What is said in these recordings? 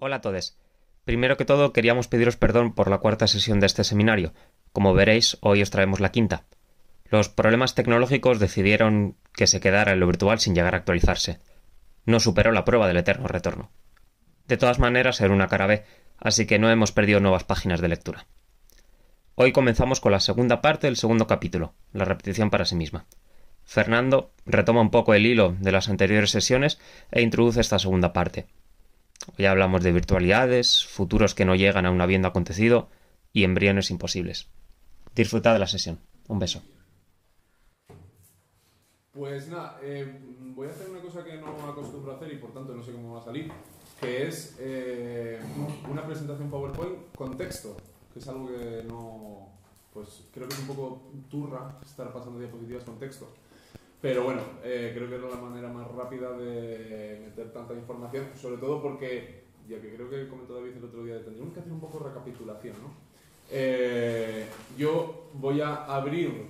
Hola a todos. Primero que todo, queríamos pediros perdón por la cuarta sesión de este seminario. Como veréis, hoy os traemos la quinta. Los problemas tecnológicos decidieron que se quedara en lo virtual sin llegar a actualizarse. No superó la prueba del eterno retorno. De todas maneras, era una cara B, así que no hemos perdido nuevas páginas de lectura. Hoy comenzamos con la segunda parte del segundo capítulo, la repetición para sí misma. Fernando retoma un poco el hilo de las anteriores sesiones e introduce esta segunda parte. Hoy hablamos de virtualidades, futuros que no llegan aún habiendo acontecido y embriones imposibles. Disfrutad de la sesión. Un beso. Pues nada, voy a hacer una cosa que no acostumbro a hacer y por tanto no sé cómo va a salir, que es una presentación PowerPoint con texto, que es algo que no, pues creo que es un poco turra estar pasando diapositivas con texto. Pero bueno, creo que es la manera más rápida de meter tanta información, sobre todo porque, ya que creo que comentó David el otro día, tendríamos que hacer un poco de recapitulación, ¿no? Yo voy a abrir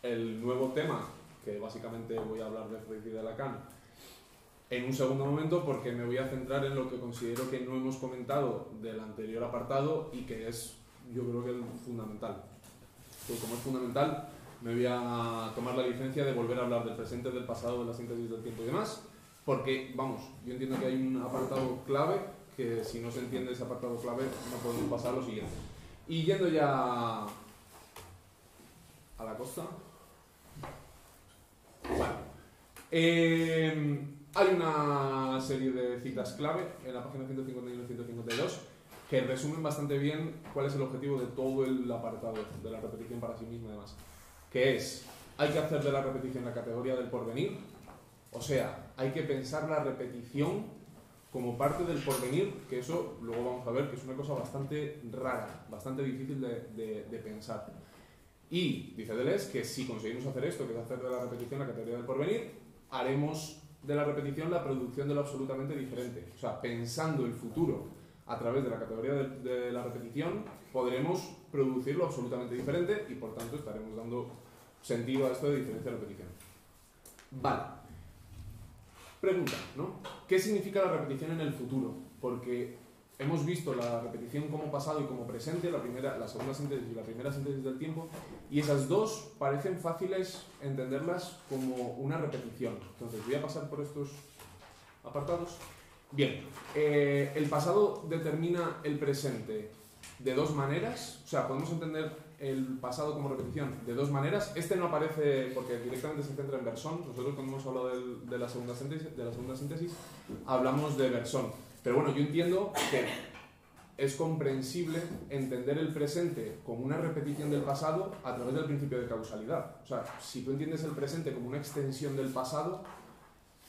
el nuevo tema, que básicamente voy a hablar de Freud y de Lacan, en un segundo momento, porque me voy a centrar en lo que considero que no hemos comentado del anterior apartado y que es, yo creo que es fundamental. Pues como es fundamental, me voy a tomar la licencia de volver a hablar del presente, del pasado, de la síntesis del tiempo y demás, porque, vamos, yo entiendo que hay un apartado clave, que si no se entiende ese apartado clave no podemos pasar a lo siguiente. Y yendo ya a la costa. Bueno, hay una serie de citas clave en la página 151 y 152 que resumen bastante bien cuál es el objetivo de todo el apartado de la repetición para sí misma y demás, que es, hay que hacer de la repetición la categoría del porvenir, o sea, hay que pensar la repetición como parte del porvenir, que eso luego vamos a ver que es una cosa bastante rara, bastante difícil de pensar. Y dice Deleuze que si conseguimos hacer esto, que es hacer de la repetición la categoría del porvenir, haremos de la repetición la producción de lo absolutamente diferente. O sea, pensando el futuro a través de la categoría de la repetición, podremos producir lo absolutamente diferente y por tanto estaremos dando sentido a esto de diferencia-repetición. Vale. Pregunta, ¿no? ¿Qué significa la repetición en el futuro? Porque hemos visto la repetición como pasado y como presente, la segunda síntesis y la primera síntesis del tiempo, y esas dos parecen fáciles entenderlas como una repetición. Entonces voy a pasar por estos apartados. Bien, el pasado determina el presente de dos maneras, o sea, podemos entender el pasado como repetición de dos maneras. Este no aparece porque directamente se centra en Bergson. Nosotros cuando hemos hablado de la segunda síntesis hablamos de Bergson. Pero bueno, yo entiendo que es comprensible entender el presente como una repetición del pasado a través del principio de causalidad. O sea, si tú entiendes el presente como una extensión del pasado,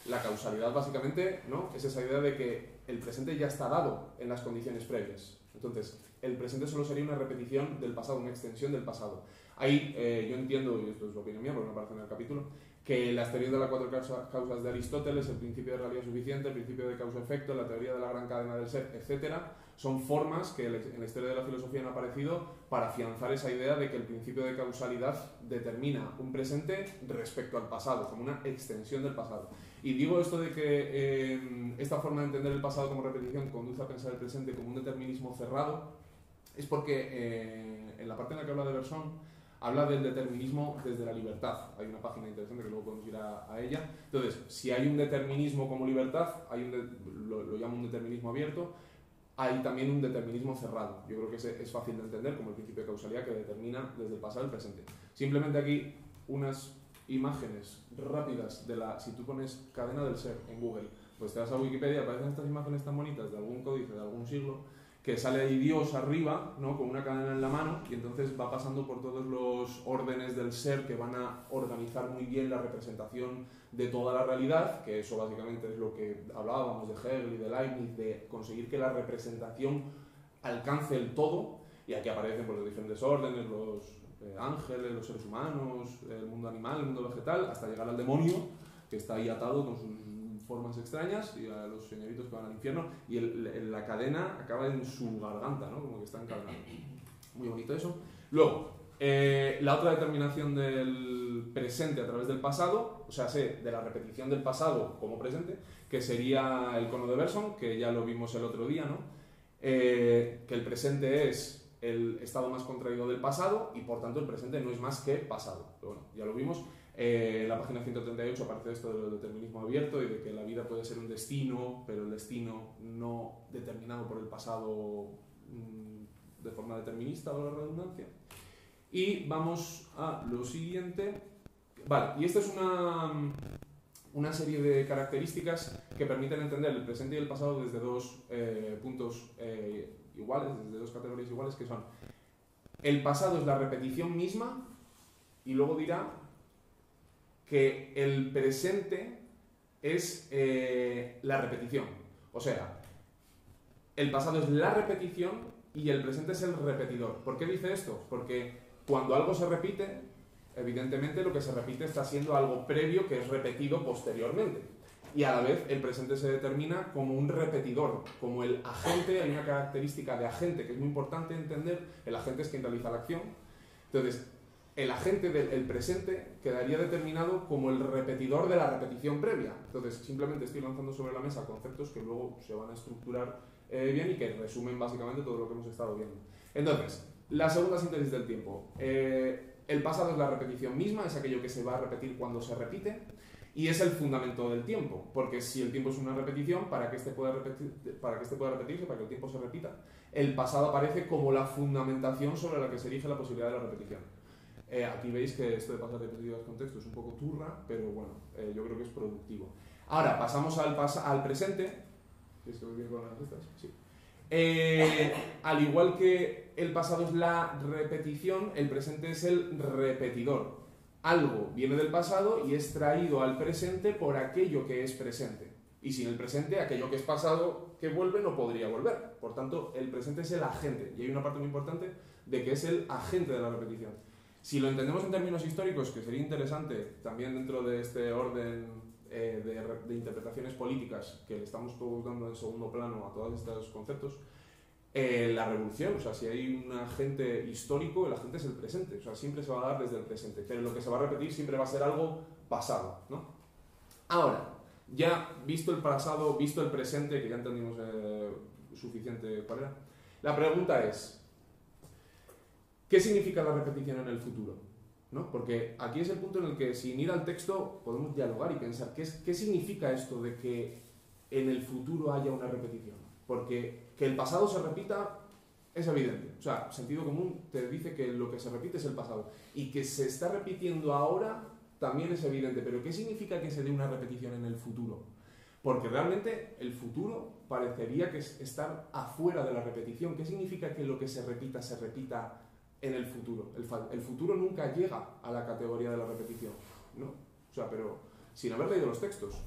la causalidad básicamente, ¿no?, es esa idea de que el presente ya está dado en las condiciones previas. Entonces, el presente solo sería una repetición del pasado, una extensión del pasado. Ahí yo entiendo, y esto es opinión mía porque no aparece en el capítulo, que las teorías de las cuatro causas de Aristóteles, el principio de realidad suficiente, el principio de causa-efecto, la teoría de la gran cadena del ser, etcétera, son formas que en la historia de la filosofía han aparecido para afianzar esa idea de que el principio de causalidad determina un presente respecto al pasado, como una extensión del pasado. Y digo esto de que esta forma de entender el pasado como repetición conduce a pensar el presente como un determinismo cerrado, es porque en la parte en la que habla de Bergson, habla del determinismo desde la libertad. Hay una página interesante que luego podemos ir a ella. Entonces, si hay un determinismo como libertad, lo llamo un determinismo abierto, hay también un determinismo cerrado. Yo creo que es fácil de entender como el principio de causalidad que determina desde el pasado al presente. Simplemente aquí unas imágenes rápidas de si tú pones cadena del ser en Google, pues te vas a Wikipedia, aparecen estas imágenes tan bonitas de algún códice de algún siglo, que sale ahí Dios arriba, ¿no?, con una cadena en la mano, y entonces va pasando por todos los órdenes del ser que van a organizar muy bien la representación de toda la realidad, que eso básicamente es lo que hablábamos de Hegel y de Leibniz, de conseguir que la representación alcance el todo, y aquí aparecen pues, los diferentes órdenes, los ángeles, los seres humanos, el mundo animal, el mundo vegetal, hasta llegar al demonio, que está ahí atado con sus formas extrañas, y a los señoritos que van al infierno, y la cadena acaba en su garganta, ¿no?, como que está encadenado. Muy bonito eso. Luego, La otra determinación del presente a través del pasado, o sea, de la repetición del pasado como presente, que sería el cono de Bergson, que ya lo vimos el otro día, ¿no? Que el presente es el estado más contraído del pasado y por tanto el presente no es más que pasado. Pero bueno, ya lo vimos. En la página 138 aparece esto del determinismo abierto y de que la vida puede ser un destino, pero el destino no determinado por el pasado de forma determinista, o la redundancia. Y vamos a lo siguiente. Vale, y esta es una serie de características que permiten entender el presente y el pasado desde dos puntos iguales, desde dos categorías iguales, que son: el pasado es la repetición misma, y luego dirá que el presente es la repetición. O sea, el pasado es la repetición y el presente es el repetidor. ¿Por qué dice esto? Porque cuando algo se repite, evidentemente lo que se repite está siendo algo previo que es repetido posteriormente. Y a la vez el presente se determina como un repetidor, como el agente. Hay una característica de agente que es muy importante entender. El agente es quien realiza la acción. Entonces, el agente del presente quedaría determinado como el repetidor de la repetición previa. Entonces, simplemente estoy lanzando sobre la mesa conceptos que luego se van a estructurar bien y que resumen básicamente todo lo que hemos estado viendo. Entonces, la segunda síntesis del tiempo. El pasado es la repetición misma, es aquello que se va a repetir cuando se repite, y es el fundamento del tiempo, porque si el tiempo es una repetición, para que este pueda repetirse, para que el tiempo se repita, el pasado aparece como la fundamentación sobre la que se erige la posibilidad de la repetición. Aquí veis que esto de pasar repetido al contexto es un poco turra, pero bueno, yo creo que es productivo. Ahora, pasamos al presente. ¿Quieres que voy con las listas? Sí. Al igual que el pasado es la repetición, el presente es el repetidor. Algo viene del pasado y es traído al presente por aquello que es presente. Y sin el presente, aquello que es pasado que vuelve no podría volver. Por tanto, el presente es el agente. Y hay una parte muy importante de que es el agente de la repetición. Si lo entendemos en términos históricos, que sería interesante también dentro de este orden de interpretaciones políticas que le estamos todos dando en segundo plano a todos estos conceptos, la revolución, o sea, si hay un agente histórico, el agente es el presente, o sea, siempre se va a dar desde el presente, pero lo que se va a repetir siempre va a ser algo pasado, ¿no? Ahora, ya visto el pasado, visto el presente, que ya entendimos suficiente cuál era, la pregunta es: ¿qué significa la repetición en el futuro? ¿No? Porque aquí es el punto en el que, sin ir al texto, podemos dialogar y pensar ¿qué significa esto de que en el futuro haya una repetición? Porque que el pasado se repita es evidente. O sea, sentido común te dice que lo que se repite es el pasado. Y que se está repitiendo ahora también es evidente. Pero ¿qué significa que se dé una repetición en el futuro? Porque realmente el futuro parecería que es estar afuera de la repetición. ¿Qué significa que lo que se repita en el futuro? El futuro nunca llega a la categoría de la repetición, ¿no? O sea, pero sin haber leído los textos,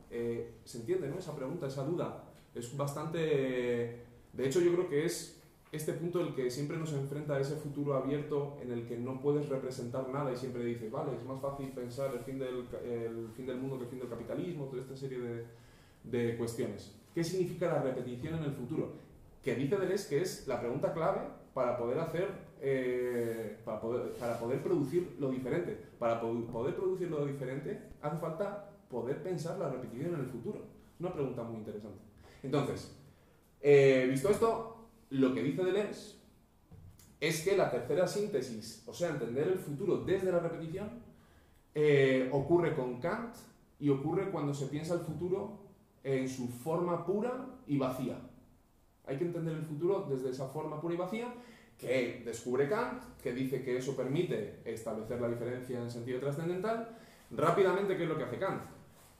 ¿se entiende, no? Esa pregunta, esa duda es bastante... De hecho, yo creo que es este punto el que siempre nos enfrenta a ese futuro abierto en el que no puedes representar nada y siempre dices, vale, es más fácil pensar el fin del mundo que el fin del capitalismo, toda esta serie de cuestiones. ¿Qué significa la repetición en el futuro? Que dice Deleuze que es la pregunta clave para poder para poder producir lo diferente. Para poder producir lo diferente hace falta poder pensar la repetición en el futuro. Es una pregunta muy interesante. Entonces, visto esto, lo que dice Deleuze es que la tercera síntesis, o sea, entender el futuro desde la repetición, ocurre con Kant y ocurre cuando se piensa el futuro en su forma pura y vacía. Hay que entender el futuro desde esa forma pura y vacía que descubre Kant, que dice que eso permite establecer la diferencia en sentido trascendental. Rápidamente, ¿qué es lo que hace Kant?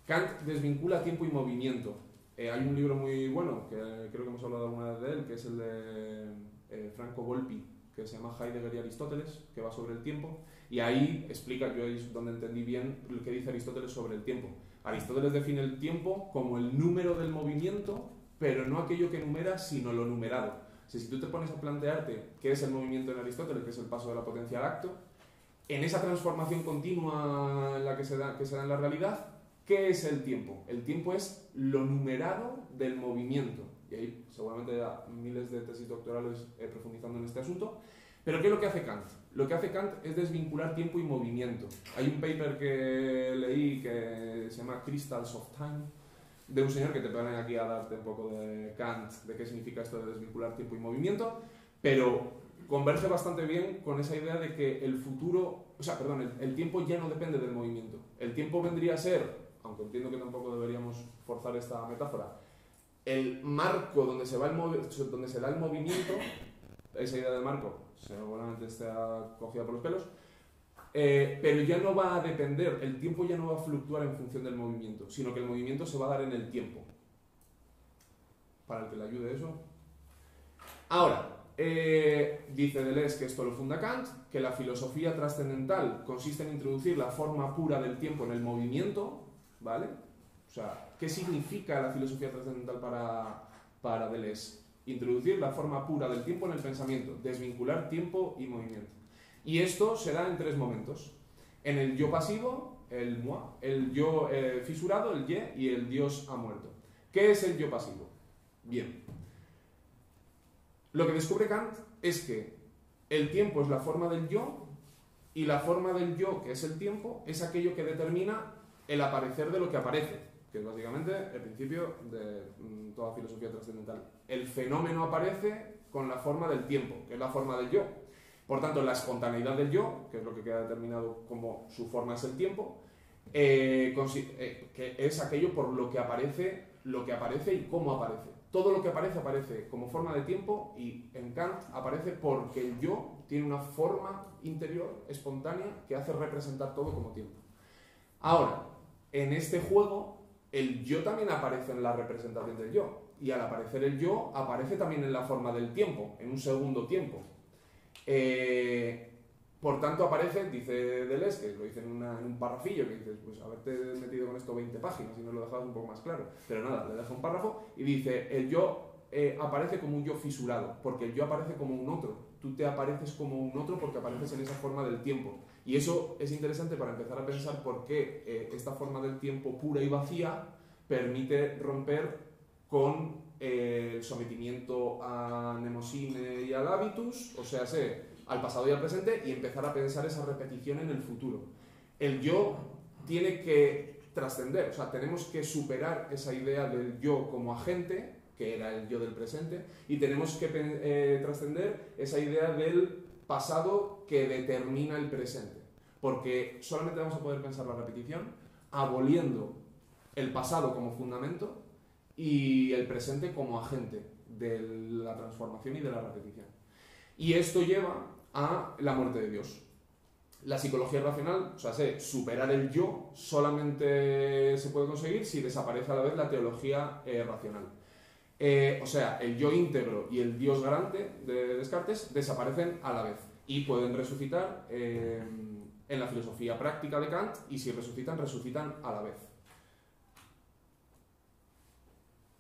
Kant desvincula tiempo y movimiento. Hay un libro muy bueno, que creo que hemos hablado alguna vez de él, que es el de Franco Volpi, que se llama Heidegger y Aristóteles, que va sobre el tiempo, y ahí explica, yo ahí es donde entendí bien lo que dice Aristóteles sobre el tiempo. Aristóteles define el tiempo como el número del movimiento, pero no aquello que numera, sino lo numerado. O sea, si tú te pones a plantearte qué es el movimiento en Aristóteles, que es el paso de la potencia al acto, en esa transformación continua en la que se da en la realidad, ¿qué es el tiempo? El tiempo es lo numerado del movimiento. Y ahí seguramente hay miles de tesis doctorales profundizando en este asunto. Pero ¿qué es lo que hace Kant? Lo que hace Kant es desvincular tiempo y movimiento. Hay un paper que leí que se llama Crystals of Time, de un señor que te pone aquí a darte un poco de Kant, de qué significa esto de desvincular tiempo y movimiento, pero converge bastante bien con esa idea de que el futuro, el tiempo ya no depende del movimiento. El tiempo vendría a ser, aunque entiendo que tampoco deberíamos forzar esta metáfora, el marco donde se da el movimiento. Esa idea de marco seguramente está cogida por los pelos, pero ya no va a depender, el tiempo ya no va a fluctuar en función del movimiento, sino que el movimiento se va a dar en el tiempo. Para el que le ayude eso. Ahora, dice Deleuze que esto lo funda Kant, que la filosofía trascendental consiste en introducir la forma pura del tiempo en el movimiento, ¿vale? O sea, ¿qué significa la filosofía trascendental para Deleuze? Introducir la forma pura del tiempo en el pensamiento, desvincular tiempo y movimiento. Y esto se da en tres momentos. En el yo pasivo, el moi, el yo fisurado, el ye, y el Dios ha muerto. ¿Qué es el yo pasivo? Bien. Lo que descubre Kant es que el tiempo es la forma del yo, y la forma del yo, que es el tiempo, es aquello que determina el aparecer de lo que aparece, que es básicamente el principio de toda filosofía trascendental. El fenómeno aparece con la forma del tiempo, que es la forma del yo. Por tanto, la espontaneidad del yo, que es lo que queda determinado como su forma es el tiempo, que es aquello por lo que aparece y cómo aparece. Todo lo que aparece como forma de tiempo, y en Kant aparece porque el yo tiene una forma interior espontánea que hace representar todo como tiempo. Ahora, en este juego, el yo también aparece en la representación del yo, y al aparecer el yo, aparece también en la forma del tiempo, en un segundo tiempo. Por tanto, aparece, dice Deleuze, que lo dice en un parrafillo, que dices, pues haberte metido con esto 20 páginas y no lo dejabas un poco más claro. Pero nada, le deja un párrafo y dice, el yo aparece como un yo fisurado, porque el yo aparece como un otro. Tú te apareces como un otro porque apareces en esa forma del tiempo. Y eso es interesante para empezar a pensar por qué esta forma del tiempo pura y vacía permite romper con el sometimiento a Mnemosine y al habitus, o sea, al pasado y al presente, y empezar a pensar esa repetición en el futuro. El yo tiene que trascender, o sea, tenemos que superar esa idea del yo como agente, que era el yo del presente, y tenemos que trascender esa idea del pasado que determina el presente, porque solamente vamos a poder pensar la repetición aboliendo el pasado como fundamento y el presente como agente de la transformación y de la repetición. Y esto lleva a la muerte de Dios. La psicología racional, o sea, superar el yo solamente se puede conseguir si desaparece a la vez la teología racional. O sea, el yo íntegro y el Dios garante de Descartes desaparecen a la vez y pueden resucitar en la filosofía práctica de Kant, y si resucitan a la vez.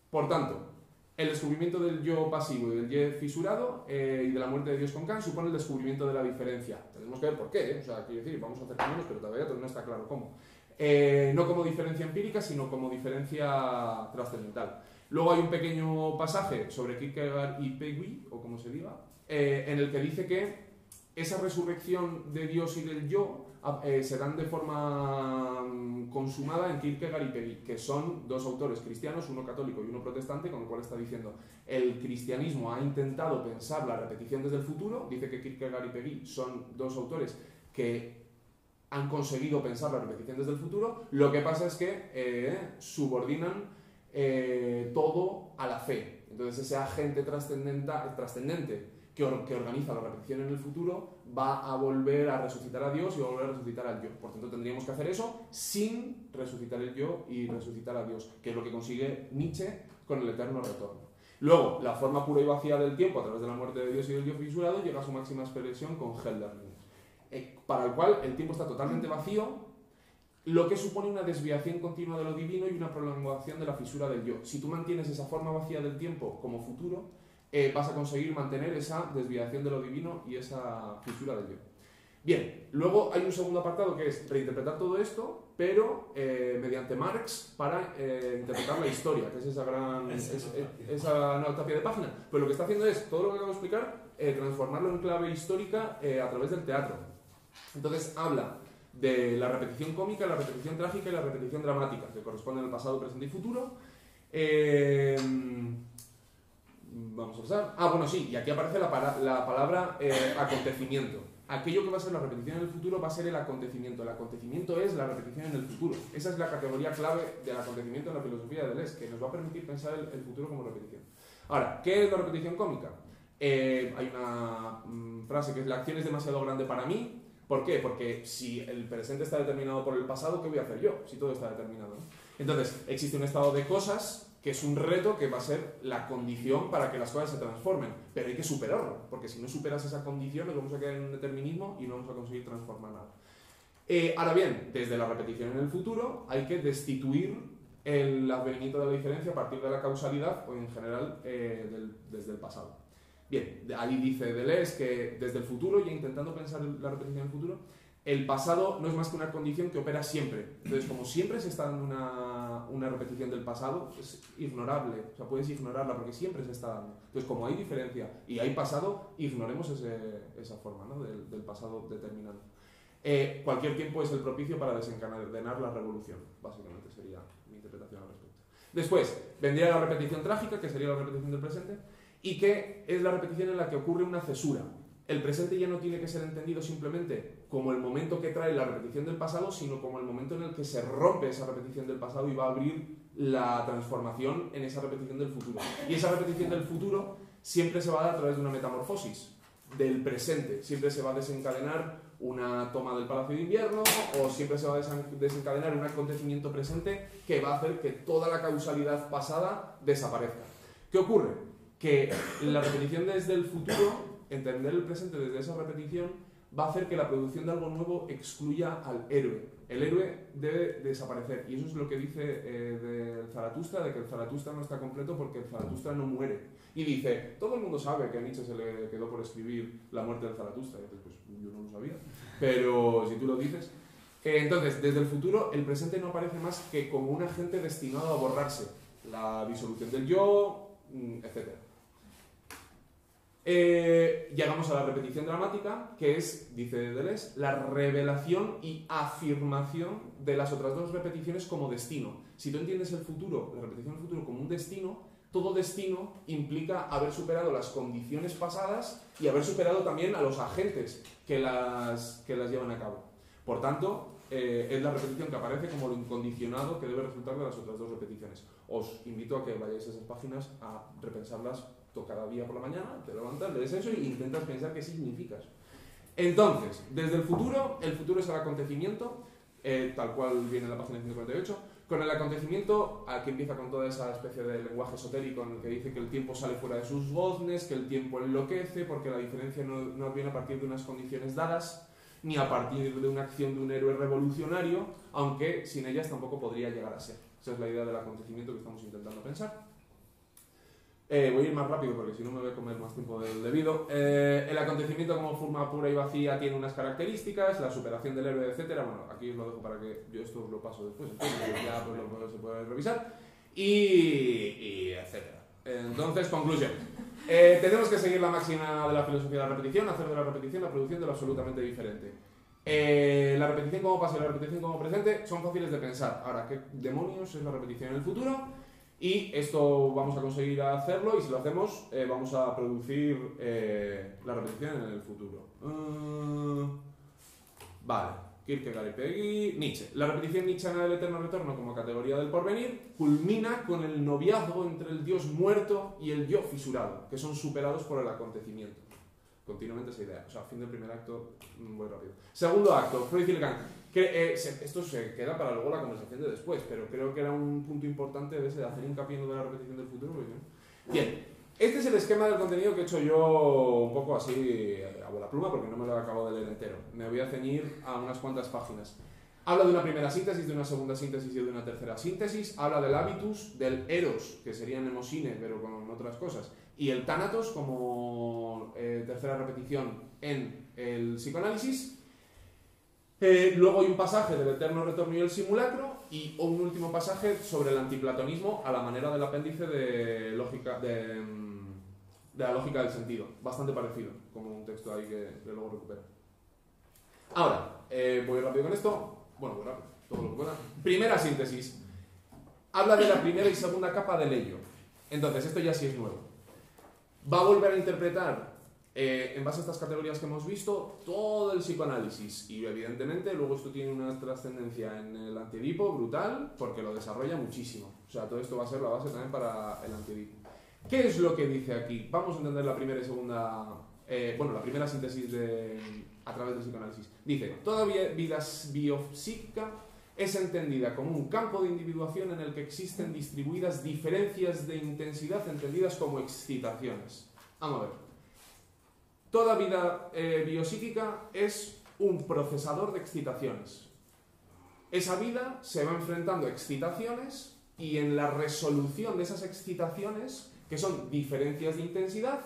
Por tanto, el descubrimiento del yo pasivo y del yo fisurado y de la muerte de Dios con Kant supone el descubrimiento de la diferencia. Tenemos que ver por qué, o sea, quiero decir, vamos a acercarnos, pero todavía no está claro cómo. No como diferencia empírica, sino como diferencia trascendental. Luego hay un pequeño pasaje sobre Kierkegaard y Peggy, o como se diga, en el que dice que esa resurrección de Dios y del yo se dan de forma consumada en Kierkegaard y Peggy, que son dos autores cristianos, uno católico y uno protestante, con el cual está diciendo el cristianismo ha intentado pensar la repetición desde el futuro. Dice que Kierkegaard y Peggy son dos autores que han conseguido pensar la repetición desde el futuro. Lo que pasa es que subordinan todo a la fe. Entonces ese agente trascendente que organiza la repetición en el futuro va a volver a resucitar a Dios y va a volver a resucitar al yo. Por tanto, tendríamos que hacer eso sin resucitar el yo y resucitar a Dios, que es lo que consigue Nietzsche con el eterno retorno. Luego, la forma pura y vacía del tiempo a través de la muerte de Dios y del yo fisurado llega a su máxima expresión con Hölderlin, para el cual el tiempo está totalmente vacío, lo que supone una desviación continua de lo divino y una prolongación de la fisura del yo. Si tú mantienes esa forma vacía del tiempo como futuro, vas a conseguir mantener esa desviación de lo divino y esa fisura del yo. Bien, luego hay un segundo apartado que es reinterpretar todo esto, pero mediante Marx para interpretar la historia, que es esa tapia de página. Pues lo que está haciendo es, todo lo que acabo de explicar, transformarlo en clave histórica a través del teatro. Entonces habla de la repetición cómica, la repetición trágica y la repetición dramática, que corresponden al pasado, presente y futuro. Vamos a pasar. Bueno, sí, y aquí aparece la palabra acontecimiento. Aquello que va a ser la repetición en el futuro va a ser el acontecimiento. El acontecimiento es la repetición en el futuro. Esa es la categoría clave del acontecimiento en la filosofía de Deleuze, que nos va a permitir pensar el futuro como repetición. Ahora, ¿qué es la repetición cómica? Hay una frase que es: la acción es demasiado grande para mí. ¿Por qué? Porque si el presente está determinado por el pasado, ¿qué voy a hacer yo? Si todo está determinado, ¿no? Entonces, existe un estado de cosas que es un reto que va a ser la condición para que las cosas se transformen, pero hay que superarlo, porque si no superas esa condición nos vamos a quedar en un determinismo y no vamos a conseguir transformar nada. Ahora bien, desde la repetición en el futuro hay que destituir el advenimiento de la diferencia a partir de la causalidad o en general desde el pasado. Bien, ahí dice Deleuze que desde el futuro, ya intentando pensar la repetición en el futuro, el pasado no es más que una condición que opera siempre. Entonces, como siempre se está dando una repetición del pasado, es ignorable. O sea, puedes ignorarla porque siempre se está dando. Entonces, como hay diferencia y hay pasado, ignoremos esa forma, ¿no? del pasado determinante. Cualquier tiempo es el propicio para desencadenar la revolución. Básicamente sería mi interpretación al respecto. Después, vendría la repetición trágica, que sería la repetición del presente, y que es la repetición en la que ocurre una cesura. El presente ya no tiene que ser entendido simplemente como el momento que trae la repetición del pasado, sino como el momento en el que se rompe esa repetición del pasado y va a abrir la transformación en esa repetición del futuro. Y esa repetición del futuro siempre se va a dar a través de una metamorfosis del presente. Siempre se va a desencadenar una toma del Palacio de Invierno, o siempre se va a desencadenar un acontecimiento presente que va a hacer que toda la causalidad pasada desaparezca. ¿Qué ocurre? Que la repetición desde el futuro, entender el presente desde esa repetición, va a hacer que la producción de algo nuevo excluya al héroe. El héroe debe desaparecer, y eso es lo que dice del Zaratustra, de que el Zaratustra no está completo porque el Zaratustra no muere. Y dice, todo el mundo sabe que a Nietzsche se le quedó por escribir la muerte del Zaratustra. Y dices, pues yo no lo sabía, pero si tú lo dices. Entonces, desde el futuro, el presente no aparece más que como un agente destinado a borrarse. La disolución del yo, etc. Llegamos a la repetición dramática, que es, dice Deleuze, la revelación y afirmación de las otras dos repeticiones como destino. Si tú entiendes el futuro, la repetición del futuro como un destino, todo destino implica haber superado las condiciones pasadas y haber superado también a los agentes que las llevan a cabo. Por tanto, es la repetición que aparece como lo incondicionado que debe resultar de las otras dos repeticiones. Os invito a que vayáis a esas páginas a repensarlas cada día por la mañana, te levantas, lees eso e intentas pensar qué significas. Entonces, desde el futuro es el acontecimiento, tal cual viene en la página 148. Con el acontecimiento, aquí empieza con toda esa especie de lenguaje esotérico en el que dice que el tiempo sale fuera de sus goznes, que el tiempo enloquece, porque la diferencia no viene a partir de unas condiciones dadas, ni a partir de una acción de un héroe revolucionario, aunque sin ellas tampoco podría llegar a ser. Esa es la idea del acontecimiento que estamos intentando pensar. Voy a ir más rápido porque si no me voy a comer más tiempo del debido. El acontecimiento como forma pura y vacía tiene unas características, la superación del héroe, etc. Bueno, aquí os lo dejo para que yo esto lo paso después, entonces ya pues se puede revisar y etc. Entonces, conclusión. Tenemos que seguir la máxima de la filosofía de la repetición, hacer de la repetición la producción de lo absolutamente diferente. La repetición como pasado y la repetición como presente son fáciles de pensar. Ahora, ¿qué demonios es la repetición en el futuro? Y esto vamos a conseguir hacerlo, y si lo hacemos vamos a producir la repetición en el futuro. Vale, Kierkegaard y Peggy. Nietzsche. La repetición nietzscheana del eterno retorno como categoría del porvenir culmina con el noviazgo entre el Dios muerto y el yo fisurado, que son superados por el acontecimiento. Continuamente esa idea. O sea, fin del primer acto, voy rápido. Segundo acto, Freud y Lacan. Esto se queda para luego la conversación de después, pero creo que era un punto importante de hacer hincapié en de la repetición del futuro. Bien, este es el esquema del contenido que he hecho yo un poco así a bola pluma, porque no me lo acabo de leer entero. Me voy a ceñir a unas cuantas páginas. Habla de una primera síntesis, de una segunda síntesis y de una tercera síntesis. Habla del habitus, del eros, que sería nemosine, pero con otras cosas, y el tánatos como tercera repetición en el psicoanálisis. Luego hay un pasaje del eterno retorno y el simulacro, y un último pasaje sobre el antiplatonismo a la manera del apéndice de la lógica del sentido. Bastante parecido, como un texto ahí que luego recupero. Ahora, voy rápido con esto. Bueno, voy rápido, todo lo que pueda. Primera síntesis. Habla de la primera y segunda capa del ello. Entonces, esto ya sí es nuevo. Va a volver a interpretar, en base a estas categorías que hemos visto, todo el psicoanálisis. Y evidentemente, luego esto tiene una trascendencia en el Antiedipo brutal, porque lo desarrolla muchísimo. O sea, todo esto va a ser la base también para el Antiedipo. ¿Qué es lo que dice aquí? Vamos a entender la primera y segunda... la primera síntesis a través del psicoanálisis. Dice, toda vida biopsíquica es entendida como un campo de individuación en el que existen distribuidas diferencias de intensidad entendidas como excitaciones. Vamos a ver. Toda vida biopsíquica es un procesador de excitaciones. Esa vida se va enfrentando a excitaciones y en la resolución de esas excitaciones, que son diferencias de intensidad,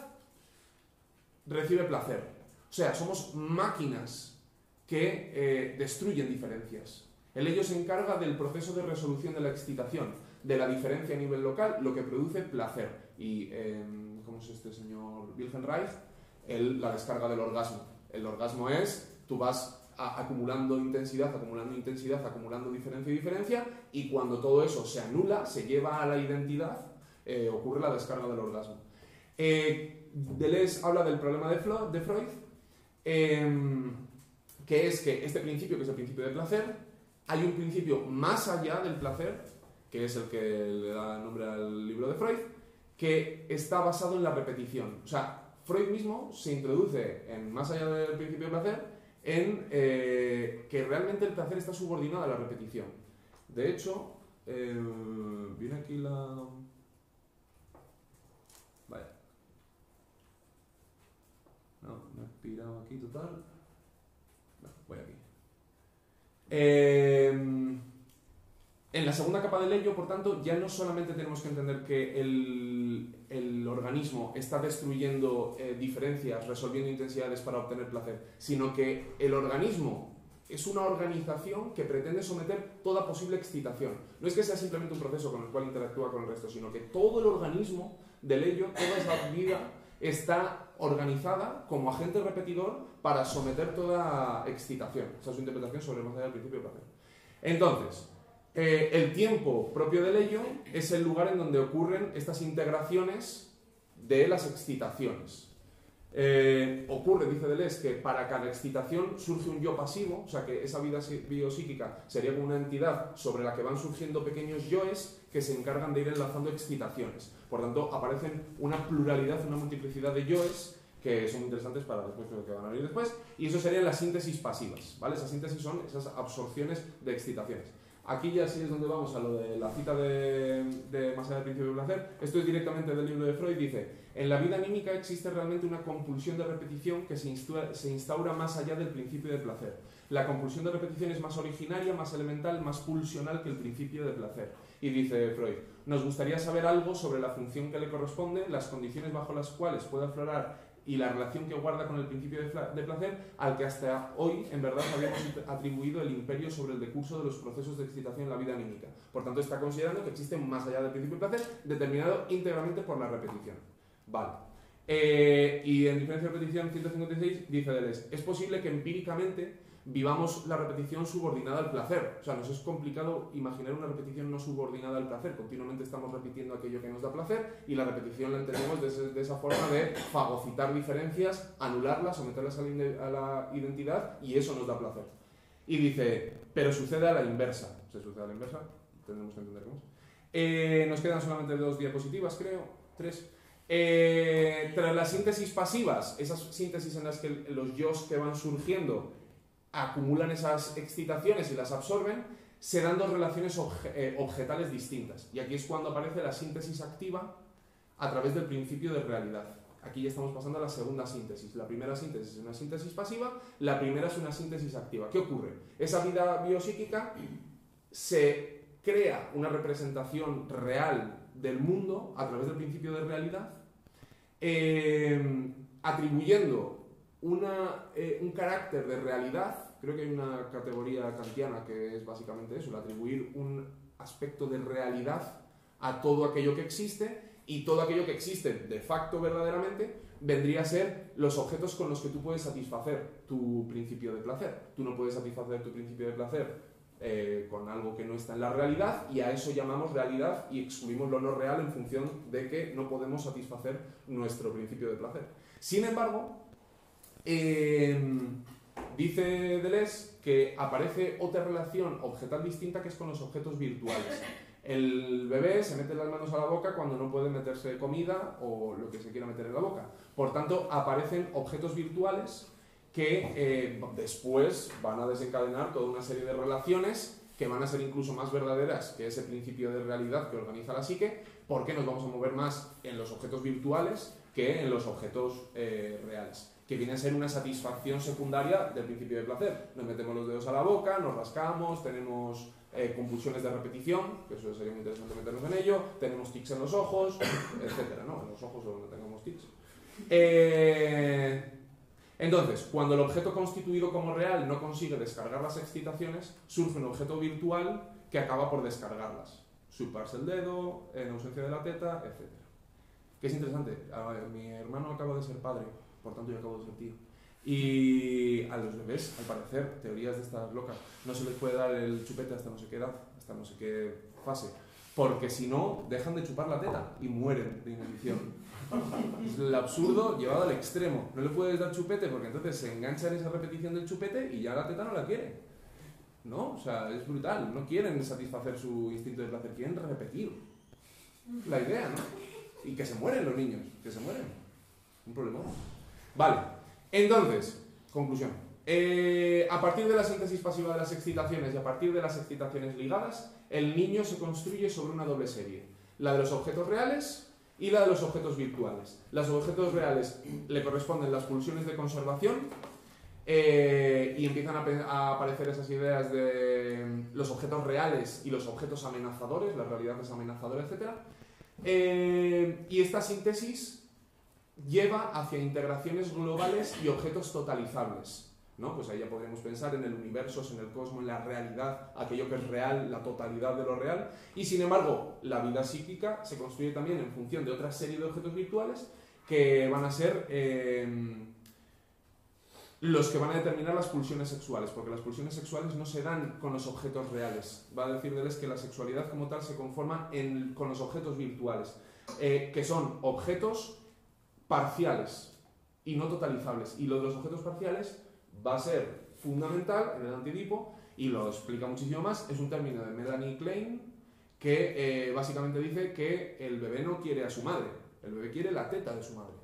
recibe placer. O sea, somos máquinas que destruyen diferencias. El ello se encarga del proceso de resolución de la excitación, de la diferencia a nivel local, lo que produce placer. Y, ¿cómo es este señor? Wilhelm Reich, la descarga del orgasmo. El orgasmo es, tú vas acumulando intensidad, acumulando diferencia, y cuando todo eso se anula, se lleva a la identidad, ocurre la descarga del orgasmo. Deleuze habla del problema de Freud, que es que este principio, que es el principio de placer, hay un principio más allá del placer, que es el que le da nombre al libro de Freud, que está basado en la repetición. O sea, Freud mismo se introduce más allá del principio de placer en que realmente el placer está subordinado a la repetición. De hecho, viene aquí la... Vaya. No, me he pirado aquí total. No, voy aquí. En la segunda capa del ello, por tanto, ya no solamente tenemos que entender que el organismo está destruyendo diferencias, resolviendo intensidades para obtener placer, sino que el organismo es una organización que pretende someter toda posible excitación. No es que sea simplemente un proceso con el cual interactúa con el resto, sino que todo el organismo del ello, toda esa vida, está organizada como agente repetidor para someter toda excitación. Esa es su interpretación sobre más allá del principio de placer. Entonces, el tiempo propio del ello es el lugar en donde ocurren estas integraciones de las excitaciones. Ocurre, dice Deleuze, que para cada excitación surge un yo pasivo, o sea que esa vida biopsíquica sería como una entidad sobre la que van surgiendo pequeños yoes que se encargan de ir enlazando excitaciones. Por tanto, aparecen una pluralidad, una multiplicidad de yoes que son interesantes para después, lo que van a venir después, y eso serían las síntesis pasivas, ¿vale? Esas síntesis son esas absorciones de excitaciones. Aquí ya sí es donde vamos a lo de la cita de más allá del principio de placer. Esto es directamente del libro de Freud. Dice, en la vida anímica existe realmente una compulsión de repetición que se instaura más allá del principio de placer. La compulsión de repetición es más originaria, más elemental, más pulsional que el principio de placer. Y dice Freud, nos gustaría saber algo sobre la función que le corresponde, las condiciones bajo las cuales puede aflorar y la relación que guarda con el principio de placer, al que hasta hoy en verdad habíamos atribuido el imperio sobre el decurso de los procesos de excitación en la vida anímica. Por tanto, está considerando que existe más allá del principio de placer, determinado íntegramente por la repetición. Vale. Y en diferencia de repetición 156 dice Deleuze, es posible que empíricamente vivamos la repetición subordinada al placer. O sea, nos es complicado imaginar una repetición no subordinada al placer. Continuamente estamos repitiendo aquello que nos da placer y la repetición la entendemos de esa forma de fagocitar diferencias, anularlas, someterlas a la identidad, y eso nos da placer. Y dice, pero sucede a la inversa. ¿Se sucede a la inversa? Tendremos que entender cómo es. Nos quedan solamente 2 diapositivas, creo. 3. Tras las síntesis pasivas, esas síntesis en las que los yos que van surgiendo acumulan esas excitaciones y las absorben, se dan 2 relaciones objetales distintas. Y aquí es cuando aparece la síntesis activa a través del principio de realidad. Aquí ya estamos pasando a la segunda síntesis. La primera síntesis es una síntesis pasiva, la primera es una síntesis activa. ¿Qué ocurre? Esa vida biopsíquica se crea una representación real del mundo a través del principio de realidad, atribuyendo un carácter de realidad creo que hay una categoría kantiana que es básicamente eso, el atribuir un aspecto de realidad a todo aquello que existe, y todo aquello que existe de facto verdaderamente vendría a ser los objetos con los que tú puedes satisfacer tu principio de placer. Tú no puedes satisfacer tu principio de placer con algo que no está en la realidad, y a eso llamamos realidad y excluimos lo no real en función de que no podemos satisfacer nuestro principio de placer. Sin embargo, dice Deleuze que aparece otra relación objetal distinta, que es con los objetos virtuales. El bebé se mete las manos a la boca cuando no puede meterse comida o lo que se quiera meter en la boca. Por tanto, aparecen objetos virtuales que después van a desencadenar toda una serie de relaciones que van a ser incluso más verdaderas que ese principio de realidad que organiza la psique, porque nos vamos a mover más en los objetos virtuales que en los objetos reales, que viene a ser una satisfacción secundaria del principio de placer. Nos metemos los dedos a la boca, nos rascamos, tenemos compulsiones de repetición, que eso sería muy interesante meternos en ello, tenemos tics en los ojos, etcétera, ¿no? En los ojos o donde tengamos tics. Entonces, cuando el objeto constituido como real no consigue descargar las excitaciones, surge un objeto virtual que acaba por descargarlas. Chuparse el dedo, en ausencia de la teta, etc. Que es interesante. Mi hermano acaba de ser padre, por tanto yo acabo de ser tío. Y a los bebés, al parecer, teorías de estas locas, no se les puede dar el chupete hasta no sé qué edad, hasta no sé qué fase, porque si no, dejan de chupar la teta y mueren de inanición. Es el absurdo llevado al extremo. No le puedes dar chupete porque entonces se engancha en esa repetición del chupete y ya la teta no la quiere. ¿No? O sea, es brutal. No quieren satisfacer su instinto de placer, quieren repetir la idea, ¿no? Y que se mueren los niños, que se mueren. Un problema. Vale. Entonces, conclusión. A partir de la síntesis pasiva de las excitaciones y a partir de las excitaciones ligadas, el niño se construye sobre una doble serie. La de los objetos reales y la de los objetos virtuales. Los objetos reales le corresponden las pulsiones de conservación y empiezan a aparecer esas ideas de los objetos reales y los objetos amenazadores, la realidad es amenazadora, etc. Y esta síntesis lleva hacia integraciones globales y objetos totalizables, ¿no? Pues ahí ya podríamos pensar en el universo, en el cosmos, en la realidad, aquello que es real, la totalidad de lo real, y sin embargo la vida psíquica se construye también en función de otra serie de objetos virtuales que van a ser los que van a determinar las pulsiones sexuales, porque las pulsiones sexuales no se dan con los objetos reales. Va a decir Deleuze que la sexualidad como tal se conforma con los objetos virtuales, que son objetos parciales y no totalizables, y lo de los objetos parciales va a ser fundamental en el antidipo, y lo explica muchísimo más. Es un término de Melanie Klein que básicamente dice que el bebé no quiere a su madre, el bebé quiere la teta de su madre.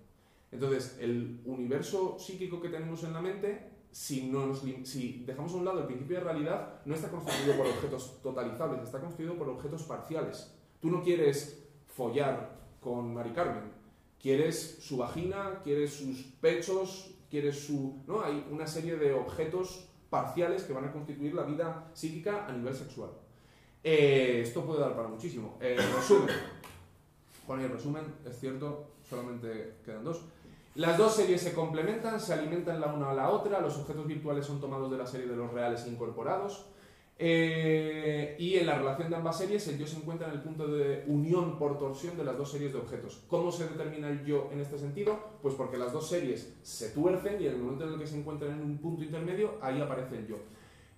Entonces, el universo psíquico que tenemos en la mente, si dejamos a un lado el principio de realidad, no está constituido por objetos totalizables, está constituido por objetos parciales. Tú no quieres follar con Mari Carmen, quieres su vagina, quieres sus pechos, quieres su... ¿no? Hay una serie de objetos parciales que van a constituir la vida psíquica a nivel sexual. Esto puede dar para muchísimo. Resumen. Bueno, y el resumen, es cierto, solamente quedan dos. Las dos series se complementan, se alimentan la una a la otra, los objetos virtuales son tomados de la serie de los reales e incorporados. Y en la relación de ambas series el yo se encuentra en el punto de unión por torsión de las dos series de objetos. ¿Cómo se determina el yo en este sentido? Pues porque las dos series se tuercen y en el momento en el que se encuentran en un punto intermedio, ahí aparece el yo.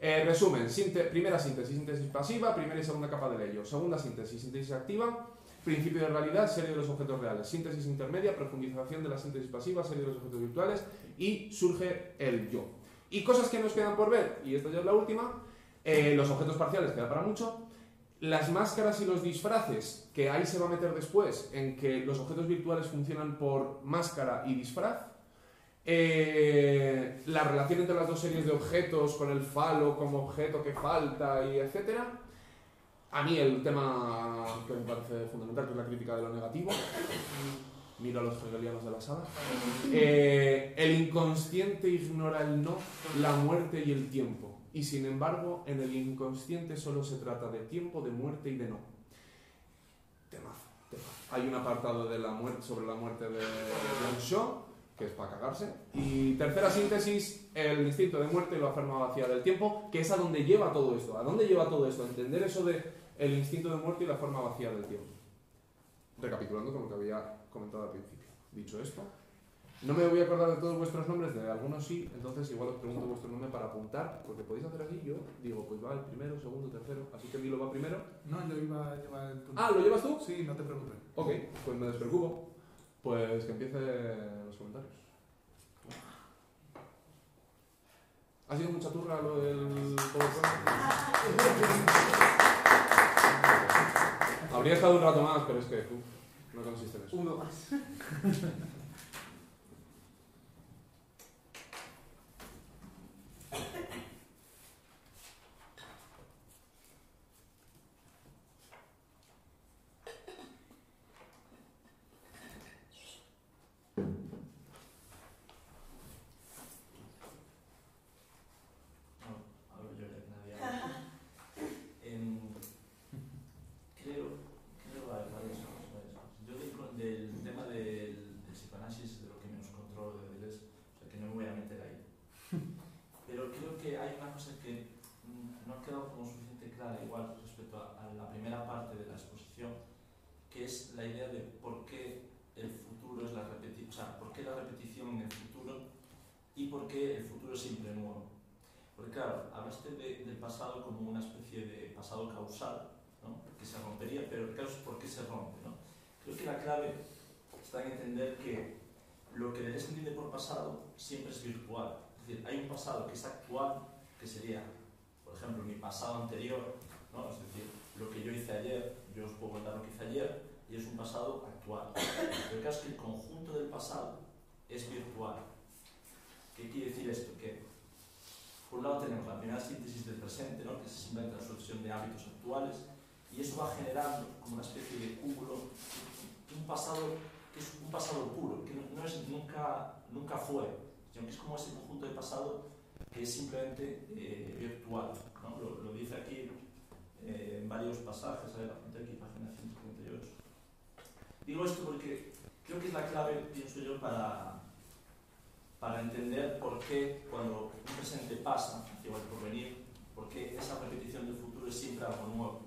Resumen, primera síntesis, síntesis pasiva, primera y segunda capa del ello. Segunda síntesis, síntesis activa, principio de realidad, serie de los objetos reales. Síntesis intermedia, profundización de la síntesis pasiva, serie de los objetos virtuales, y surge el yo. Y cosas que nos quedan por ver, y esta ya es la última. Los objetos parciales, queda para mucho. Las máscaras y los disfraces, que ahí se va a meter después, en que los objetos virtuales funcionan por máscara y disfraz. La relación entre las dos series de objetos, con el falo como objeto que falta, y etcétera. A mí el tema que me parece fundamental, que es la crítica de lo negativo. Miro a los hegelianos de la sala. El inconsciente ignora el no, la muerte y el tiempo. Y sin embargo, en el inconsciente solo se trata de tiempo, de muerte y de no. Temazo. Hay un apartado de la muerte, sobre la muerte de Blanchot, que es para cagarse. Y tercera síntesis, el instinto de muerte y la forma vacía del tiempo, que es a donde lleva todo esto. ¿A dónde lleva todo esto? Entender eso de el instinto de muerte y la forma vacía del tiempo. Recapitulando con lo que había comentado al principio. Dicho esto, no me voy a acordar de todos vuestros nombres, de algunos sí, entonces igual os pregunto vuestro nombre para apuntar, porque podéis hacer así, yo digo, pues va el primero, segundo, tercero, así que Milo va primero. No, yo iba a llevar el turno. Ah, ¿lo llevas tú? Sí, no te preocupes. Ok, pues me despreocupo. Pues que empiece los comentarios. ¿Ha sido mucha turra lo del PowerPoint? Habría estado un rato más, pero es que no consiste en eso. Uno más. que es la idea de por qué el futuro es la repetición, o sea, por qué la repetición en el futuro y por qué el futuro es siempre nuevo. Porque claro, hablaste del pasado como una especie de pasado causal, ¿no? Que se rompería, pero el caso es por qué se rompe, ¿no? Creo que la clave está en entender que lo que debes entender por pasado siempre es virtual. Es decir, hay un pasado que es actual, que sería, por ejemplo, mi pasado anterior, ¿no? Es decir, lo que yo hice ayer, yo os puedo contar lo que hice ayer, y es un pasado actual. Pero el caso es que el conjunto del pasado es virtual. ¿Qué quiere decir esto? Que por un lado tenemos la primera síntesis del presente, ¿no? Que es simplemente la sucesión de hábitos actuales, y eso va generando como una especie de cúmulo, un pasado que es un pasado puro, que no es nunca fue, sino que es como ese conjunto de pasado que es simplemente virtual, ¿no? Lo dice aquí en varios pasajes, a ver, apunté aquí, página 158. Digo esto porque creo que es la clave, pienso yo, para entender por qué cuando un presente pasa hacia el porvenir, por qué esa repetición del futuro es siempre algo nuevo.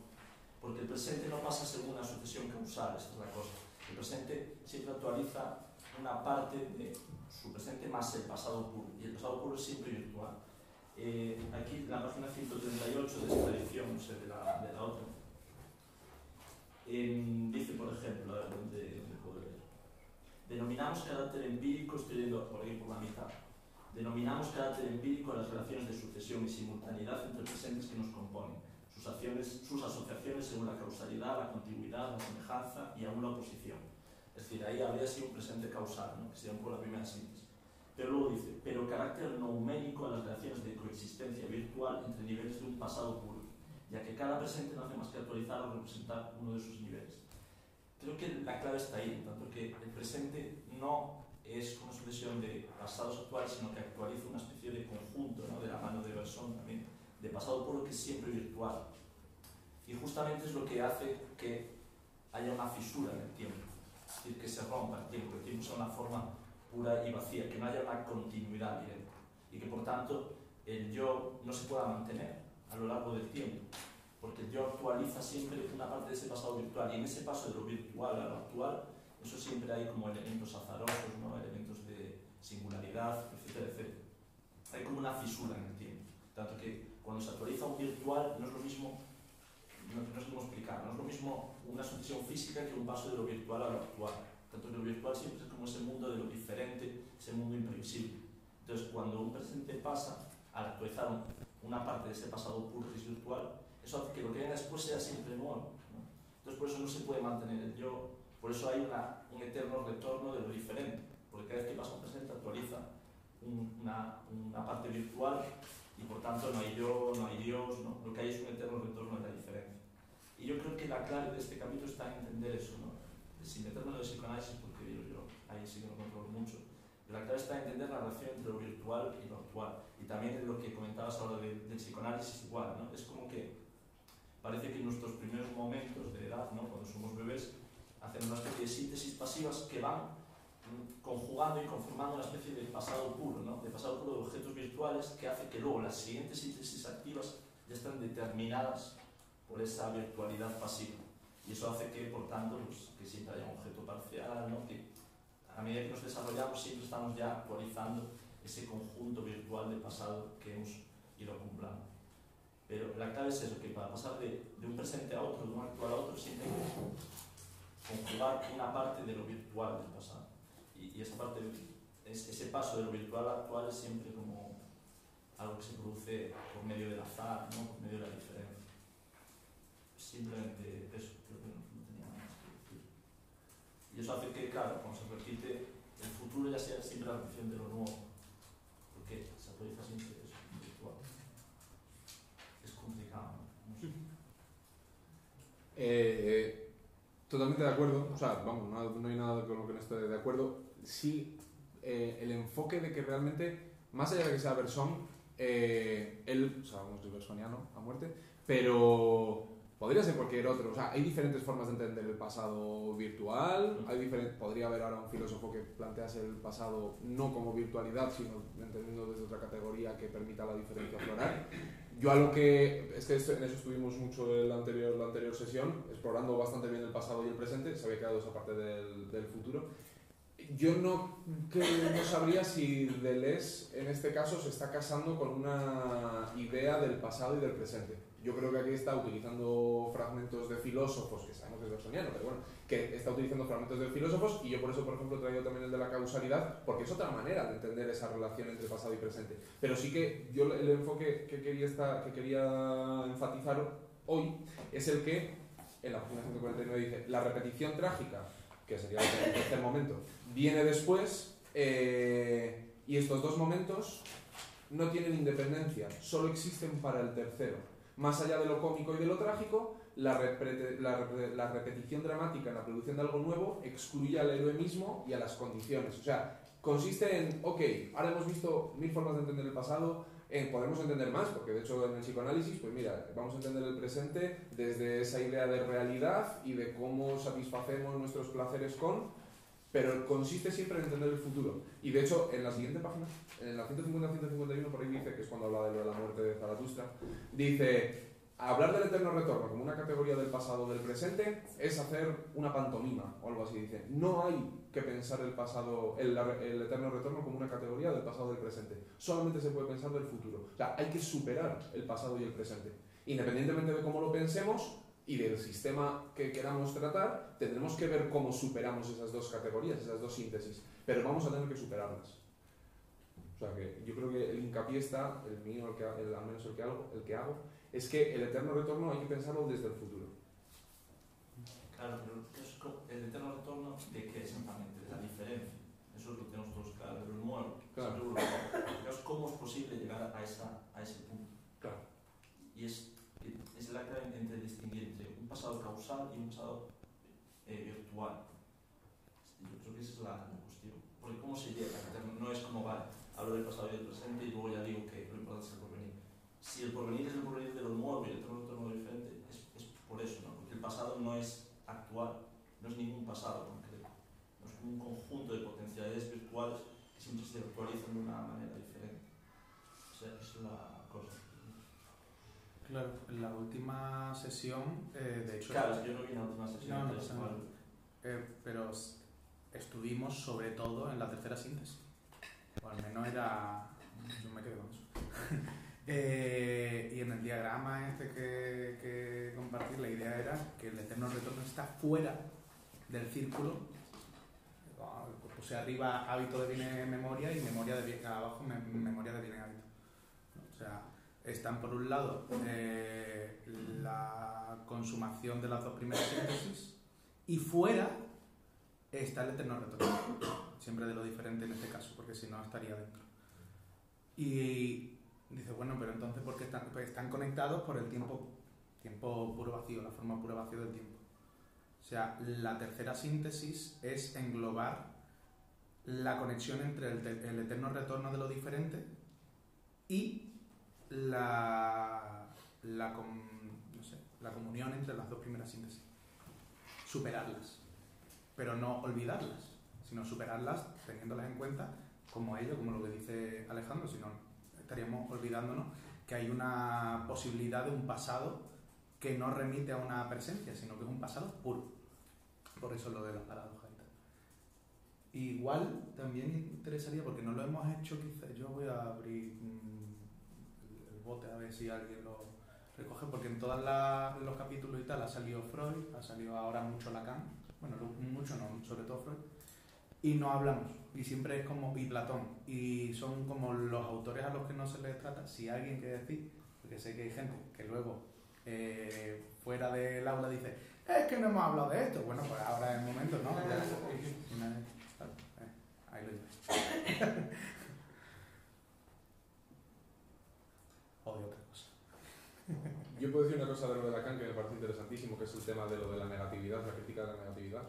Porque el presente no pasa según una sucesión causal, esta es la cosa. El presente siempre actualiza una parte de su presente más el pasado puro, y el pasado puro es siempre virtual. Aquí en la página 138 de esta edición, no sé, de la otra, dice, por ejemplo, a ver, ¿dónde puedo leer? Denominamos carácter empírico, estoy leyendo por ahí por la mitad, denominamos carácter empírico a las relaciones de sucesión y simultaneidad entre presentes que nos componen, sus asociaciones según la causalidad, la contigüidad, la semejanza y aún la oposición. Es decir, ahí habría sido un presente causal, ¿no? Que sería un poco la primera síntesis. Pero luego dice, pero carácter noumérico a las relaciones de coexistencia virtual entre niveles de un pasado puro, ya que cada presente no hace más que actualizar o representar uno de sus niveles. Creo que la clave está ahí, en tanto que el presente no es una sucesión de pasados actuales, sino que actualiza una especie de conjunto, ¿no? De la mano de Bergson también, de pasado puro que es siempre virtual. Y justamente es lo que hace que haya una fisura en el tiempo, es decir, que se rompa el tiempo sea una forma pura y vacía, que no haya una continuidad directa y que por tanto el yo no se pueda mantener a lo largo del tiempo, porque el yo actualiza siempre una parte de ese pasado virtual, y en ese paso de lo virtual a lo actual, eso siempre hay como elementos azarosos, ¿no? Elementos de singularidad, etcétera, etcétera. Hay como una fisura en el tiempo, tanto que cuando se actualiza un virtual no es lo mismo, no sé cómo explicar, no es lo mismo una sucesión física que un paso de lo virtual a lo actual. Tanto que lo virtual siempre es como ese mundo de lo diferente, ese mundo imprevisible. Entonces, cuando un presente pasa al actualizar una parte de ese pasado puro que es virtual, eso hace que lo que venga después sea siempre nuevo, ¿no? Entonces, por eso no se puede mantener el yo, por eso hay un eterno retorno de lo diferente, porque cada vez que pasa un presente actualiza una parte virtual y por tanto no hay yo, no hay Dios, ¿no? Lo que hay es un eterno retorno de la diferencia. Y yo creo que la clave de este capítulo está en entender eso, ¿no? Sin meterme en el psicoanálisis, porque yo ahí sí que no controlo mucho, pero la clave está en entender la relación entre lo virtual y lo actual. Y también en lo que comentabas ahora del psicoanálisis igual, ¿no? Es como que parece que en nuestros primeros momentos de edad, ¿no? Cuando somos bebés, hacemos una especie de síntesis pasivas que van conjugando y conformando una especie de pasado puro, ¿no? De pasado puro de objetos virtuales que hace que luego las siguientes síntesis activas ya están determinadas por esa virtualidad pasiva. Y eso hace que, por tanto, pues, que siempre haya un objeto parcial, ¿no? Que a medida que nos desarrollamos siempre estamos ya actualizando ese conjunto virtual de pasado que hemos ido acumulando. Pero la clave es eso, que para pasar de un presente a otro, de un actual a otro, siempre hay que conjugar una parte de lo virtual del pasado. Y esa parte, ese paso de lo virtual al actual es siempre como algo que se produce por medio del azar, ¿no? Por medio de la diferencia. Simplemente eso, creo que no tenía nada más que decir. Y eso hace que, claro, cuando se repite, el futuro ya sea siempre la repetición de lo nuevo, porque se actualiza siempre eso, virtual. Es complicado, ¿no? No sé. Totalmente de acuerdo, o sea, vamos, no hay nada con lo que no esté de acuerdo. Sí, el enfoque de que realmente, más allá de que sea Bersón, él, o sea, vamos, soy bersoniano a muerte, pero podría ser cualquier otro. O sea, hay diferentes formas de entender el pasado virtual, podría haber ahora un filósofo que plantease el pasado no como virtualidad, sino entendiendo desde otra categoría que permita la diferencia aflorar. Yo a lo que... Es que en eso estuvimos mucho en la anterior sesión, explorando bastante bien el pasado y el presente, se había quedado esa parte del futuro. Yo no sabría si Deleuze en este caso se está casando con una idea del pasado y del presente. Yo creo que aquí está utilizando fragmentos de filósofos, que sabemos que es bersoniano, pero bueno, que está utilizando fragmentos de filósofos, y yo por eso, por ejemplo, he traído también el de la causalidad, porque es otra manera de entender esa relación entre pasado y presente. Pero sí que yo el enfoque que quería enfatizar hoy es el que, en la página 149 dice, la repetición trágica, que sería el tercer momento, viene después, y estos dos momentos no tienen independencia, solo existen para el tercero. Más allá de lo cómico y de lo trágico, la repetición dramática en la producción de algo nuevo excluye al héroe mismo y a las condiciones. O sea, consiste en, ok, ahora hemos visto 1000 formas de entender el pasado, podemos entender más, porque de hecho en el psicoanálisis, pues mira, vamos a entender el presente desde esa idea de realidad y de cómo satisfacemos nuestros placeres pero consiste siempre en entender el futuro. Y de hecho, en la siguiente página, en la 150-151, por ahí dice, que es cuando habla de lo de la muerte de Zaratustra, dice, hablar del eterno retorno como una categoría del pasado o del presente es hacer una pantomima, o algo así, dice. No hay que pensar el pasado, el eterno retorno como una categoría del pasado o del presente. Solamente se puede pensar del futuro. O sea, hay que superar el pasado y el presente. Independientemente de cómo lo pensemos, y del sistema que queramos tratar, tendremos que ver cómo superamos esas dos categorías, esas dos síntesis, pero vamos a tener que superarlas. O sea que yo creo que el hincapié está, el mío, al menos el que hago, es que el eterno retorno hay que pensarlo desde el futuro. Claro, pero el eterno retorno ¿de qué exactamente? De la diferencia. Eso es lo que tenemos todos claro, pero el modo, Claro. ¿cómo es posible llegar a ese punto? Claro. Y es la clave entre distinguir entre un pasado causal y un pasado virtual. Yo creo que esa es la cuestión. Porque cómo se llega al eterno, no es como, vale, hablo del pasado y del presente y luego ya digo que lo importante es el porvenir. Si el porvenir es el porvenir de lo nuevo y el eterno retorno de lo diferente, es por eso, ¿no? Porque el pasado no es actual, no es ningún pasado concreto. No es como un conjunto de potencialidades virtuales que siempre se actualizan de una manera diferente. O sea, esa es la cosa. Claro, en la última sesión, de hecho... Claro, yo no vi en la última sesión. No pasa nada. Pero estuvimos sobre todo en la tercera síntesis. O al menos era... Yo me quedé con eso. Y en el diagrama este que compartí, la idea era que el eterno retorno está fuera del círculo. Puse arriba hábito de bien memoria y memoria de bien, abajo memoria de bien hábito. O sea, están por un lado la consumación de las dos primeras síntesis y fuera está el eterno retorno, siempre de lo diferente en este caso, porque si no estaría dentro. Y dice, bueno, pero entonces ¿por qué están? Pues están conectados por el tiempo puro vacío, la forma puro vacío del tiempo. O sea, la tercera síntesis es englobar la conexión entre el eterno retorno de lo diferente y la comunión entre las dos primeras síntesis. Superarlas, pero no olvidarlas, sino superarlas teniéndolas en cuenta como ello, como lo que dice Alejandro, si no estaríamos olvidándonos que hay una posibilidad de un pasado que no remite a una presencia, sino que es un pasado puro. Por eso lo de las paradojas y tal. Igual también interesaría, porque no lo hemos hecho quizás, yo voy a abrir el bote a ver si alguien lo recoge, porque en todos los capítulos y tal ha salido Freud, ha salido ahora mucho Lacan, bueno, mucho no, sobre todo Freud, y no hablamos, y siempre es como, y Platón, y son como los autores a los que no se les trata. Si alguien quiere decir, porque sé que hay gente que luego fuera del aula dice, es que no hemos hablado de esto, bueno, pues ahora es el momento, ¿no? Ya, ahí lo llevo. Odio otra cosa. Yo puedo decir una cosa de lo de Lacan que me parece interesantísimo, que es el tema de lo de la negatividad, la crítica de la negatividad.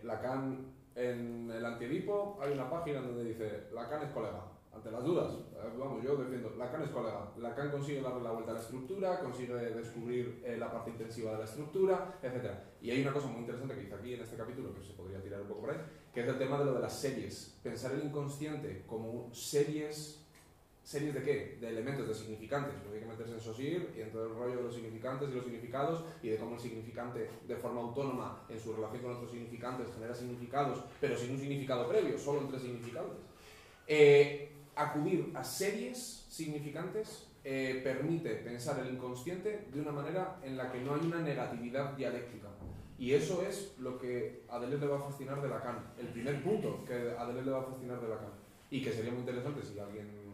Lacan, en el Antiedipo hay una página donde dice Lacan es colega. Ante las dudas, vamos, yo defiendo, Lacan es colega. Lacan consigue darle la vuelta a la estructura, consigue descubrir la parte intensiva de la estructura, etc. Y hay una cosa muy interesante que dice aquí en este capítulo, que se podría tirar un poco por ahí, que es el tema de lo de las series. Pensar el inconsciente como series... ¿Series de qué? De elementos, de significantes. Porque hay que meterse en Saussure y en todo el rollo de los significantes y los significados y de cómo el significante, de forma autónoma, en su relación con otros significantes, genera significados, pero sin un significado previo, solo entre significantes. Acudir a series significantes permite pensar el inconsciente de una manera en la que no hay una negatividad dialéctica. Y eso es lo que a Deleuze le va a fascinar de Lacan. El primer punto que a Deleuze le va a fascinar de Lacan. Y que sería muy interesante si alguien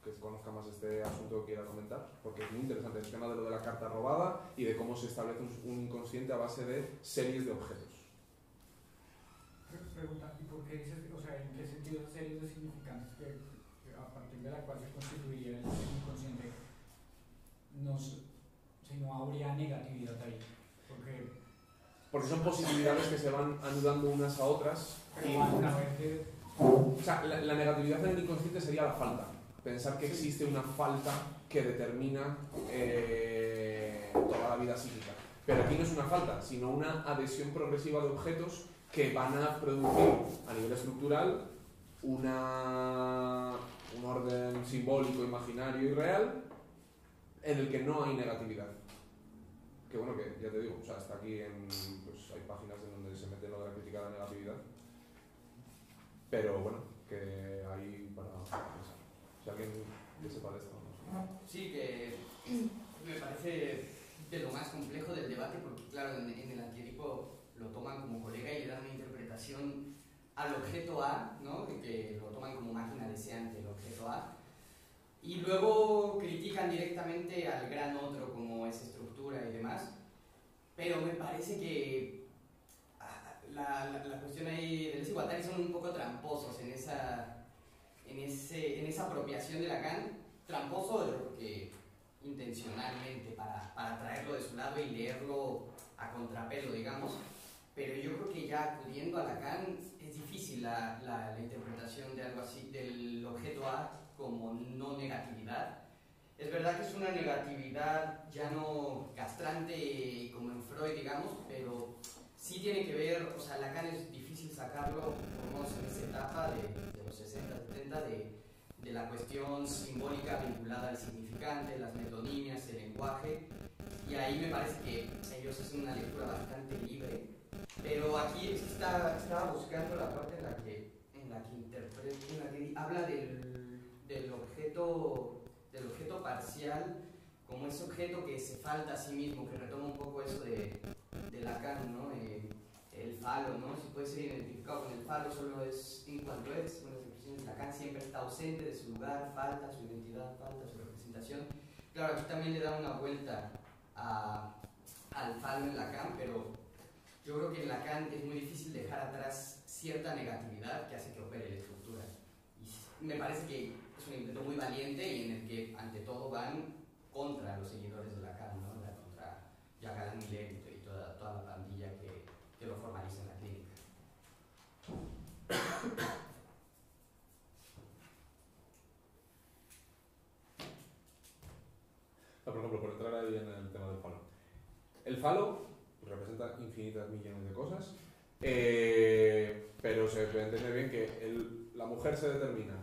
que conozca más este asunto quiera comentar, porque es muy interesante el tema de lo de la carta robada y de cómo se establece un inconsciente a base de series de objetos. Pregunta, ¿y por qué dices, o sea, en qué sentido series de significantes que a partir de la cual se constituiría el inconsciente si no habría negatividad ahí? Porque son posibilidades que se van anudando unas a otras. Pero una vez que... O sea, la negatividad en el inconsciente sería la falta. Pensar que existe una falta que determina toda la vida psíquica. Pero aquí no es una falta, sino una adhesión progresiva de objetos que van a producir a nivel estructural un orden simbólico, imaginario y real en el que no hay negatividad. Que bueno, que ya te digo, o sea, hasta aquí pues hay páginas en donde se mete lo de la crítica de la negatividad. Pero bueno, que hay para pensar. Si alguien que sepa de esto, no sé. Sí, que me parece de lo más complejo del debate, porque claro, en el Antiedipo lo toman como colega y le dan una interpretación al objeto A, ¿no? Que lo toman como máquina deseante, el objeto A, y luego critican directamente al gran otro como esa estructura y demás, pero me parece que la cuestión ahí de los igualitarios son un poco tramposos en esa apropiación de Lacan, tramposo porque intencionalmente para traerlo de su lado y leerlo a contrapelo, digamos, pero yo creo que ya acudiendo a Lacan es difícil la interpretación de algo así, del objeto A como no negatividad. Es verdad que es una negatividad ya no castrante como en Freud, digamos, pero sí tiene que ver, o sea, Lacan es difícil sacarlo, como en esa etapa de los 60, 70, de la cuestión simbólica vinculada al significante, las metonimias, el lenguaje, y ahí me parece que ellos hacen una lectura bastante libre, pero aquí estaba buscando la parte en la que habla del objeto parcial como ese objeto que se falta a sí mismo, que retoma un poco eso de Lacan, ¿no? El falo, ¿no? Si puede ser identificado con el falo, solo es en cuanto es, según las expresiones de Lacan, siempre está ausente de su lugar, falta su identidad, falta su representación. Claro, aquí también le da una vuelta al falo en Lacan, pero yo creo que en Lacan es muy difícil dejar atrás cierta negatividad que hace que opere la estructura. Y me parece que es un intento muy valiente y en el que, ante todo, van contra los seguidores de Lacan, ¿no? Contra Jacques Millet y toda la pandilla que lo formaliza en la clínica. Por ejemplo, por entrar ahí en el tema del falo. El falo representa infinitas millones de cosas Pero se puede entender bien que la mujer se determina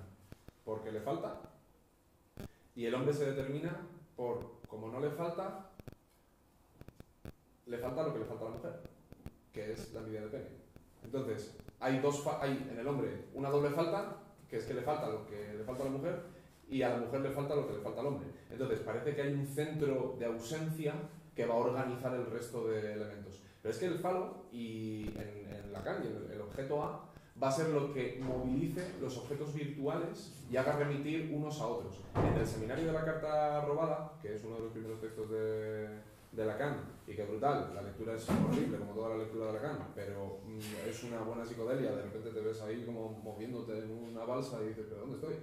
porque le falta y el hombre se determina por, como no le falta lo que le falta a la mujer, que es la medida del pene. Entonces, hay en el hombre una doble falta, que es que le falta lo que le falta a la mujer, y a la mujer le falta lo que le falta al hombre. Entonces, parece que hay un centro de ausencia que va a organizar el resto de elementos. Pero es que el falo, y en Lacan, y el objeto A, va a ser lo que movilice los objetos virtuales y haga remitir unos a otros. En el seminario de la carta robada, que es uno de los primeros textos de Lacan, y que brutal, la lectura es horrible como toda la lectura de Lacan, pero es una buena psicodelia, de repente te ves ahí como moviéndote en una balsa y dices, ¿pero dónde estoy?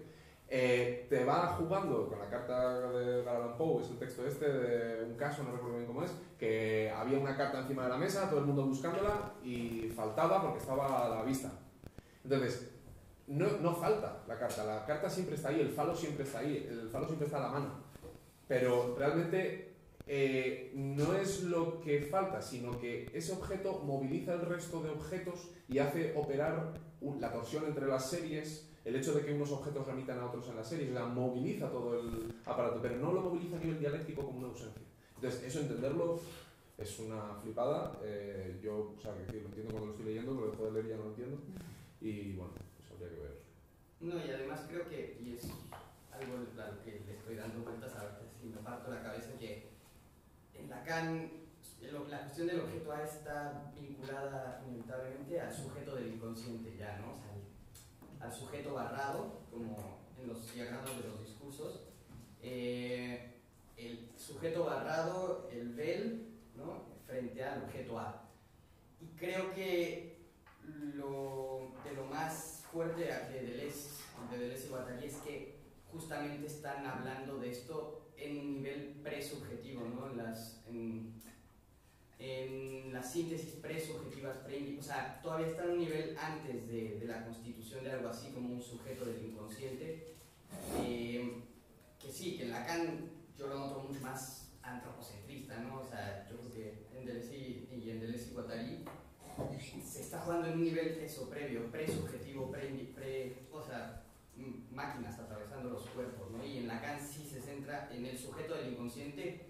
Te va jugando con la carta de Edgar Allan Poe, es el texto de un caso, no recuerdo bien cómo es, que había una carta encima de la mesa, todo el mundo buscándola y faltaba porque estaba a la vista. Entonces, no falta la carta siempre está ahí, el falo siempre está ahí, el falo siempre está a la mano, pero realmente no es lo que falta, sino que ese objeto moviliza el resto de objetos y hace operar la torsión entre las series, el hecho de que unos objetos remitan a otros en las series, o sea, moviliza todo el aparato, pero no lo moviliza a nivel dialéctico como una ausencia. Entonces, eso entenderlo es una flipada. Yo, o sea, que lo entiendo cuando lo estoy leyendo, lo dejo de leer y ya no lo entiendo. Y bueno, pues habría que ver. No, y además creo que, y es algo a lo que le estoy dando vueltas a ver si me parto la cabeza, que en Lacan la cuestión del objeto A está vinculada inevitablemente al sujeto del inconsciente ya, ¿no? O sea, al sujeto barrado, como en los diagramas de los discursos. El sujeto barrado, el vel, ¿no? Frente al objeto A. Y creo que de lo más fuerte de Deleuze y Guattari es que justamente están hablando de esto en un nivel presubjetivo, ¿no? En las síntesis presubjetivas, o sea, todavía está en un nivel antes de la constitución de algo así como un sujeto del inconsciente, que sí, que en Lacan yo lo noto mucho más antropocentrista, ¿no? O sea, yo creo que en Deleuze y Guattari se está jugando en un nivel eso previo, presubjetivo, o sea, máquinas atravesando los cuerpos, ¿no? Y en Lacan sí se centra en el sujeto del inconsciente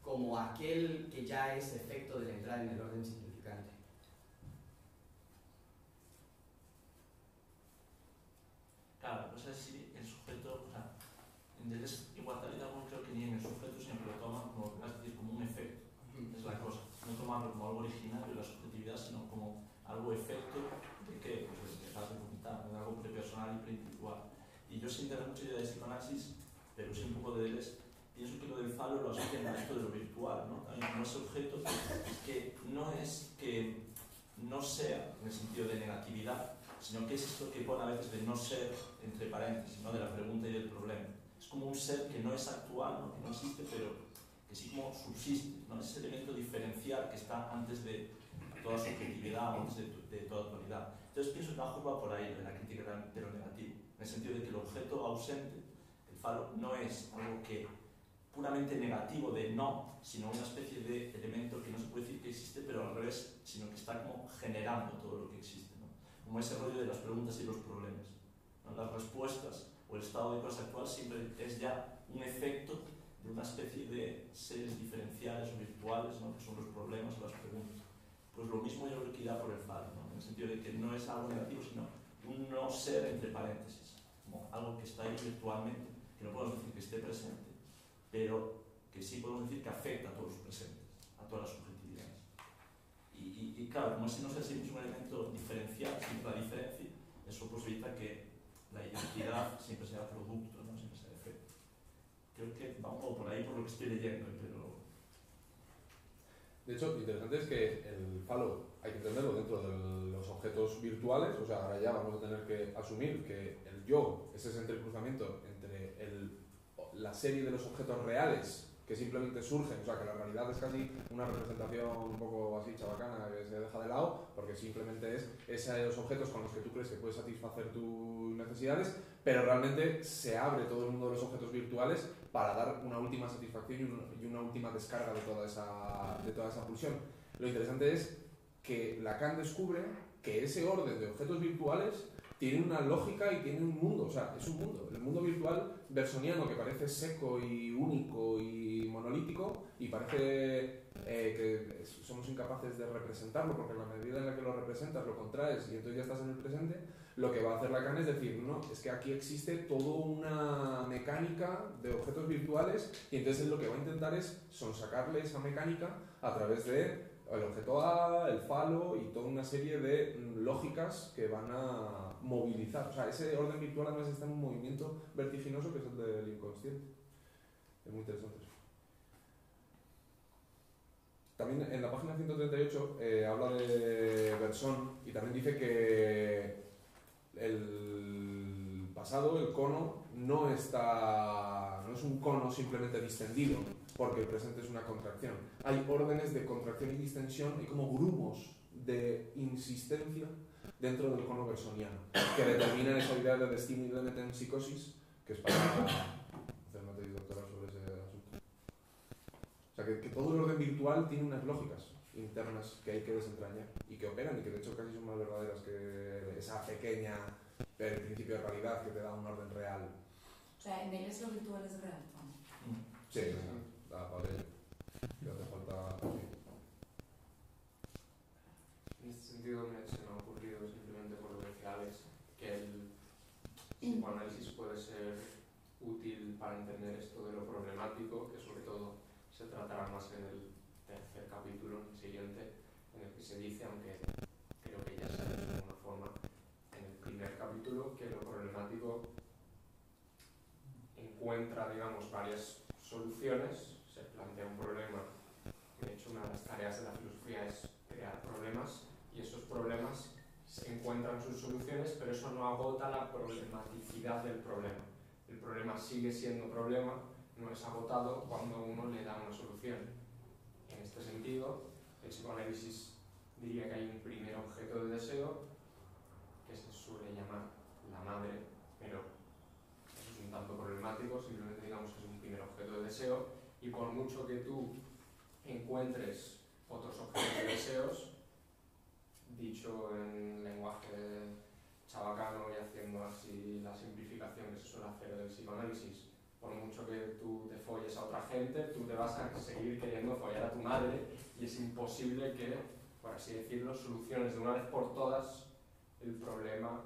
como aquel que ya es efecto de la entrada en el orden significante. Claro, o sea, si el sujeto, o sea, en Deleuze y Guattari tampoco creo que ni en el sujeto, sino que lo toman como, es decir, como un efecto, es la cosa. No tomarlo como algo originario de la subjetividad, sino como algo efecto de que, pues, de dejar de vomitar, de algo prepersonal y preindividual. Y yo sin tener mucha idea de psicoanálisis, pero sí un poco de Deleuze, pienso que lo del falo lo asocian a esto de lo virtual, ¿no? También como ese objeto que no es que no sea en el sentido de negatividad, sino que es esto que pone a veces de no ser entre paréntesis, ¿no? De la pregunta y del problema. Es como un ser que no es actual, ¿no? Que no existe, pero que sí como subsiste, ¿no? Ese elemento diferencial que está antes de toda subjetividad, antes de toda actualidad. Entonces pienso que Bauhaus va por ahí, de la crítica de lo negativo, en el sentido de que el objeto ausente, el falo, no es algo que puramente negativo de no, sino una especie de elemento que no se puede decir que existe, pero al revés, sino que está como generando todo lo que existe, ¿no? Como ese rollo de las preguntas y los problemas, ¿no? Las respuestas o el estado de cosas actual siempre es ya un efecto de una especie de seres diferenciales o virtuales, ¿no? Que son los problemas o las preguntas. Pues lo mismo yo creo que irá por el falo, ¿no? En el sentido de que no es algo negativo, sino un no ser entre paréntesis, como algo que está ahí virtualmente, que no podemos decir que esté presente, pero que sí podemos decir que afecta a todos los presentes, a todas las subjetividades. Y claro, como ese no ser siempre es un elemento diferencial, siempre la diferencia, eso posibilita que la identidad siempre sea producto, ¿no? Siempre sea efecto. Creo que va un poco por ahí por lo que estoy leyendo, pero... De hecho, lo interesante es que el falo hay que entenderlo dentro de los objetos virtuales, o sea, ahora ya vamos a tener que asumir que el yo es ese entrecruzamiento entre la serie de los objetos reales que simplemente surgen, o sea, que la realidad es casi una representación un poco así chabacana que se deja de lado, porque simplemente es esos objetos con los que tú crees que puedes satisfacer tus necesidades, pero realmente se abre todo el mundo de los objetos virtuales para dar una última satisfacción y una última descarga de toda esa pulsión. Lo interesante es que Lacan descubre que ese orden de objetos virtuales tiene una lógica y tiene un mundo, o sea, es un mundo. El mundo virtual bersoniano, que parece seco y único y monolítico, y parece que somos incapaces de representarlo, porque en la medida en la que lo representas, lo contraes y entonces ya estás en el presente, lo que va a hacer Lacan es decir, no, es que aquí existe toda una mecánica de objetos virtuales, y entonces él lo que va a intentar es sonsacarle esa mecánica a través de el objeto A, el falo y toda una serie de lógicas que van a movilizar. O sea, ese orden virtual además está en un movimiento vertiginoso que es el del inconsciente. Es muy interesante eso. También en la página 138 habla de Bergson y también dice que el pasado, el cono, no es un cono simplemente distendido, porque el presente es una contracción. Hay órdenes de contracción y distensión y como grumos de insistencia dentro del cono bersoniano, que determinan esa idea de destino y de metempsicosis, que es para hacer una tesis doctoral sobre ese asunto. O sea, que todo el orden virtual tiene unas lógicas internas que hay que desentrañar y que operan y que de hecho casi son más verdaderas que esa pequeña principio de realidad que te da un orden real. O sea, en él es lo virtual es real, ¿no? Sí, vale. Ya te falta... En este sentido se me ha ocurrido, simplemente por lo que decía Alex, que el psicoanálisis puede ser útil para entender esto de lo problemático, que sobre todo se tratará más en el tercer capítulo, en el siguiente, en el que se dice, aunque creo que ya se ha dicho de alguna forma, en el primer capítulo, que lo problemático encuentra, digamos, varias soluciones, se plantea un problema. De hecho, una de las tareas de la filosofía es crear problemas, y esos problemas se encuentran sus soluciones, pero eso no agota la problematicidad del problema. El problema sigue siendo problema, no es agotado cuando uno le da una solución. En este sentido, el psicoanálisis diría que hay un primer objeto de deseo, que se suele llamar la madre, pero eso es un tanto problemático, simplemente digamos que es un primer objeto de deseo, y por mucho que tú encuentres otros objetos de deseos, dicho en lenguaje chabacano y haciendo así la simplificación que se suele hacer del psicoanálisis, por mucho que tú te folles a otra gente, tú te vas a seguir queriendo follar a tu madre, y es imposible que, por así decirlo, soluciones de una vez por todas el problema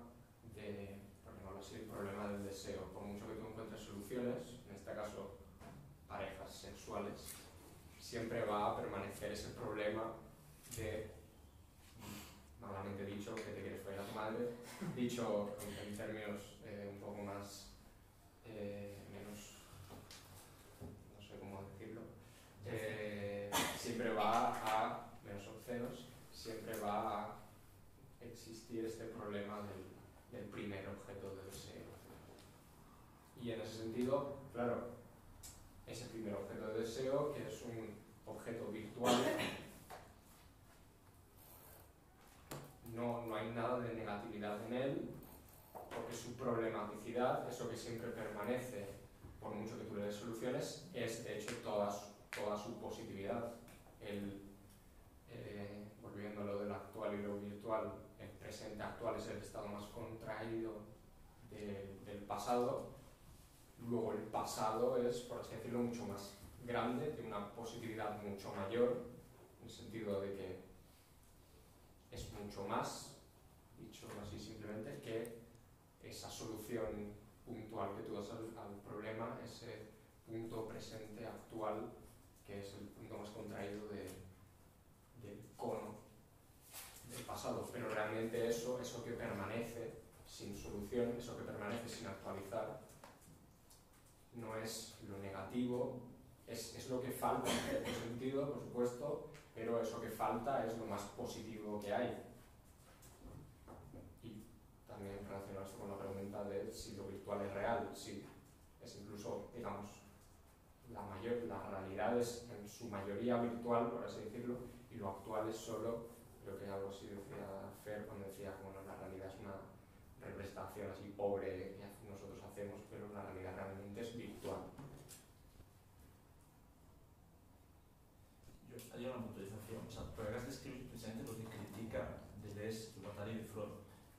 el problema del deseo. Por mucho que tú encuentres soluciones, en este caso parejas sexuales, siempre va a permanecer ese problema de, malamente dicho, que te quieres follar a tu madre, dicho en términos un poco más menos, no sé cómo decirlo, siempre va a, menos obscenos, siempre va a existir este problema del primer objeto de deseo. Y en ese sentido, claro, ese primer objeto de deseo, que es un objeto virtual, no hay nada de negatividad en él, porque su problematicidad, eso que siempre permanece, por mucho que tú le des soluciones, es de hecho toda su positividad. Volviendo a lo del actual y lo virtual, el presente actual es el estado más contraído del pasado. Luego el pasado es, por así decirlo, mucho más grande, tiene una positividad mucho mayor, en el sentido de que es mucho más, dicho así simplemente, que esa solución puntual que tú das al problema, ese punto presente actual, que es el punto más contraído del cono del pasado. Pero realmente eso que permanece sin solución, eso que permanece sin actualizar, no es lo negativo, es lo que falta en cierto sentido, por supuesto, pero eso que falta es lo más positivo que hay. Y también relacionado esto con la pregunta de si lo virtual es real, sí, es incluso, digamos, la realidad es en su mayoría virtual, por así decirlo, y lo actual es solo, creo que algo así decía Fer cuando decía como no, la realidad es una representación así pobre que nosotros hacemos, pero la realidad realmente es virtual. Yo haría una puntualización, o sea, podrás describir precisamente lo que critica crítica de Deleuze, de Guattari y de Freud,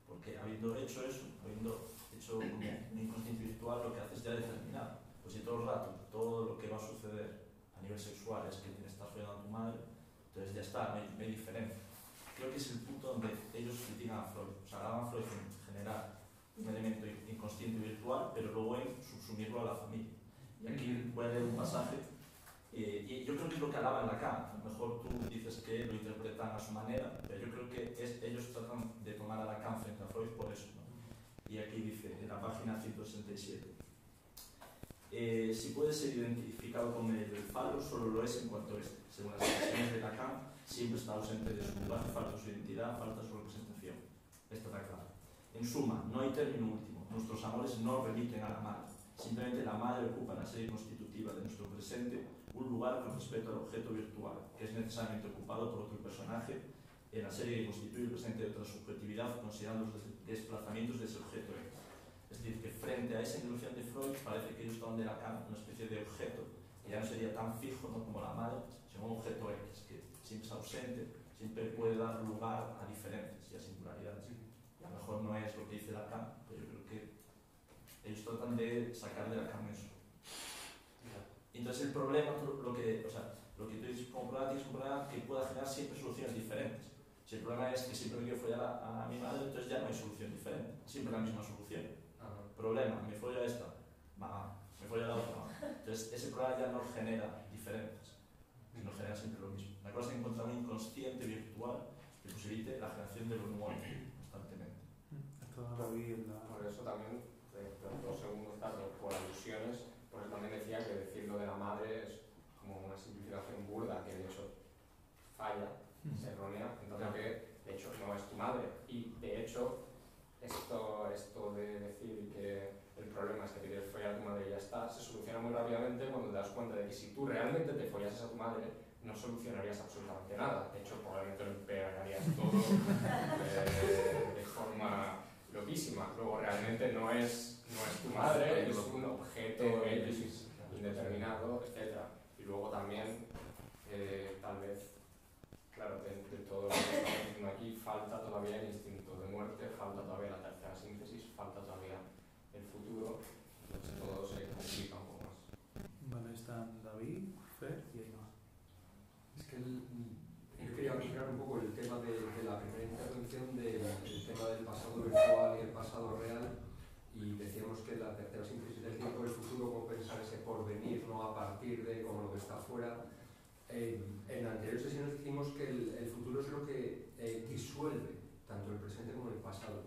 porque habiendo hecho eso, habiendo hecho como un inconsciente virtual, lo que hace es ya determinar. Pues si todo el rato, todo lo que va a suceder a nivel sexual es que estás follando a tu madre, entonces ya está, no hay diferencia. Creo que es el punto donde ellos critican a Freud. O sea, alaban a Freud en generar un elemento inconsciente virtual, pero luego en subsumirlo a la familia. Y aquí voy a leer un pasaje, y yo creo que es lo que alaban Lacan. A lo mejor tú dices que lo interpretan a su manera, pero yo creo que ellos tratan de tomar a Lacan frente a Freud por eso, ¿no? Y aquí dice, en la página 167, si puede ser identificado con el falo, solo lo es en cuanto según las expresiones de Lacan, siempre está ausente de su lugar, falta su identidad, falta su representación. Esto está claro. En suma, no hay término último. Nuestros amores no remiten a la madre. Simplemente la madre ocupa en la serie constitutiva de nuestro presente un lugar con respecto al objeto virtual, que es necesariamente ocupado por otro personaje en la serie que constituye el presente de otra subjetividad, considerando los desplazamientos de ese objeto X. Es decir, que frente a esa inducción de Freud, parece que ellos toman de Lacan una especie de objeto, que ya no sería tan fijo, ¿no?, como la madre, sino un objeto X, que siempre es ausente, siempre puede dar lugar a diferencias y a singularidades. Y a lo mejor no es lo que dice Lacan, pero yo creo que ellos tratan de sacar de Lacan eso. Entonces el problema, lo que tú dices comprobar, tienes que comprobar que pueda generar siempre soluciones diferentes. Si el problema es que siempre me quiero follar a mi madre, entonces ya no hay solución diferente, siempre la misma solución. Problema, me follo a esta, me follo a la otra. Entonces ese problema ya no genera diferencias, sino genera siempre lo mismo. La cosa es encontrar un inconsciente virtual que posibilite la generación de lo nuevo constantemente. Por eso también, dos segundos tarde, por alusiones, pues también decía que decir lo de la madre es como una simplificación burda, que de hecho falla, es errónea, entonces que de hecho no es tu madre. Y de hecho, esto de decir que el problema es que te quieres follar a tu madre y ya está, se soluciona muy rápidamente cuando te das cuenta de que si tú realmente te follases a tu madre, no solucionarías absolutamente nada. De hecho, probablemente lo empeorarías todo de forma loquísima. Luego, realmente no es tu madre, es un objeto indeterminado, etc. Y luego también, tal vez, claro, de todo lo que estamos diciendo aquí, falta todavía el instinto de muerte, falta todavía la tercera síntesis, falta todavía el futuro, entonces todo se complica un poco más. Vale, están David, Fer y Aima. Es que yo quería mezclar un poco el tema de la primera intervención del tema del pasado virtual y el pasado real, y decíamos que la tercera síntesis del tiempo del futuro, como pensar ese porvenir, no a partir de como lo que está fuera. En anteriores sesiones dijimos que el futuro es lo que disuelve tanto el presente como el pasado.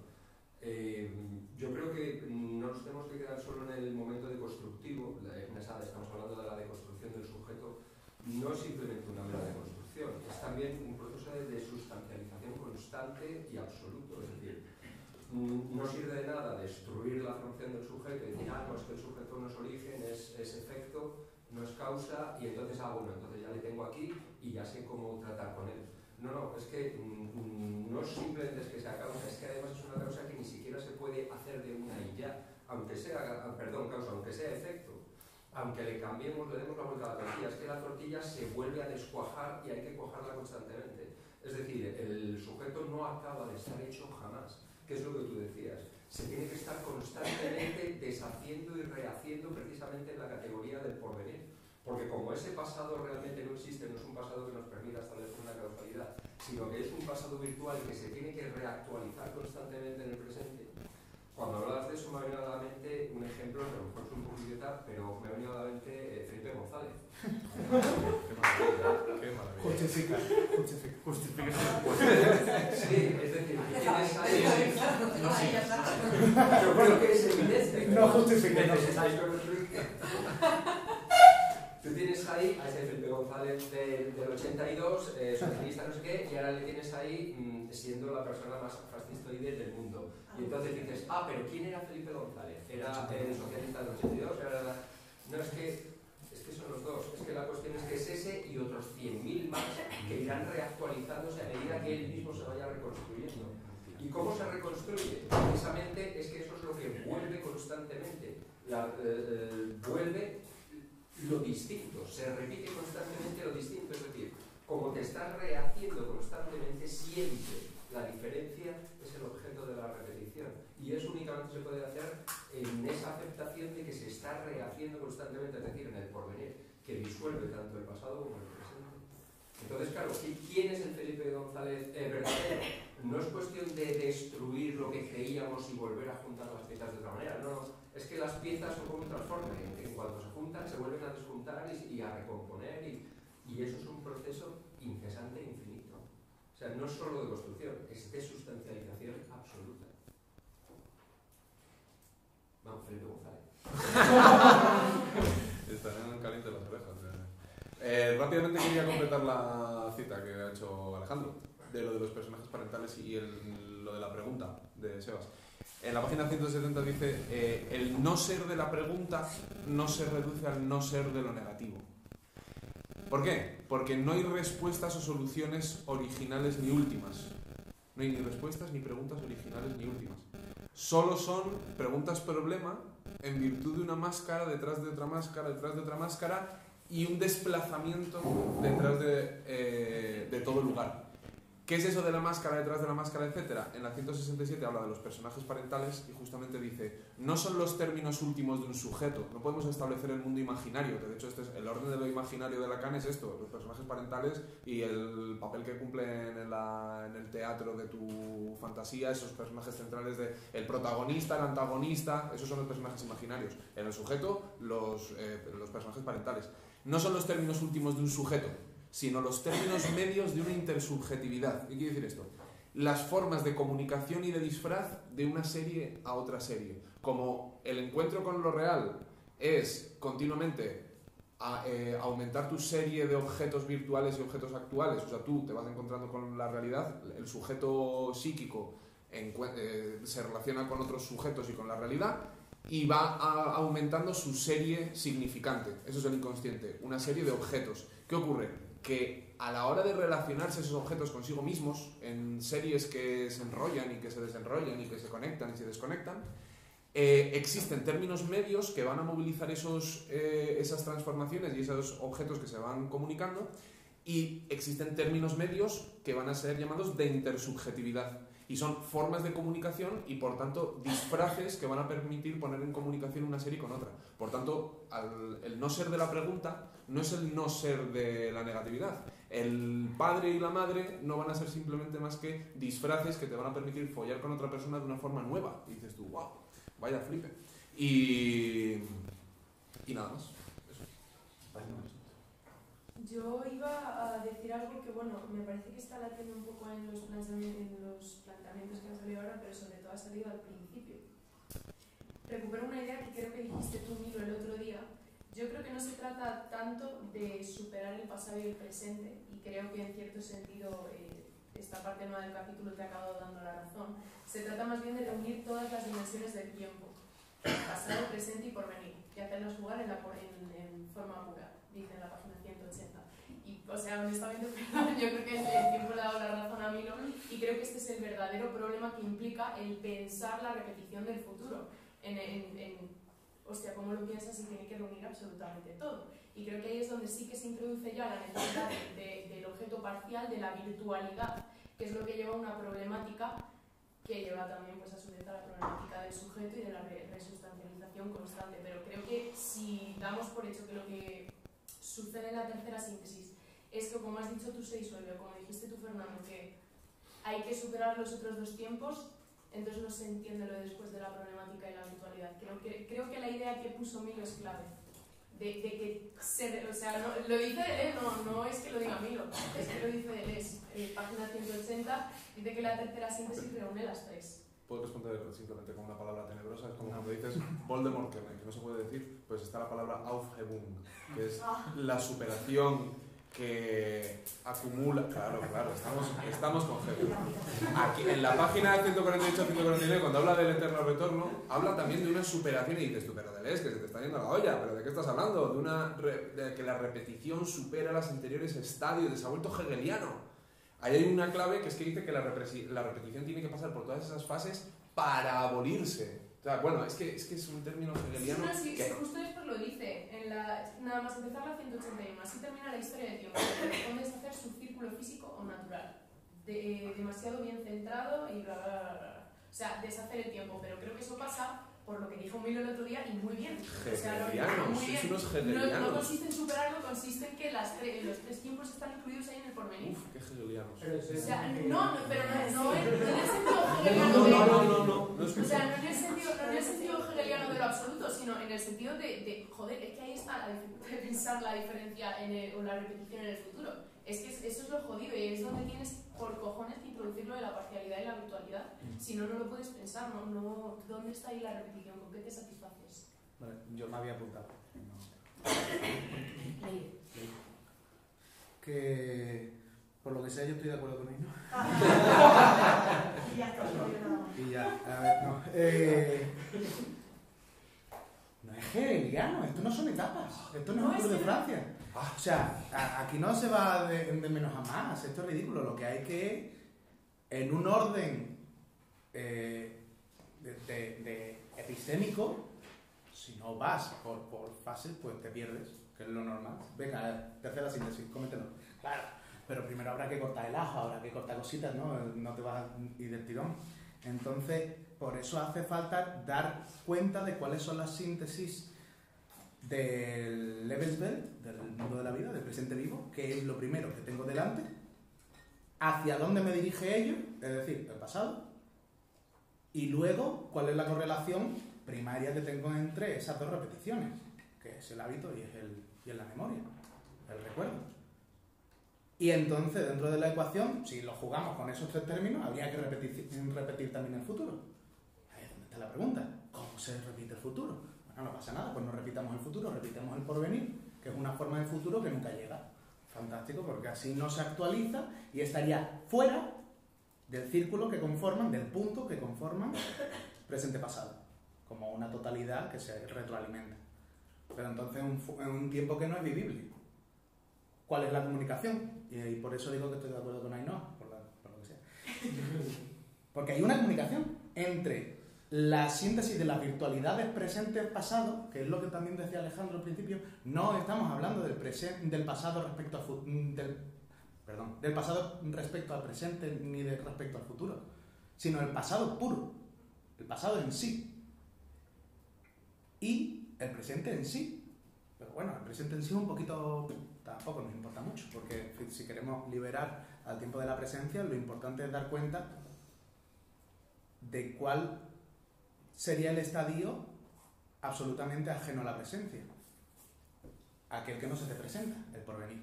Yo creo que no nos tenemos que quedar solo en el momento deconstructivo. Estamos hablando de la deconstrucción del sujeto. No es simplemente una mera deconstrucción, es también un proceso de sustancialización constante y absoluto. Es decir, no sirve de nada destruir la función del sujeto y decir, no, es que el sujeto no es origen, es efecto, no es causa, y entonces, bueno, entonces ya le tengo aquí y ya sé cómo tratar con él. No, es que no simplemente es que sea causa, es que además es una causa que ni siquiera se puede hacer de una y ya, aunque sea efecto. Aunque le cambiemos, le demos la vuelta a la tortilla, es que la tortilla se vuelve a descuajar y hay que cuajarla constantemente. Es decir, el sujeto no acaba de estar hecho jamás, que es lo que tú decías. Se tiene que estar constantemente deshaciendo y rehaciendo precisamente en la categoría del porvenir. Porque como ese pasado realmente no existe, no es un pasado que nos permita establecer una causalidad, sino que es un pasado virtual que se tiene que reactualizar constantemente en el presente. Cuando hablabas de eso me ha venido a la mente un ejemplo, que a lo mejor es un poquito tal, pero me ha venido a la mente Felipe González. Qué maravilla. Justifica. Sí, es decir, tienes ahí... Yo creo que es evidente. No justifica. Necesitáis que lo explique. Tú tienes ahí a ese Felipe González del 82, socialista, no sé qué, y ahora le tienes ahí siendo la persona más fascistoide del mundo. Y entonces dices, pero ¿quién era Felipe González? ¿Era el socialista del 82? No, es que son los dos. Es que la cuestión es que es ese y otros 100.000 más que irán reactualizándose a medida que él mismo se vaya reconstruyendo. ¿Y cómo se reconstruye? Precisamente es que eso es lo que vuelve constantemente. Vuelve lo distinto, se repite constantemente lo distinto, es decir, como te estás rehaciendo constantemente, siempre La diferencia es el objeto de la repetición. Y eso únicamente se puede hacer en esa aceptación de que se está rehaciendo constantemente, es decir, en el porvenir, que disuelve tanto el pasado como el presente. Entonces, claro, ¿quién es el Felipe González verdadero? No es cuestión de destruir lo que creíamos y volver a juntar las piezas de otra manera, no. Es que las piezas son como un transforme. En cuanto se juntan, se vuelven a desjuntar y a recomponer, y eso es un proceso incesante e infinito. O sea, no es solo de construcción, es de sustancialización absoluta. Vamos, Felipe González. Estarán calientes las orejas. Rápidamente quería completar la cita que ha hecho Alejandro, de lo de los personajes parentales y lo de la pregunta de Sebas. En la página 170 dice, el no ser de la pregunta no se reduce al no ser de lo negativo. ¿Por qué? Porque no hay respuestas o soluciones originales ni últimas. No hay ni respuestas ni preguntas originales ni últimas. Solo son preguntas-problema en virtud de una máscara detrás de otra máscara, detrás de otra máscara, y un desplazamiento detrás de todo lugar. ¿Qué es eso de la máscara detrás de la máscara, etcétera? En la 167 habla de los personajes parentales y justamente dice, no son los términos últimos de un sujeto, no podemos establecer el mundo imaginario, que de hecho este es el orden de lo imaginario de Lacan, es esto, los personajes parentales y el papel que cumplen en el teatro de tu fantasía, esos personajes centrales de el protagonista, el antagonista, esos son los personajes imaginarios. En el sujeto, los personajes parentales. No son los términos últimos de un sujeto, sino los términos medios de una intersubjetividad. ¿Qué quiere decir esto? Las formas de comunicación y de disfraz de una serie a otra serie. Como el encuentro con lo real es continuamente aumentar tu serie de objetos virtuales y objetos actuales, o sea, tú te vas encontrando con la realidad, el sujeto psíquico se relaciona con otros sujetos y con la realidad, y va aumentando su serie significante. Eso es el inconsciente, una serie de objetos. ¿Qué ocurre? Que a la hora de relacionarse esos objetos consigo mismos, en series que se enrollan y que se desenrollan y que se conectan y se desconectan, existen términos medios que van a movilizar esas transformaciones y esos objetos que se van comunicando, y existen términos medios que van a ser llamados de intersubjetividad. Y son formas de comunicación y, por tanto, disfraces que van a permitir poner en comunicación una serie con otra. Por tanto, el no ser de la pregunta no es el no ser de la negatividad. El padre y la madre no van a ser simplemente más que disfraces que te van a permitir follar con otra persona de una forma nueva. Y dices tú, wow, vaya flipe. Y nada más. Eso. Yo iba a decir algo que, bueno, me parece que está latente un poco en los planteamientos que han salido ahora, pero sobre todo ha salido al principio. Recupero una idea que creo que dijiste tú, Milo, el otro día. Yo creo que no se trata tanto de superar el pasado y el presente, y creo que en cierto sentido esta parte nueva del capítulo te ha acabado dando la razón. Se trata más bien de reunir todas las dimensiones del tiempo, pasado, presente y porvenir, y hacerlas jugar en forma pura, dice en la página 180. Y, o sea, honestamente, yo creo que el tiempo le ha dado la razón a Milo, y creo que este es el verdadero problema que implica el pensar la repetición del futuro. Hostia, ¿cómo lo piensas? Y tiene que reunir absolutamente todo. Y creo que ahí es donde sí que se introduce ya la necesidad del objeto parcial, de la virtualidad, que es lo que lleva a una problemática que lleva también, pues, a su vez a la problemática del sujeto y de la resustancialización constante. Pero creo que si damos por hecho que lo que sucede en la tercera síntesis es que, como has dicho tú, Seixuelo, como dijiste tú, Fernando, que hay que superar los otros dos tiempos, entonces no se entiende lo después de la problemática y la virtualidad. Creo que la idea que puso Milo es clave. De que o sea, no, lo dice Deleuze, no es que lo diga Milo, es que lo dice Deleuze. Página 180 dice que la tercera síntesis reúne las tres. Puedo responder simplemente con una palabra tenebrosa, es como cuando dices Voldemort, que no se puede decir, pues está la palabra Aufhebung, que es la superación que acumula. Claro, estamos con Hegel. Aquí en la página 148-149, cuando habla del eterno retorno, habla también de una superación, y dices tú, pero Deleuze, que se te está yendo la olla, pero ¿de qué estás hablando? De que la repetición supera los anteriores estadios, se ha vuelto hegeliano. Ahí hay una clave que es que dice que la repetición tiene que pasar por todas esas fases para abolirse. O sea, bueno, es que es un término hegeliano. Sí, justo después lo dice. Nada más empezar la 181. Así termina la historia del tiempo. Lo que corresponde es hacer su círculo físico o natural. demasiado bien centrado y bla, bla, bla, bla. O sea, deshacer el tiempo, pero creo que eso pasa por lo que dijo Milo el otro día y muy bien. O sea, muy bien. No consiste en superarlo, consiste en que los 3 tiempos están incluidos ahí en el porvenir. Uf, qué hegelianos. O sea, pero no en el sentido hegeliano no. O sea, no en el sentido hegeliano de lo absoluto, sino en el sentido de joder, es que ahí está la dificultad de pensar la diferencia o la repetición en el futuro. Es que eso es lo jodido y es donde tienes por cojones que introducirlo de la parcialidad y la virtualidad. Si no, no lo puedes pensar, ¿no? ¿Dónde está ahí la repetición? ¿Con qué te satisfaces? Vale, yo me había apuntado. Leí. Que por lo que sea yo estoy de acuerdo con él, ¿no? Y ya está, Y ya, a ver, no. No es hegeliano, esto no son etapas, esto no es un Tour de Francia. O sea, aquí no se va de menos a más, esto es ridículo. Lo que hay que, en un orden de epistémico, si no vas por fases, pues te pierdes, que es lo normal. Venga, tercera síntesis, cómetelo. Claro, pero primero habrá que cortar el ajo, habrá que cortar cositas, ¿no? No te vas a ir del tirón. Entonces, por eso hace falta dar cuenta de cuáles son las síntesis del Lebenswelt, del mundo de la vida, del presente vivo, que es lo primero que tengo delante, hacia dónde me dirige ello, es decir, el pasado, y luego cuál es la correlación primaria que tengo entre esas dos repeticiones, que es el hábito y es la memoria, el recuerdo. Y entonces, dentro de la ecuación, si lo jugamos con esos 3 términos, habría que repetir también el futuro. Ahí es donde está la pregunta, ¿cómo se repite el futuro? No pasa nada, pues no repitamos el futuro, repitamos el porvenir, que es una forma de futuro que nunca llega. Fantástico, porque así no se actualiza y estaría fuera del círculo que conforman, del punto que conforman presente-pasado, como una totalidad que se retroalimenta. Pero entonces es un tiempo que no es vivible. ¿Cuál es la comunicación? Y por eso digo que estoy de acuerdo con Ainhoa, por lo que sea. Porque hay una comunicación entre la síntesis de las virtualidades presente-pasado, que es lo que también decía Alejandro al principio. No estamos hablando del pasado respecto al del pasado respecto al presente ni respecto al futuro, sino el pasado puro, el pasado en sí y el presente en sí. Pero bueno, el presente en sí un poquito tampoco nos importa mucho, porque si queremos liberar al tiempo de la presencia, lo importante es dar cuenta de cuál sería el estadio absolutamente ajeno a la presencia, aquel que no se te presenta, el porvenir.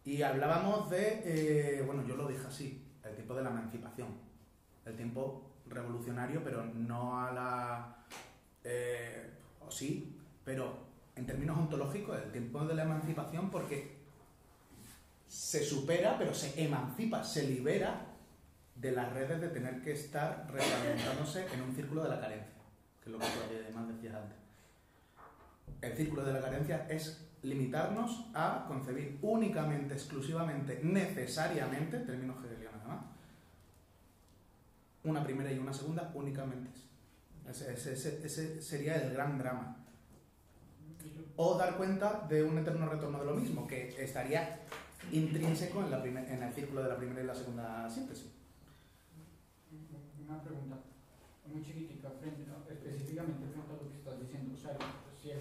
Y hablábamos de, bueno, yo lo dije así, el tiempo de la emancipación, el tiempo revolucionario, pero no a la... o sí, pero en términos ontológicos, el tiempo de la emancipación, porque se supera, pero se emancipa, se libera de las redes de tener que estar reglamentándose en un círculo de la carencia, que es lo que tú además decías antes. El círculo de la carencia es limitarnos a concebir únicamente, exclusivamente, necesariamente, términos hegelianos además, una primera y una segunda únicamente. Ese sería el gran drama. O dar cuenta de un eterno retorno de lo mismo, que estaría intrínseco en el círculo de la primera y la segunda síntesis. Una pregunta muy chiquitica, específicamente frente a lo que estás diciendo. O sea, si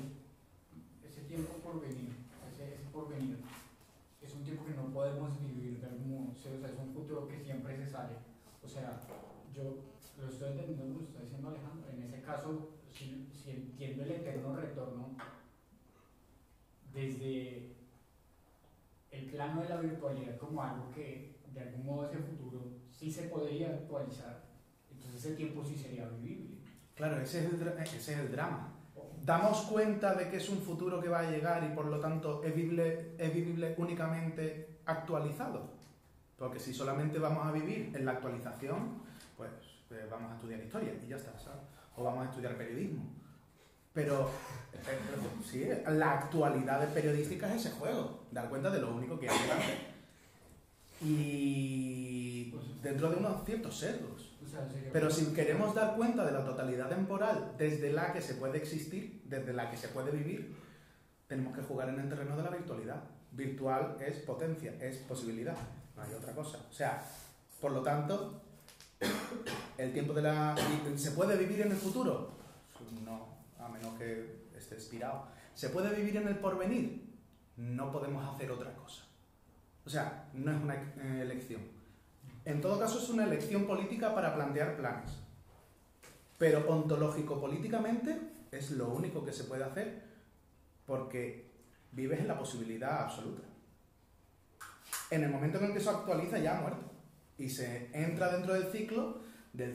ese tiempo por venir, ese porvenir, es un tiempo que no podemos vivir de algún modo, o sea, es un futuro que siempre se sale. O sea, yo lo estoy entendiendo como lo está diciendo Alejandro. En ese caso, si entiendo el eterno retorno desde el plano de la virtualidad como algo que de algún modo ese futuro sí se podría actualizar, entonces ese tiempo sí sería vivible. Claro, ese es el drama. Damos cuenta de que es un futuro que va a llegar y por lo tanto es vivible únicamente actualizado. Porque si solamente vamos a vivir en la actualización, pues vamos a estudiar historia y ya está, ¿sabes? O vamos a estudiar periodismo. Pero sí, la actualidad periodística es ese juego, dar cuenta de lo único que hay delante. Y dentro de unos ciertos sesgos. Pero si queremos dar cuenta de la totalidad temporal desde la que se puede existir, desde la que se puede vivir, tenemos que jugar en el terreno de la virtualidad. Virtual es potencia, es posibilidad, no hay otra cosa. O sea, Por lo tanto, el tiempo de la... ¿Se puede vivir en el futuro? No, a menos que esté expirado. ¿Se puede vivir en el porvenir? No podemos hacer otra cosa. O sea, no es una elección. En todo caso, es una elección política para plantear planes. Pero ontológico-políticamente es lo único que se puede hacer porque vives en la posibilidad absoluta. En el momento en el que eso actualiza, ya ha muerto. Y se entra dentro del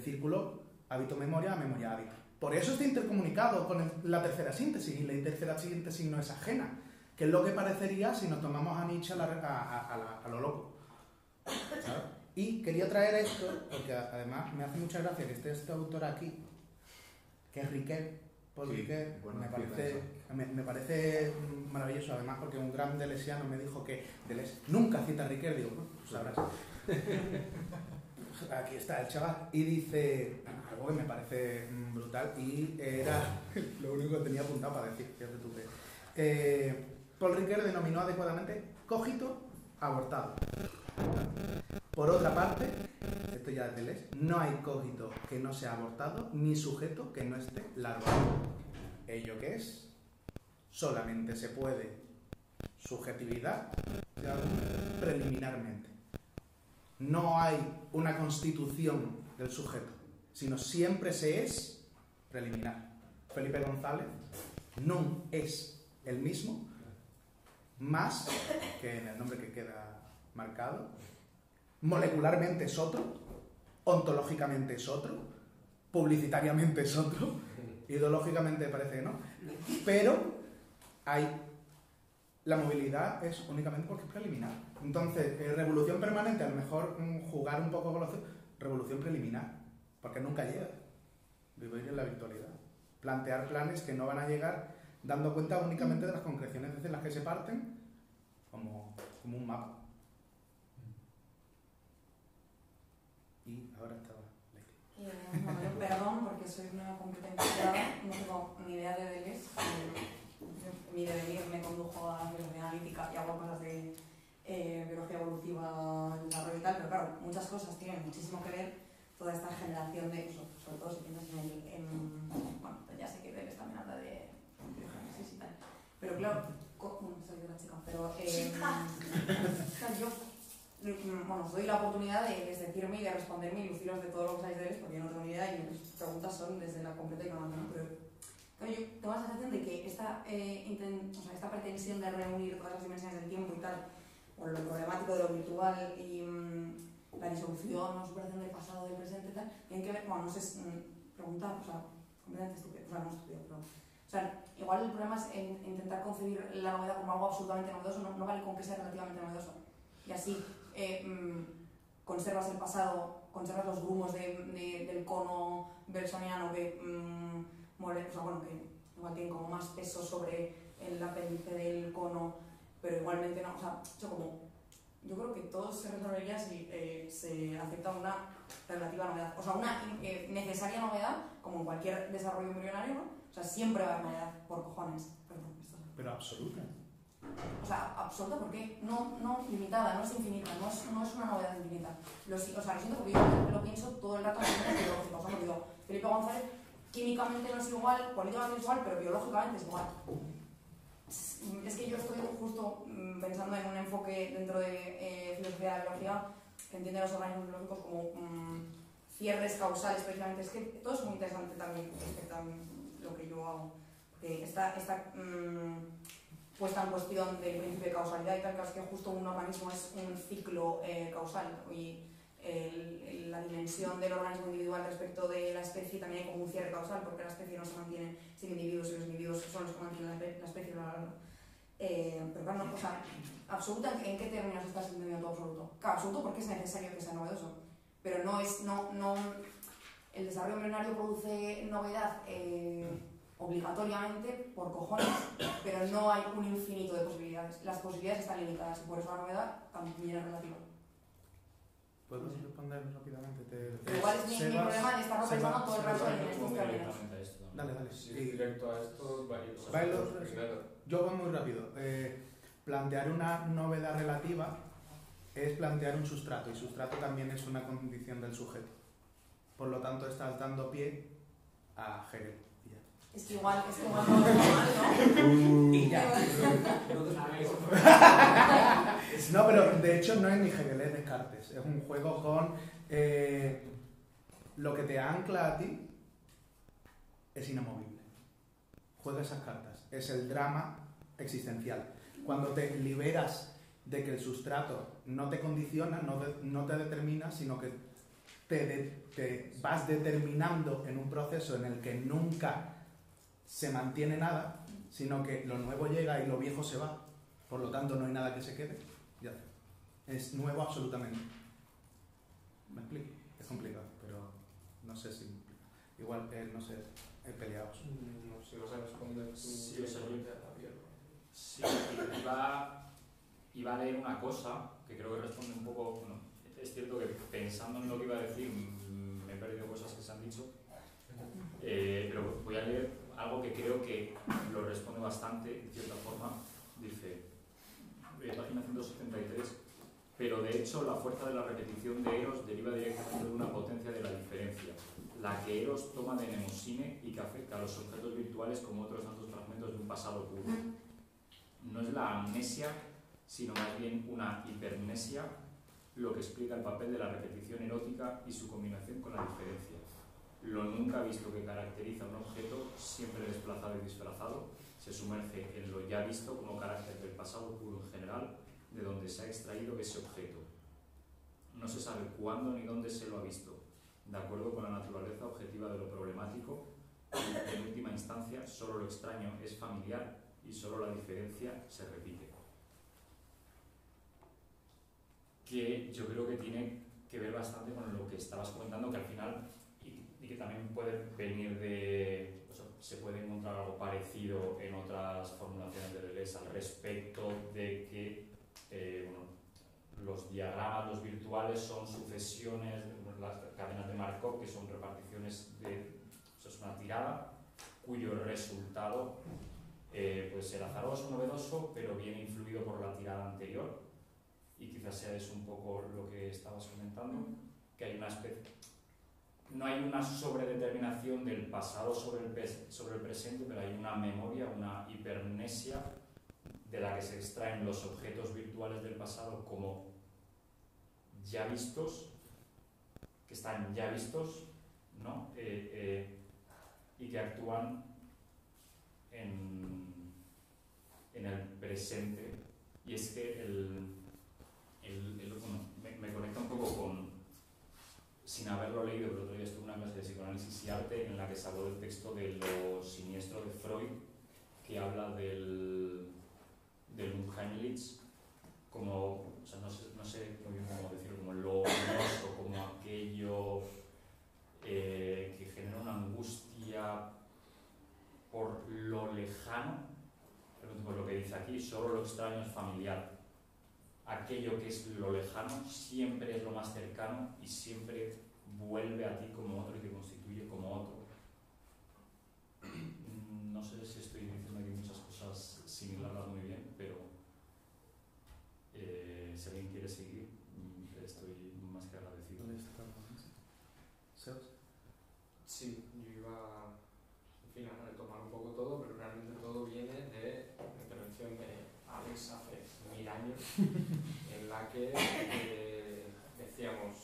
círculo hábito-memoria, memoria-hábito. Por eso está intercomunicado con la tercera síntesis, y la tercera síntesis no es ajena, que es lo que parecería si nos tomamos a Nietzsche a lo loco. ¿Sabes? Y quería traer esto, porque además me hace mucha gracia que esté este autor aquí, que es Riquet, Paul Riquet, me parece maravilloso, además porque un gran deleuziano me dijo que Deleuze nunca cita a Riquet, digo, bueno, pues sabrás. Aquí está el chaval, y dice algo que me parece brutal, y era lo único que tenía apuntado para decir, fíjate tú que Paul Riquet denominó adecuadamente cogito abortado. Por otra parte, esto ya es Deleuze, no hay cogito que no sea abortado, ni sujeto que no esté larvado. ¿Ello qué es? Solamente se puede subjetividad preliminarmente. No hay una constitución del sujeto, sino siempre se es preliminar. Felipe González no es el mismo, más que en el nombre que queda marcado, molecularmente es otro, ontológicamente es otro, publicitariamente es otro, ideológicamente parece que no, pero la movilidad es únicamente porque es preliminar. Entonces, revolución permanente, a lo mejor jugar un poco con los... Revolución preliminar, porque nunca llega. Vivir en la virtualidad. Plantear planes que no van a llegar dando cuenta únicamente de las concreciones desde las que se parten, como un mapa. Y ahora estaba Leti. Perdón, porque soy una completa inculturada, no tengo ni idea de Deleuze. Mi devenir me condujo a la filosofía analítica y hago cosas de biología evolutiva, desarrollo y tal, pero claro, muchas cosas tienen muchísimo que ver, toda esta generación de, sobre todo si piensas bueno, ya sé que Deleuze también habla de biogénesis y tal, pero claro, soy una chica, pero yo os doy la oportunidad de decirme y de responderme y luciros de todo lo que sabéis de Deleuze, porque yo no tengo ni idea y mis preguntas son desde la completa ignorancia, ¿no? Pero yo tengo la sensación de que esta pretensión de reunir todas las dimensiones del tiempo y tal, o lo problemático de lo virtual y la disolución o superación del pasado, del presente y tal, tienen que ver, bueno, no sé, preguntar, completamente estúpido, no estúpido, pero, igual el problema es intentar concebir la novedad como algo absolutamente novedoso, no vale con que sea relativamente novedoso, y así conservas el pasado, conservas los grumos del cono bersoniano que que igual tienen como más peso sobre el apéndice del cono, pero igualmente no, yo creo que todo se resolvería si se acepta una relativa novedad, una necesaria novedad, como en cualquier desarrollo embrionario, ¿no? Siempre va a haber novedad, por cojones, pero absoluta. Absoluta porque no limitada, no es infinita, no es una novedad infinita. Lo siento porque yo lo pienso todo el rato en términos biológicos, porque digo, Felipe González químicamente no es igual, políticamente es igual, pero biológicamente es igual. Es que yo estoy justo pensando en un enfoque dentro de filosofía de la biología que entiende los organismos biológicos como cierres causales, precisamente. Es que todo es muy interesante también respecto a lo que yo hago. Esta puesta en cuestión del principio de causalidad y tal, que es que justo un organismo es un ciclo causal y la dimensión del organismo individual respecto de la especie también hay como un cierre causal, porque la especie no se mantiene sin individuos y los individuos son los que mantienen la especie. Pero claro, absoluta, ¿en qué términos estás entendiendo todo absoluto? Claro, absoluto porque es necesario que sea novedoso, pero el desarrollo embrionario produce novedad obligatoriamente por cojones, pero no hay un infinito de posibilidades. Las posibilidades están limitadas y por eso la novedad también es relativa. ¿Puedo responder rápidamente? Pero igual es mi problema de estar pensando todo el rato en estos términos. Dale. Sí, directo a esto, yo voy muy rápido. Plantear una novedad relativa es plantear un sustrato, y sustrato también es una condición del sujeto. Por lo tanto, estás dando pie a Hegel. Y ya. Es que igual no es normal, ¿no? Y ya. No, pero de hecho no es ni Hegel, es Descartes. Es un juego con lo que te ancla a ti es inamovible. Juega esas cartas. Es el drama existencial. Cuando te liberas de que el sustrato no te condiciona, no te determina, sino que te vas determinando en un proceso en el que nunca se mantiene nada, sino que lo nuevo llega y lo viejo se va. Por lo tanto, no hay nada que se quede. Ya. Es nuevo absolutamente. ¿Me explico? Es complicado, pero no sé si... Igual, no sé, peleados. No, si vas a responder tú... Sí, o sea, sí, iba a leer una cosa que creo que responde un poco... Bueno, es cierto que pensando en lo que iba a decir me he perdido cosas que se han dicho, pero voy a leer algo que creo que lo responde bastante, en cierta forma. Dice, página 173, pero de hecho la fuerza de la repetición de Eros deriva directamente de una potencia de la diferencia, la que Eros toma de Mnemosine y que afecta a los objetos virtuales como otros tantos fragmentos de un pasado puro. No es la amnesia, sino más bien una hipermnesia, lo que explica el papel de la repetición erótica y su combinación con la diferencia. Lo nunca visto que caracteriza a un objeto, siempre desplazado y disfrazado, se sumerge en lo ya visto como carácter del pasado puro en general, de donde se ha extraído ese objeto. No se sabe cuándo ni dónde se lo ha visto, de acuerdo con la naturaleza objetiva de lo problemático, y en última instancia solo lo extraño es familiar y solo la diferencia se repite. Que yo creo que tiene que ver bastante con lo que estabas comentando, que al final, y que también puede venir de... O sea, se puede encontrar algo parecido en otras formulaciones de Deleuze al respecto de que los diagramas, los virtuales, son sucesiones, las cadenas de Markov, que son reparticiones de... O sea, es una tirada cuyo resultado puede ser azaroso, novedoso, pero viene influido por la tirada anterior. Y quizás sea eso un poco lo que estabas comentando, que hay una especie... No hay una sobredeterminación del pasado sobre el presente, pero hay una memoria, una hipermnesia de la que se extraen los objetos virtuales del pasado como ya vistos, que están ya vistos, ¿no? Y que actúan en el presente. Y es que bueno, me conecta un poco con, sin haberlo leído, pero otro día estuve en una clase de psicoanálisis y arte en la que se habló del texto de lo siniestro de Freud, que habla del Unheimlich como, o sea, no sé muy bien cómo decirlo, como lo ominoso, como aquello que genera una angustia por lo lejano, por lo que dice aquí, solo lo extraño es familiar. Aquello que es lo lejano siempre es lo más cercano y siempre vuelve a ti como otro y te constituye como otro. No sé si estoy diciendo aquí muchas cosas sin hilarlas muy bien, pero si alguien quiere seguir, estoy más que agradecido. Sí, yo iba en fin, a retomar un poco todo, pero realmente todo viene de la intervención de Alex hace 1000 años, en la que decíamos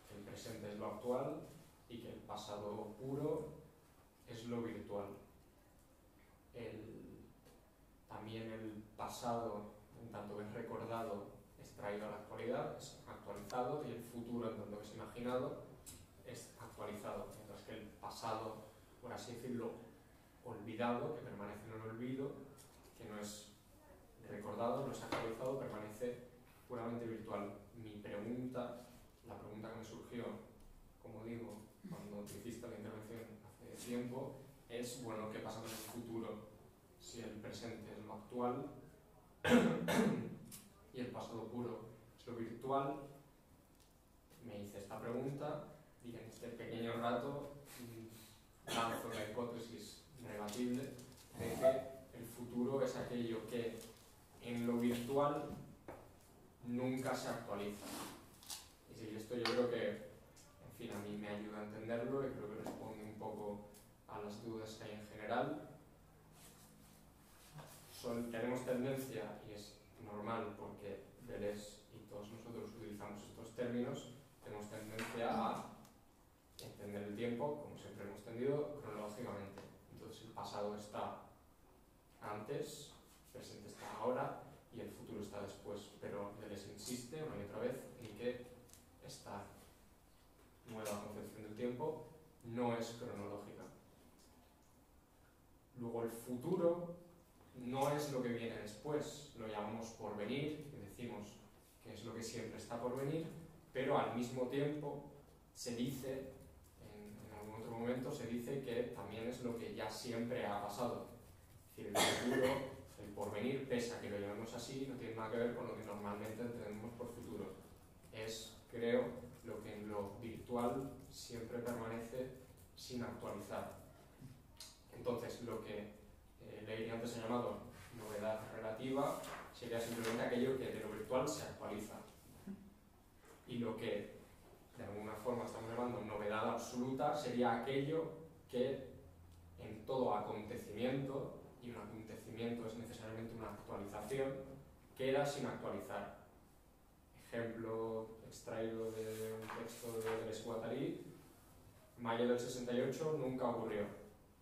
que el presente es lo actual y que el pasado puro es lo virtual. También el pasado, en tanto que es recordado, es traído a la actualidad, es actualizado, y el futuro, en tanto que es imaginado, es actualizado, mientras que el pasado, por así decirlo, olvidado, que permanece en el olvido, que no es recordado, no es actualizado, permanece puramente virtual. Mi pregunta, la pregunta que me surgió, como digo, cuando te hiciste la intervención hace tiempo, es, bueno, ¿qué pasa con el futuro? Si el presente es lo actual y el pasado puro es lo virtual, me hice esta pregunta y en este pequeño rato lanzo la hipótesis rebatible de que el futuro es aquello que en lo virtual nunca se actualiza. Y sí, esto yo creo que, en fin, a mí me ayuda a entenderlo y creo que responde un poco a las dudas que hay en general. Tenemos tendencia, y es normal porque Deleuze y todos nosotros utilizamos estos términos, tenemos tendencia a entender el tiempo, como siempre hemos entendido, cronológicamente. Entonces el pasado está antes, el presente está ahora y el futuro está después. Pero Deleuze insiste una y otra vez en que esta nueva concepción del tiempo no es cronológica. Luego el futuro no es lo que viene después, lo llamamos porvenir y decimos que es lo que siempre está por venir, pero al mismo tiempo se dice, en algún otro momento se dice que también es lo que ya siempre ha pasado. Es decir, el futuro, el porvenir, pese a que lo llamemos así, no tiene nada que ver con lo que normalmente entendemos por futuro. Es, creo, lo que en lo virtual siempre permanece sin actualizar. Entonces, lo que Leiri antes ha llamado novedad relativa sería simplemente aquello que de lo virtual se actualiza. Y lo que de alguna forma estamos llamando novedad absoluta sería aquello que en todo acontecimiento, y un acontecimiento es necesariamente una actualización, queda sin actualizar. Ejemplo extraído de un texto de Deleuze-Guattari: mayo del 68 nunca ocurrió.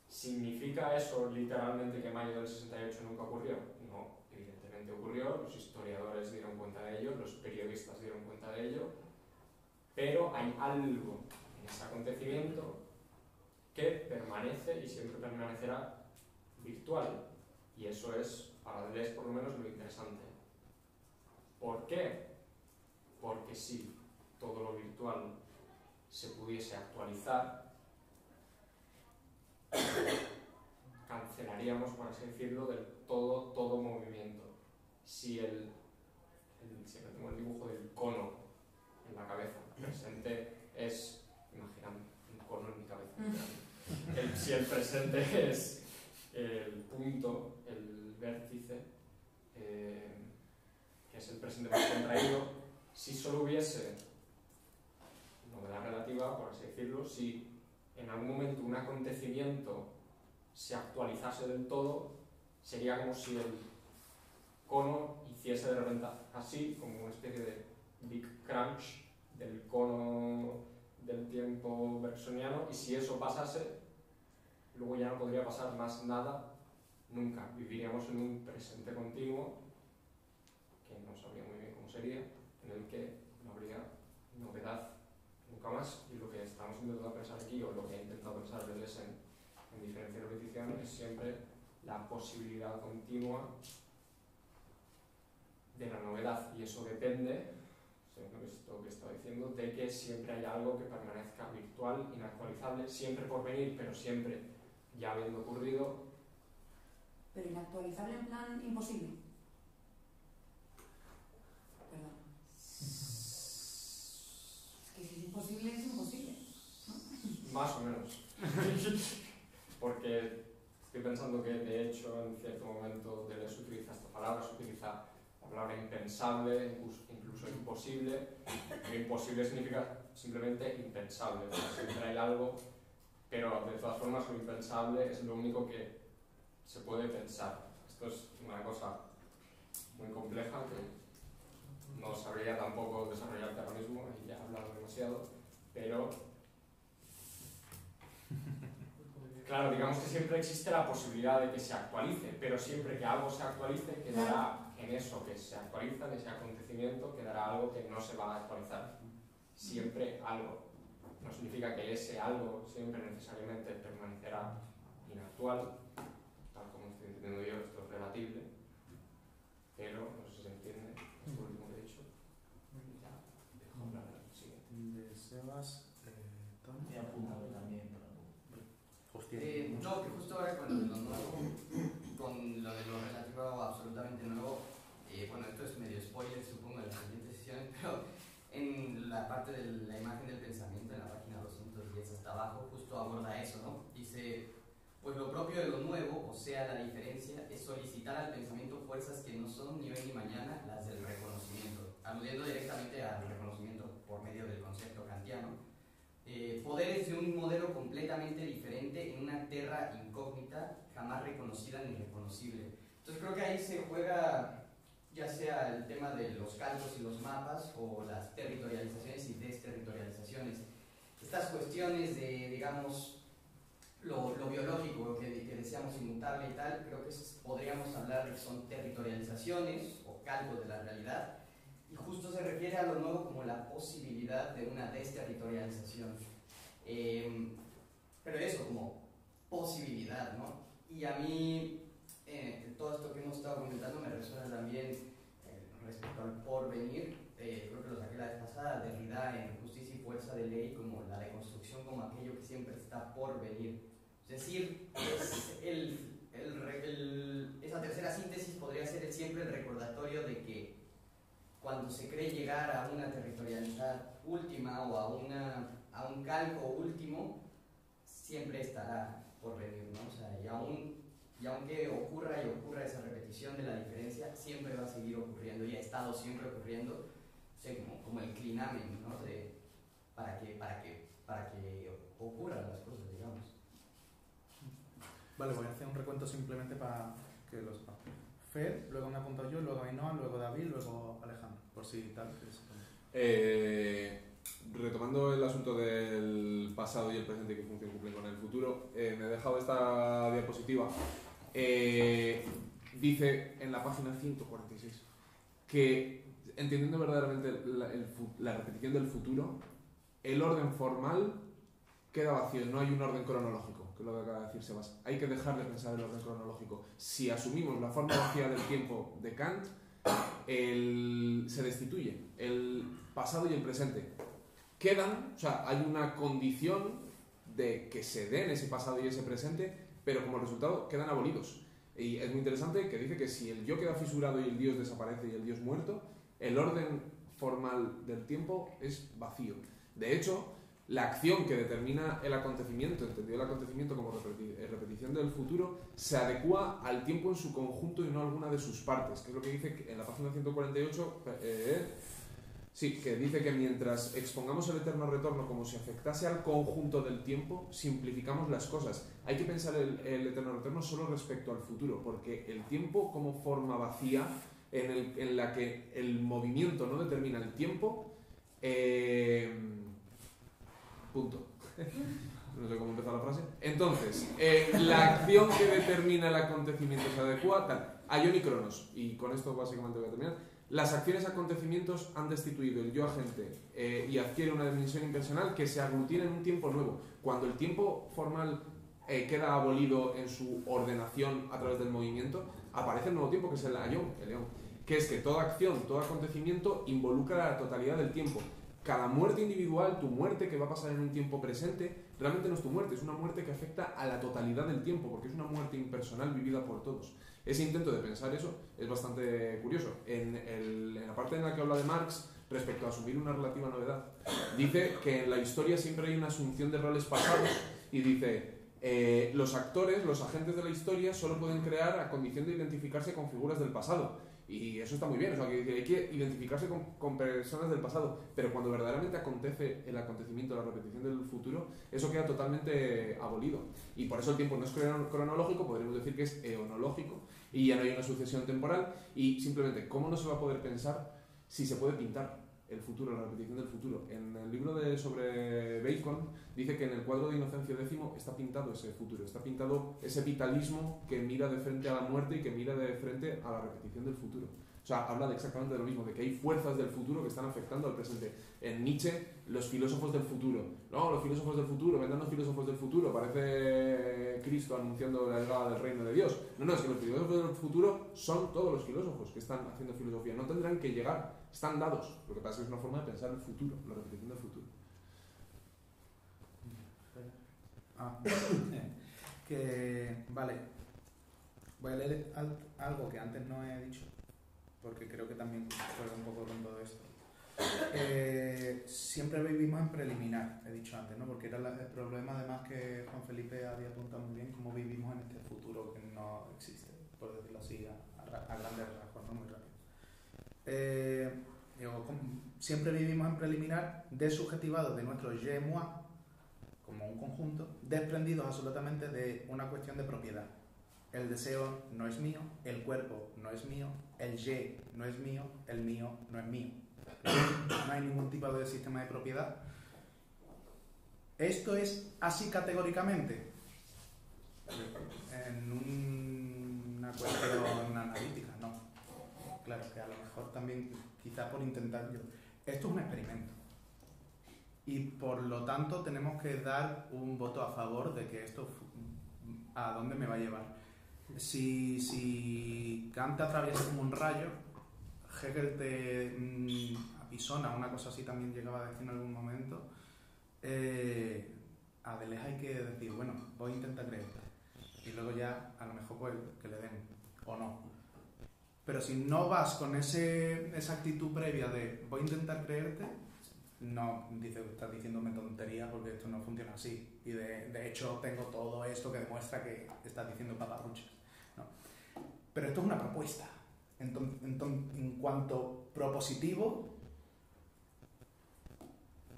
¿Significa eso literalmente que mayo del 68 nunca ocurrió? No, evidentemente ocurrió, los historiadores dieron cuenta de ello, los periodistas dieron cuenta de ello, pero hay algo en ese acontecimiento que permanece y siempre permanecerá virtual, y eso es, para Deleuze por lo menos, lo interesante. ¿Por qué? Porque si todo lo virtual se pudiese actualizar, cancelaríamos, por así decirlo, del todo movimiento. Si siempre tengo el dibujo del cono en la cabeza, el presente es, imaginad un cono en mi cabeza, si el presente es el punto, el vértice, que es el presente más contraído, si solo hubiese novedad relativa, por así decirlo, si en algún momento un acontecimiento se actualizase del todo, sería como si el cono hiciese de repente así, como una especie de big crunch del cono del tiempo bergsoniano, y si eso pasase, luego ya no podría pasar más nada nunca. Viviríamos en un presente continuo, que no sabría muy bien cómo sería, en el que no habría novedad nunca más. Y lo que estamos intentando pensar aquí, o lo que he intentado pensar Deleuze en diferencia y repetición, es siempre la posibilidad continua de la novedad, y eso depende, según esto que estaba diciendo, de que siempre haya algo que permanezca virtual, inactualizable, siempre por venir, pero siempre ya habiendo ocurrido. Pero inactualizable en plan imposible. Perdón. Es que si es imposible, es imposible, ¿no? Más o menos. Porque estoy pensando que, de hecho, en cierto momento Deleuze utiliza esta palabra, se utiliza la palabra impensable, incluso imposible. Pero imposible significa simplemente impensable. O sea, siempre hay algo, pero de todas formas lo impensable es lo único que se puede pensar. Esto es una cosa muy compleja que no sabría tampoco desarrollarte ahora mismo, y ya he hablado demasiado, pero claro, digamos que siempre existe la posibilidad de que se actualice, pero siempre que algo se actualice, quedará en eso que se actualiza, en ese acontecimiento, quedará algo que no se va a actualizar. Siempre algo. No significa que ese algo siempre necesariamente permanecerá inactual, tal como estoy entendiendo yo, esto es relativo, pero no sé si se entiende esto último que he dicho. Ya, dejo hablar al siguiente. De Sebas, Tony. Me he apuntado también para no, que justo ahora con lo nuevo, con lo de lo relativo absolutamente nuevo, bueno, esto es medio spoiler, supongo, de las siguientes sesiones, pero en la parte de la imagen del pensamiento, en la página 210 hasta abajo, justo aborda eso, ¿no? Dice, pues lo propio de lo nuevo, o sea, la diferencia, es solicitar al pensamiento fuerzas que no son ni hoy ni mañana las del reconocimiento. aludiendo directamente al reconocimiento por medio del concepto kantiano, poderes de un modelo completamente diferente en una terra incógnita, jamás reconocida ni reconocible. Entonces creo que ahí se juega ya sea el tema de los cálculos y los mapas o las territorializaciones y desterritorializaciones. Estas cuestiones de, digamos, lo biológico que decíamos inmutable y tal, creo que podríamos hablar de que son territorializaciones o cálculos de la realidad, y justo se refiere a lo nuevo como la posibilidad de una desterritorialización. Pero eso, como posibilidad, ¿no? Y a mí, todo esto que hemos estado comentando me resuena también respecto al porvenir. Creo que lo saqué la vez pasada, Derrida en Justicia y Fuerza de Ley, como la deconstrucción como aquello que siempre está por venir. Es decir, esa tercera síntesis podría ser siempre el recordatorio de que cuando se cree llegar a una territorialidad última o a un calco último, siempre estará por venir, ¿no? O sea, y aunque ocurra esa repetición de la diferencia, siempre va a seguir ocurriendo y ha estado siempre ocurriendo, o sea, como el clinamen, ¿no? Para que ocurran las cosas, digamos. Vale, voy a hacer un recuento simplemente para que lo sepan. Fer, luego me apunto yo, luego Ainhoa, luego David, luego Alejandro, por si tal. Retomando el asunto del pasado y el presente y qué función cumplen con el futuro, me he dejado esta diapositiva. Dice en la página 146 que, entendiendo verdaderamente la repetición del futuro, el orden formal queda vacío, no hay un orden cronológico, que es lo que acaba de decir Sebas. Hay que dejar de pensar en el orden cronológico. Si asumimos la forma vacía del tiempo de Kant, se destituye el pasado y el presente. Quedan, o sea, hay una condición de que se den ese pasado y ese presente, pero como resultado quedan abolidos. Y es muy interesante que dice que si el yo queda fisurado y el Dios desaparece y el Dios muerto, el orden formal del tiempo es vacío. De hecho, la acción que determina el acontecimiento, entendido el acontecimiento como repetición del futuro, se adecua al tiempo en su conjunto y no a alguna de sus partes, que es lo que dice en la página 148, sí, que dice que mientras expongamos el eterno retorno como si afectase al conjunto del tiempo, simplificamos las cosas. Hay que pensar el eterno retorno solo respecto al futuro, porque el tiempo como forma vacía en la que el movimiento no determina el tiempo, punto. No sé cómo empezar la frase. Entonces, la acción que determina el acontecimiento se adecua tal. Aion y Cronos, y con esto básicamente voy a terminar. Las acciones y acontecimientos han destituido el yo agente y adquiere una dimensión impersonal que se aglutina en un tiempo nuevo. Cuando el tiempo formal queda abolido en su ordenación a través del movimiento, aparece el nuevo tiempo, que es el Aion, el león, que es que toda acción, todo acontecimiento involucra la totalidad del tiempo. Cada muerte individual, tu muerte que va a pasar en un tiempo presente, realmente no es tu muerte, es una muerte que afecta a la totalidad del tiempo, porque es una muerte impersonal vivida por todos. Ese intento de pensar eso es bastante curioso. En la parte en la que habla de Marx, respecto a asumir una relativa novedad, dice que en la historia siempre hay una asunción de roles pasados y dice, los actores, los agentes de la historia solo pueden crear a condición de identificarse con figuras del pasado. Y eso está muy bien, o sea, que hay que identificarse con personas del pasado, pero cuando verdaderamente acontece el acontecimiento, la repetición del futuro, eso queda totalmente abolido. Y por eso el tiempo no es cronológico, podríamos decir que es eonológico, y ya no hay una sucesión temporal, y simplemente, ¿cómo no se va a poder pensar si se puede pintar el futuro, la repetición del futuro? En el libro sobre Bacon dice que en el cuadro de Inocencio X está pintado ese futuro, está pintado ese vitalismo que mira de frente a la muerte y que mira de frente a la repetición del futuro. O sea, habla exactamente de lo mismo, de que hay fuerzas del futuro que están afectando al presente. En Nietzsche, los filósofos del futuro. No, los filósofos del futuro, vendrán los filósofos del futuro, parece Cristo anunciando la llegada del reino de Dios. No, es que los filósofos del futuro son todos los filósofos que están haciendo filosofía. No tendrán que llegar, están dados. Lo que pasa es que es una forma de pensar el futuro, la repetición del futuro. Vale, voy a leer algo que antes no he dicho, porque creo que también juega un poco con todo esto. Siempre vivimos en preliminar, he dicho antes, ¿no? Porque era el problema además que Juan Felipe había apuntado muy bien, cómo vivimos en este futuro que no existe, por decirlo así, a grandes rasgos, ¿no? Muy rápido. siempre vivimos en preliminar, desubjetivados de nuestro je, moi, como un conjunto, desprendidos absolutamente de una cuestión de propiedad. El deseo no es mío, el cuerpo no es mío, el je no es mío, el mío no es mío. No hay ningún tipo de sistema de propiedad. ¿Esto es así categóricamente? En una cuestión analítica, no. Claro que a lo mejor también, quizás por intentar yo. Esto es un experimento. Y por lo tanto tenemos que dar un voto a favor de que esto a dónde me va a llevar. Si Kant te atraviesa como un rayo, Hegel te apisona, una cosa así también llegaba a decir en algún momento, a Deleuze hay que decir, bueno, voy a intentar creer. Y luego ya, a lo mejor pues, que le den, o no. Pero si no vas con esa actitud previa de voy a intentar creerte, no, estás diciéndome tontería porque esto no funciona así. Y de hecho tengo todo esto que demuestra que estás diciendo paparruchas. No. Pero esto es una propuesta. En cuanto propositivo,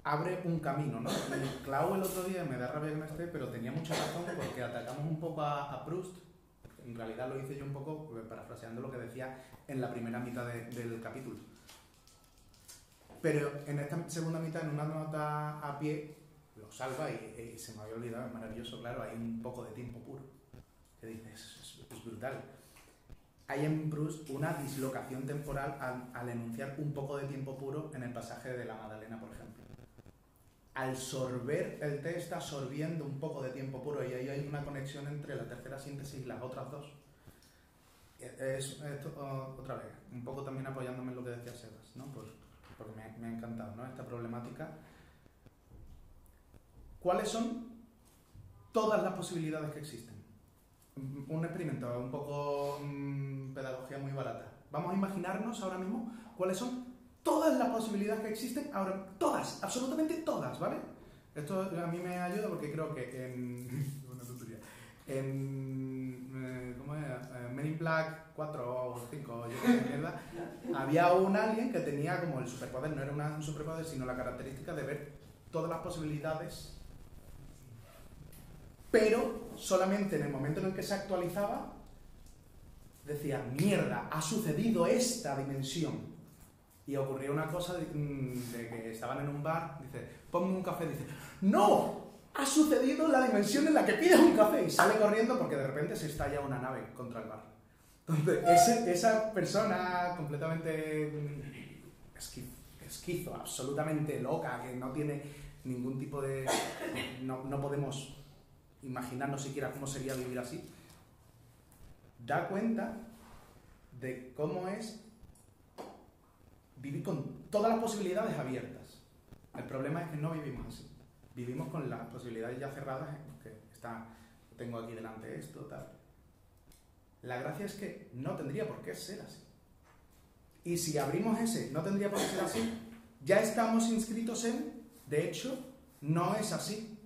abre un camino, ¿no? Y Clau el otro día, me da rabia que no esté, pero tenía mucha razón porque atacamos un poco a Proust. En realidad lo hice yo un poco parafraseando lo que decía en la primera mitad del capítulo. Pero en esta segunda mitad, en una nota a pie, lo salva y se me había olvidado, es maravilloso, claro, hay un poco de tiempo puro. Que dices, es brutal. Hay en Proust una dislocación temporal al enunciar un poco de tiempo puro en el pasaje de la Magdalena, por ejemplo. Al sorber, el té está sorbiendo un poco de tiempo puro y ahí hay una conexión entre la tercera síntesis y las otras dos. Esto, otra vez, un poco también apoyándome en lo que decía Sebas, ¿no? Pues, porque me ha encantado, ¿no? Esta problemática. ¿Cuáles son todas las posibilidades que existen? Un experimento, un poco pedagogía muy barata. Vamos a imaginarnos ahora mismo cuáles son todas las posibilidades que existen ahora, todas, absolutamente todas, ¿vale? Esto a mí me ayuda porque creo que ¿cómo es? Men in Black 4 o 5, yo qué sé, mierda, había un alien que tenía como el superpoder, no era un superpoder, sino la característica de ver todas las posibilidades, pero solamente en el momento en el que se actualizaba, decía, mierda, ha sucedido esta dimensión. Y ocurrió una cosa de que estaban en un bar, dice, ponme un café, dice, ¡no! Ha sucedido la dimensión en la que pides un café y sale corriendo porque de repente se estalla una nave contra el bar. Entonces, esa persona completamente esquizo, absolutamente loca, que no tiene ningún tipo de... No podemos imaginarnos siquiera cómo sería vivir así, da cuenta de cómo es vivir con todas las posibilidades abiertas. El problema es que no vivimos así. Vivimos con las posibilidades ya cerradas, que tengo aquí delante esto, tal. La gracia es que no tendría por qué ser así. Y si abrimos ese, no tendría por qué ser así, ya estamos inscritos en, de hecho, no es así,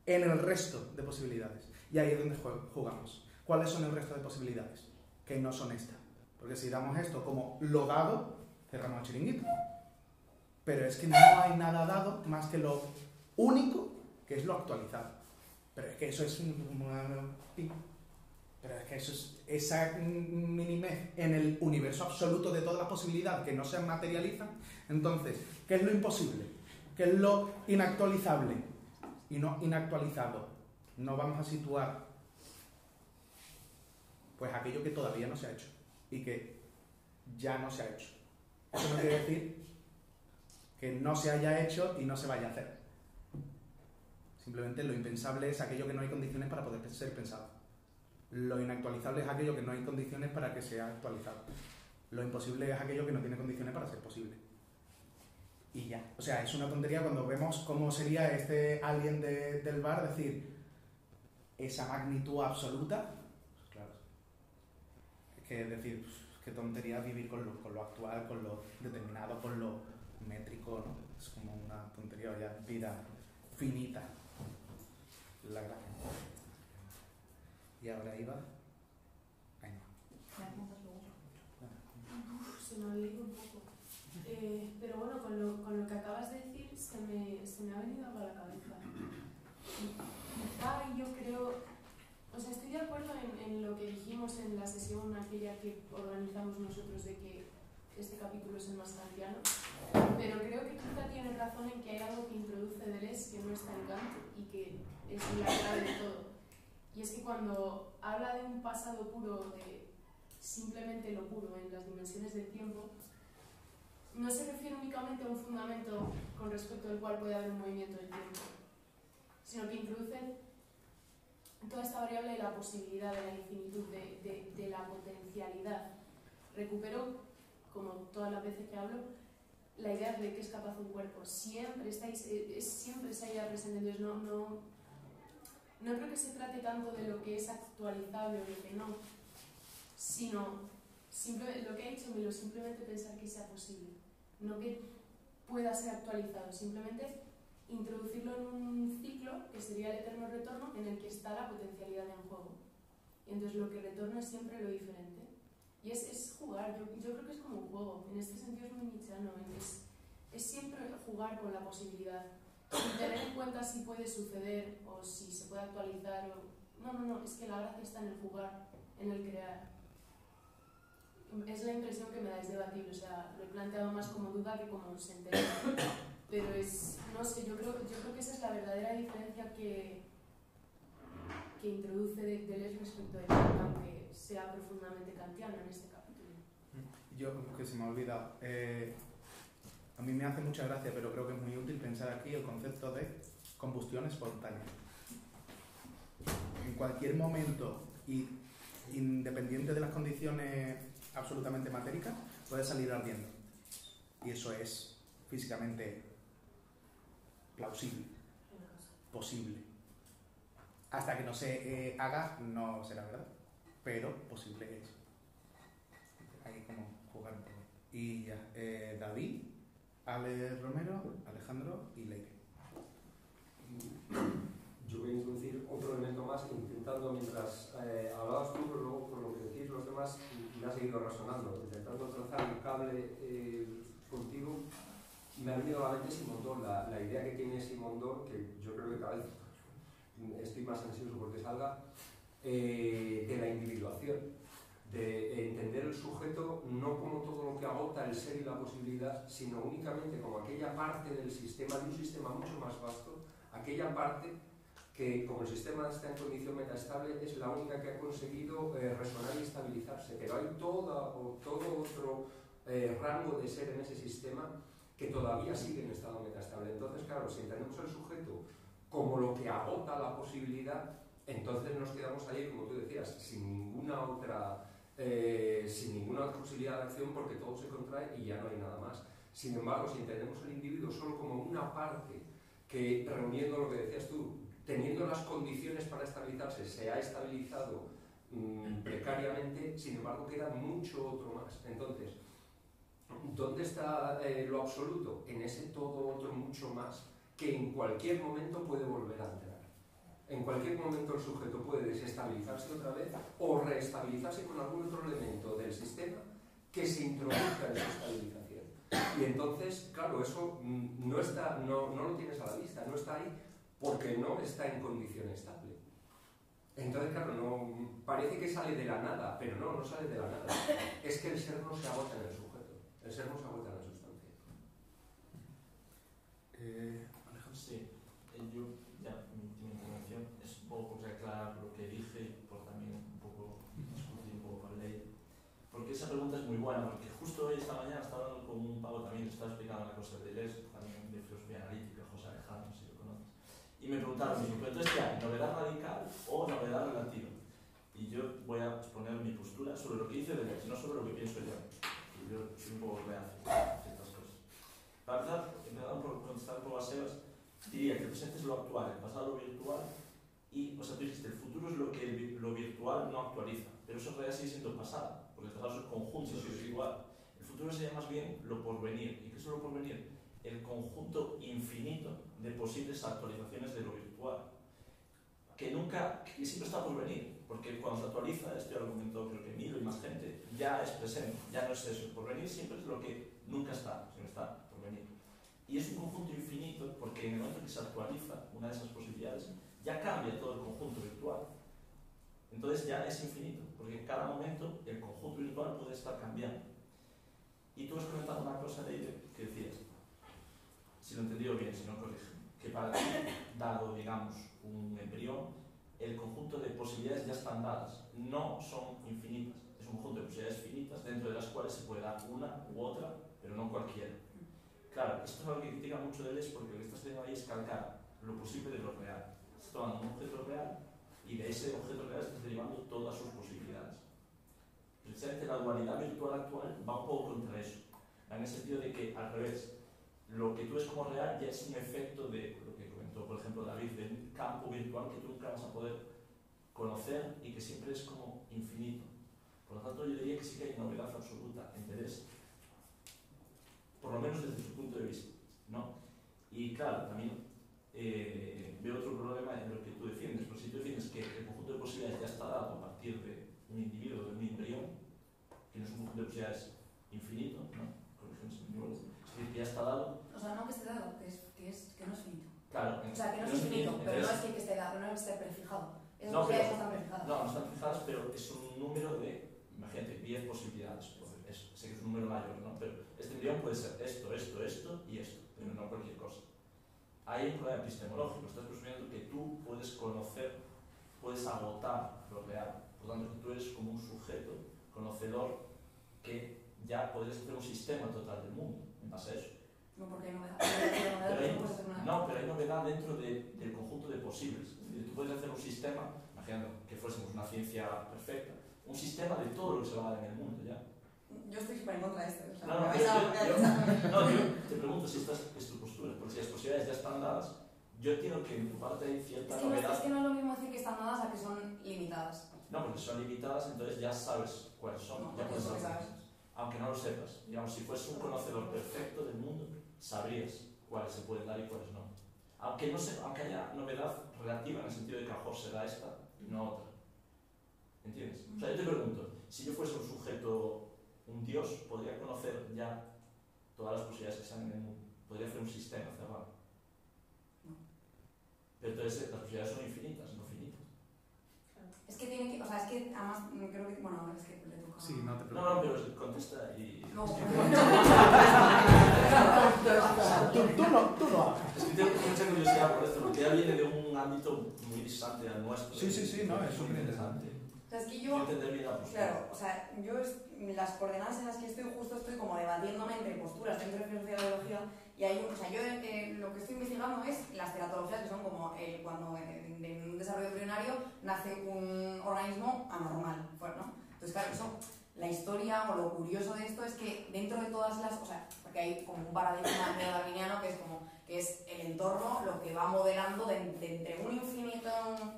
en el resto de posibilidades. Y ahí es donde jugamos. ¿Cuáles son el resto de posibilidades? Que no son estas. Porque si damos esto como lo dado, cerramos el chiringuito. Pero es que no hay nada dado más que lo único, que es lo actualizado. Pero es que eso es esa minimez en el universo absoluto de todas las posibilidades que no se materializan. Entonces, ¿qué es lo imposible? ¿Qué es lo inactualizable? Y no inactualizado. No vamos a situar pues aquello que todavía no se ha hecho y que ya no se ha hecho. Eso no quiere decir que no se haya hecho y no se vaya a hacer. Simplemente lo impensable es aquello que no hay condiciones para poder ser pensado. Lo inactualizable es aquello que no hay condiciones para que sea actualizado. Lo imposible es aquello que no tiene condiciones para ser posible. Y ya. O sea, es una tontería cuando vemos cómo sería este alien del bar, decir, esa magnitud absoluta, pues claro. Es que decir, qué tontería vivir con lo actual, con lo determinado, con lo métrico, ¿no? Es como una tontería, ya vida finita. La gracia. Y ahora iba. Ahí no. Se me ha leído un poco. Pero con lo que acabas de decir se me ha venido algo a la cabeza. Quizá yo creo, o sea, estoy de acuerdo en lo que dijimos en la sesión aquella que organizamos nosotros de que este capítulo es el más kantiano, pero creo que quizá tienes razón en que hay algo que introduce Deleuze que no está en Kant y que es la clave de todo. Y es que cuando habla de un pasado puro, de simplemente lo puro en las dimensiones del tiempo, no se refiere únicamente a un fundamento con respecto al cual puede haber un movimiento del tiempo, sino que introduce toda esta variable de la posibilidad, de la infinitud, de la potencialidad. Recupero, como todas las veces que hablo, la idea de que es capaz un cuerpo. Siempre siempre esa idea presente. Entonces no creo que se trate tanto de lo que es actualizable o lo que no, sino lo que ha dicho Milo, simplemente pensar que sea posible, no que pueda ser actualizado, simplemente introducirlo en un ciclo que sería el eterno retorno en el que está la potencialidad en juego. Y entonces lo que retorna es siempre lo diferente. Y es jugar, yo creo que es como un juego, en este sentido es muy nietzscheano, es siempre jugar con la posibilidad, sin tener en cuenta si puede suceder o si se puede actualizar. No, es que la gracia está en el jugar, en el crear. Es la impresión que me da, es debatible, o sea, lo he planteado más como duda que como sentencia. Pero no sé, yo creo que esa es la verdadera diferencia que introduce Deleuze respecto de Kant, aunque sea profundamente kantiano en este capítulo. Yo, que se me ha olvidado, a mí me hace mucha gracia, pero creo que es muy útil pensar aquí el concepto de combustión espontánea. En cualquier momento, y independiente de las condiciones absolutamente matéricas, puede salir ardiendo. Y eso es físicamente plausible, posible. Hasta que no se haga, no será verdad, pero posible es. Hay como jugar un poco. Y ya, David, Ale Romero, Alejandro y Leire. Yo voy a introducir otro elemento más, intentando, mientras hablabas tú, pero luego por lo que decís los demás, me ha seguido razonando, intentando trazar un cable contigo. Me ha venido a la mente Simondon, la idea que tiene Simondon, que yo creo que cada vez estoy más ansioso porque salga, de la individuación, de entender el sujeto no como todo lo que agota el ser y la posibilidad, sino únicamente como aquella parte del sistema, de un sistema mucho más vasto, aquella parte que, como el sistema está en condición metaestable, es la única que ha conseguido resonar y estabilizarse, pero hay todo otro rango de ser en ese sistema que todavía sigue en estado metaestable. Entonces, claro, si entendemos el sujeto como lo que agota la posibilidad, entonces nos quedamos ahí, como tú decías, sin ninguna otra posibilidad de acción, porque todo se contrae y ya no hay nada más. Sin embargo, si entendemos el individuo solo como una parte que, reuniendo lo que decías tú, teniendo las condiciones para estabilizarse, se ha estabilizado precariamente, sin embargo queda mucho otro más. Entonces, ¿dónde está lo absoluto? En ese todo otro mucho más que en cualquier momento puede volver a entrar. En cualquier momento el sujeto puede desestabilizarse otra vez o reestabilizarse con algún otro elemento del sistema que se introduzca en su estabilización. Y entonces, claro, eso no lo tienes a la vista, no está ahí porque no está en condición estable. Entonces, claro, parece que sale de la nada, pero no sale de la nada. Es que el ser no se agota en el sujeto, el ser no se agota en la sustancia. Alejandro. Sí, yo ya mi última intervención es un poco por aclarar lo que dije y por también un poco discutir un poco con Ley. Porque esa pregunta es muy buena, porque justo hoy, esta mañana, estaba hablando con un pavo también, le estaba explicando una cosa de Deleuze, también de filosofía analítica, José Alejandro, si lo conoces. Y me preguntaron, pero entonces, ¿qué hay? ¿Novedad radical o novedad relativa? Y yo voy a exponer mi postura sobre lo que dice Deleuze, no sobre lo que pienso yo. Y yo soy un poco reacio a ciertas cosas. Para empezar, empezando por contestar un poco a Sebas, diría que el presente es lo actual, el pasado lo virtual, y, o sea, tú dijiste, el futuro es lo que lo virtual no actualiza, pero eso en realidad sigue siendo pasado, porque el pasado es el conjunto de lo virtual. El futuro sería más bien lo porvenir. ¿Y qué es lo porvenir? El conjunto infinito de posibles actualizaciones de lo virtual, que siempre está por venir, porque cuando se actualiza, esto ya lo comentó creo que Milo y más gente, ya es presente, ya no es eso. El porvenir siempre es lo que nunca está, sino está por venir. Y es un conjunto infinito porque en el momento que se actualiza una de esas posibilidades, ya cambia todo el conjunto virtual. Entonces ya es infinito, porque en cada momento el conjunto virtual puede estar cambiando. Y tú has comentado una cosa, Leire, que decías, si lo he entendido bien, si no corrijo, que para ti, dado, digamos, un embrión, el conjunto de posibilidades ya están dadas, no son infinitas. Es un conjunto de posibilidades finitas dentro de las cuales se puede dar una u otra, pero no cualquiera. Claro, esto es algo que critica mucho Deleuze porque lo que está haciendo ahí es calcar lo posible de lo real. Está tomando un objeto real y de ese objeto real está derivando todas sus posibilidades. Precisamente la dualidad virtual actual va un poco contra eso, en el sentido de que, al revés, lo que tú ves como real ya es un efecto de lo que comentó, por ejemplo, David, de un campo virtual que tú nunca vas a poder conocer y que siempre es como infinito. Por lo tanto, yo diría que sí que hay novedad absoluta en Deleuze, por lo menos desde su punto de vista, ¿no? Y claro, también veo otro problema en lo que tú defiendes, porque si tú defiendes que el conjunto de posibilidades ya está dado a partir de un individuo, de un embrión, que no es un conjunto de posibilidades infinito, ¿no? Corrígeme si me equivoco, es decir, que ya está dado. O sea, no que esté dado, que no es finito. Claro. O sea, que no es infinito, pero no es que esté dado, no es que esté prefijado. Esas No, posibilidades no están prefijadas. No, no están fijadas, pero es un número de, imagínate, 10 posibilidades. Sé que es un número mayor, ¿no? Pero este embrión puede ser esto, esto, esto y esto, pero no cualquier cosa. Hay un problema epistemológico, estás presumiendo que tú puedes conocer, puedes agotar lo real. Por lo tanto, que tú eres como un sujeto conocedor que ya podrías hacer un sistema total del mundo en base a eso. No, porque hay novedad. Pero hay novedad dentro del conjunto de posibles. Es decir, tú puedes hacer un sistema, imaginando que fuésemos una ciencia perfecta, un sistema de todo lo que se va a dar en el mundo ya. Yo estoy súper en contra de esto. O sea, yo te pregunto si esta es tu postura, porque si las posibilidades ya están dadas, yo entiendo que en tu parte hay cierta novedad. Es que no es lo mismo decir que están dadas a que son limitadas. No, porque son limitadas, entonces ya sabes cuáles son. No, ya puedes eso que saber. sabes. Aunque no lo sepas. Digamos, si fueses un conocedor perfecto del mundo, sabrías cuáles se pueden dar y cuáles no. Aunque haya novedad relativa en el sentido de que a lo mejor será esta y no otra. ¿Entiendes? O sea, yo te pregunto, si yo fuese un sujeto, un dios, podría conocer ya todas las posibilidades que están en el mundo. Podría hacer un sistema cerrado. No. Pero entonces las posibilidades son infinitas, no finitas. Es que tiene que, o sea, es que además creo que, bueno, es que le toca. Sí, no te preocupes. No, pero contesta y... No. Tú no hablas. Es que tengo mucha curiosidad por esto, porque ya viene de un ámbito muy distante al nuestro. Sí, no, es súper interesante. O sea, es que yo, entender bien la postura. claro, o sea, las coordenadas en las que estoy como debatiéndome entre posturas dentro de filosofía y la biología, y hay o sea, yo lo que estoy investigando es las teratologías, que son como cuando en un desarrollo embrionario nace un organismo anormal, ¿no? Entonces, claro, eso, la historia o lo curioso de esto es que dentro de todas las, o sea, porque hay como un paradigma neodarwiniano que es el entorno, lo que va modelando de entre un infinito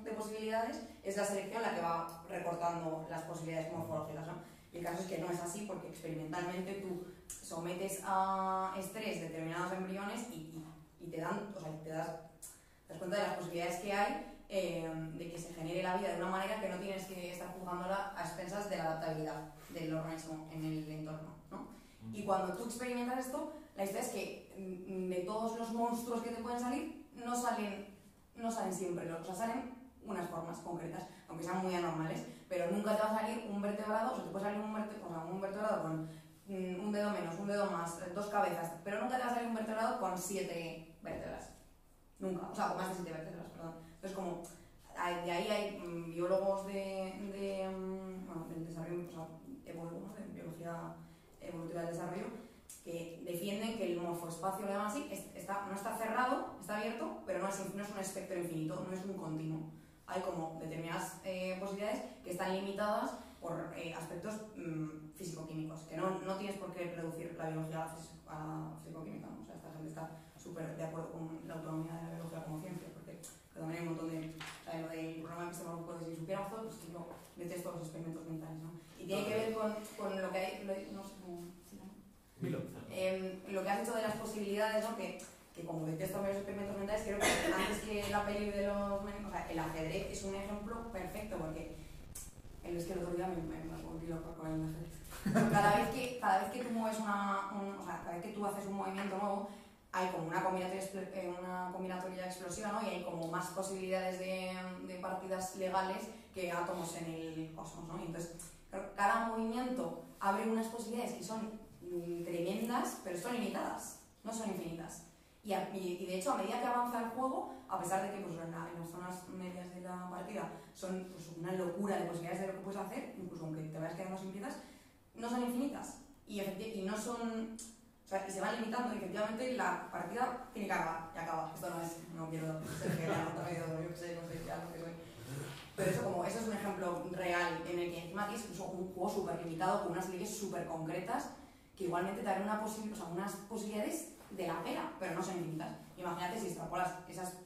de posibilidades, es la selección la que va recortando las posibilidades morfológicas, ¿no? Y el caso es que no es así porque experimentalmente tú sometes a estrés determinados embriones y te dan, o sea, te das cuenta de las posibilidades que hay de que se genere la vida de una manera que no tienes que estar juzgándola a expensas de la adaptabilidad del organismo en el entorno, ¿no? Y cuando tú experimentas esto, la historia es que de todos los monstruos que te pueden salir, no salen siempre, o sea, salen unas formas concretas, aunque sean muy anormales, pero nunca te va a salir un vertebrado, o sea, te puede salir un vertebrado con un dedo menos, un dedo más, 2 cabezas, pero nunca te va a salir un vertebrado con 7 vértebras. Nunca, o sea, con más de 7 vértebras, perdón. Entonces, como de ahí hay biólogos del desarrollo, o sea, de biología evolutiva del desarrollo, que defienden que el morfoespacio, lo llaman así, no está cerrado, está abierto, pero no es un espectro infinito, no es un continuo. Hay como determinadas posibilidades que están limitadas por aspectos físico-químicos, que no tienes por qué reducir la biología a la físico-química, ¿no? O sea, esta gente está súper de acuerdo con la autonomía de la biología como ciencia, porque también hay un montón de... lo del programa epistemológico de si supiéramos todo, pues que yo detesto los experimentos mentales, ¿no? Y tiene que ver con lo que hay... no sé cómo... lo que has dicho de las posibilidades, ¿no? Que como detesto ver los experimentos mentales, creo que antes que la peli de los... O sea, el ajedrez es un ejemplo perfecto, porque... Es que el otro día me volví loca con el ajedrez. Cada vez que tú mueves o sea, cada vez que tú haces un movimiento nuevo, hay como una combinatoria explosiva, ¿no? Y hay como más posibilidades de partidas legales que átomos en el cosmos, ¿no? Y entonces, cada movimiento abre unas posibilidades que son tremendas, pero son limitadas, no son infinitas. Y de hecho, a medida que avanza el juego, a pesar de que pues, en las zonas medias de la partida son pues, una locura de posibilidades de lo que puedes hacer, incluso aunque te vayas quedando sin piezas, no son infinitas. Y no son... O sea, y se van limitando y efectivamente la partida tiene que acabar, y acaba. Esto no quiero ser que la otra medio, yo que sé, no sé ya lo que soy. Pero eso es un ejemplo real en el que encima tienes un juego súper limitado con unas leyes súper concretas que igualmente te dan unas posibilidades de la pena, pero no son infinitas. Imagínate si extrapolas esas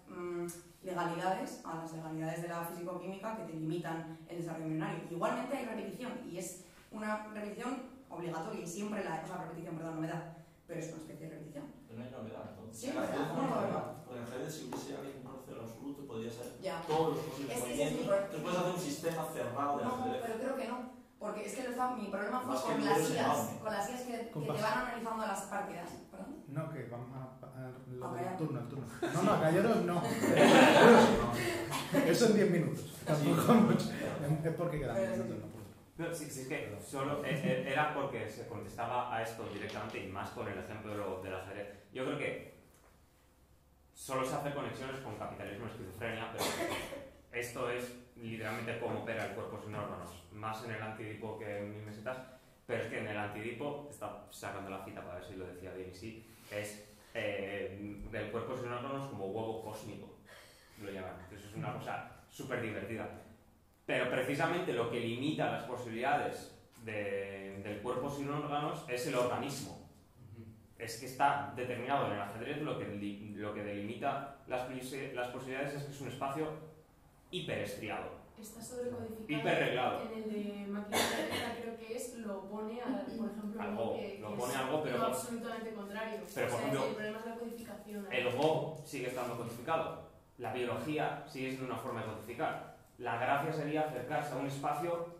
legalidades a las legalidades de la físico-química que te limitan el desarrollo embrionario. Igualmente hay repetición, y es una repetición obligatoria, y siempre novedad, pero es una especie de repetición. Pero no hay novedad, entonces. Sí, novedad. Porque en redes, si hubiese alguien un conocedor absoluto, podría ser Ya. todos los posibles movimientos. Entonces puedes hacer un sistema cerrado de ajedrez. No, pero creo que no. Porque es que mi problema fue Más que con el las número IAs, enorme. con las IAs que te van analizando las partidas. ¿Perdón? No, que vamos A callar. el turno. No, a callaros no. Eso en 10 minutos. Tampoco mucho. Es porque quedan 10 minutos, no puedo. No, sí, es que solo era porque se contestaba a esto directamente y más con el ejemplo del ajedrez. Yo creo que solo se hace conexiones con capitalismo y esquizofrenia, pero esto es literalmente cómo opera el cuerpo sin órganos, más en el antidipo que en 1000 mesetas, pero es que en el antidipo, está sacando la cita para ver si lo decía bien y sí, es del cuerpo sin órganos como huevo cósmico, lo llaman. Entonces es una cosa súper divertida. Pero precisamente lo que limita las posibilidades del cuerpo sin órganos es el organismo. Es que está determinado en el ajedrez, lo que delimita las posibilidades es que es un espacio hiperestriado. Está sobrecodificado. Hiperreglado. En el de Maquiavelo creo que lo pone, por ejemplo, Algo, que lo pone es algo, pero lo absolutamente contrario. Pero, o por sea, ejemplo, el problema es la codificación. el Go sigue estando codificado. La biología sigue siendo una forma de codificar. La gracia sería acercarse a un espacio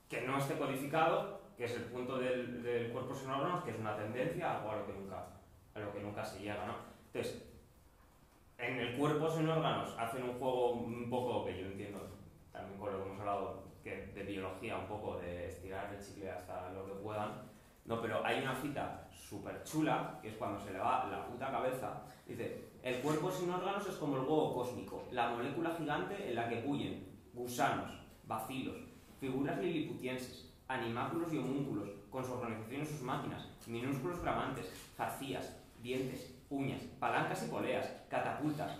que no esté codificado, que es el punto del cuerpo sin órganos, que es una tendencia, algo a lo que nunca se llega, ¿no? Entonces, en el cuerpo sin órganos hacen un juego un poco, que yo entiendo, también con lo que hemos hablado, que de biología, un poco de estirar el chicle hasta lo que puedan, no, pero hay una cita súper chula, que es cuando se le va la puta cabeza, dice: el cuerpo sin órganos es como el huevo cósmico, la molécula gigante en la que bullen gusanos, bacilos, figuras liliputienses, animáculos y homúnculos, con su organización y sus máquinas, minúsculos bramantes, zarcías, dientes, uñas, palancas y poleas, catapultas.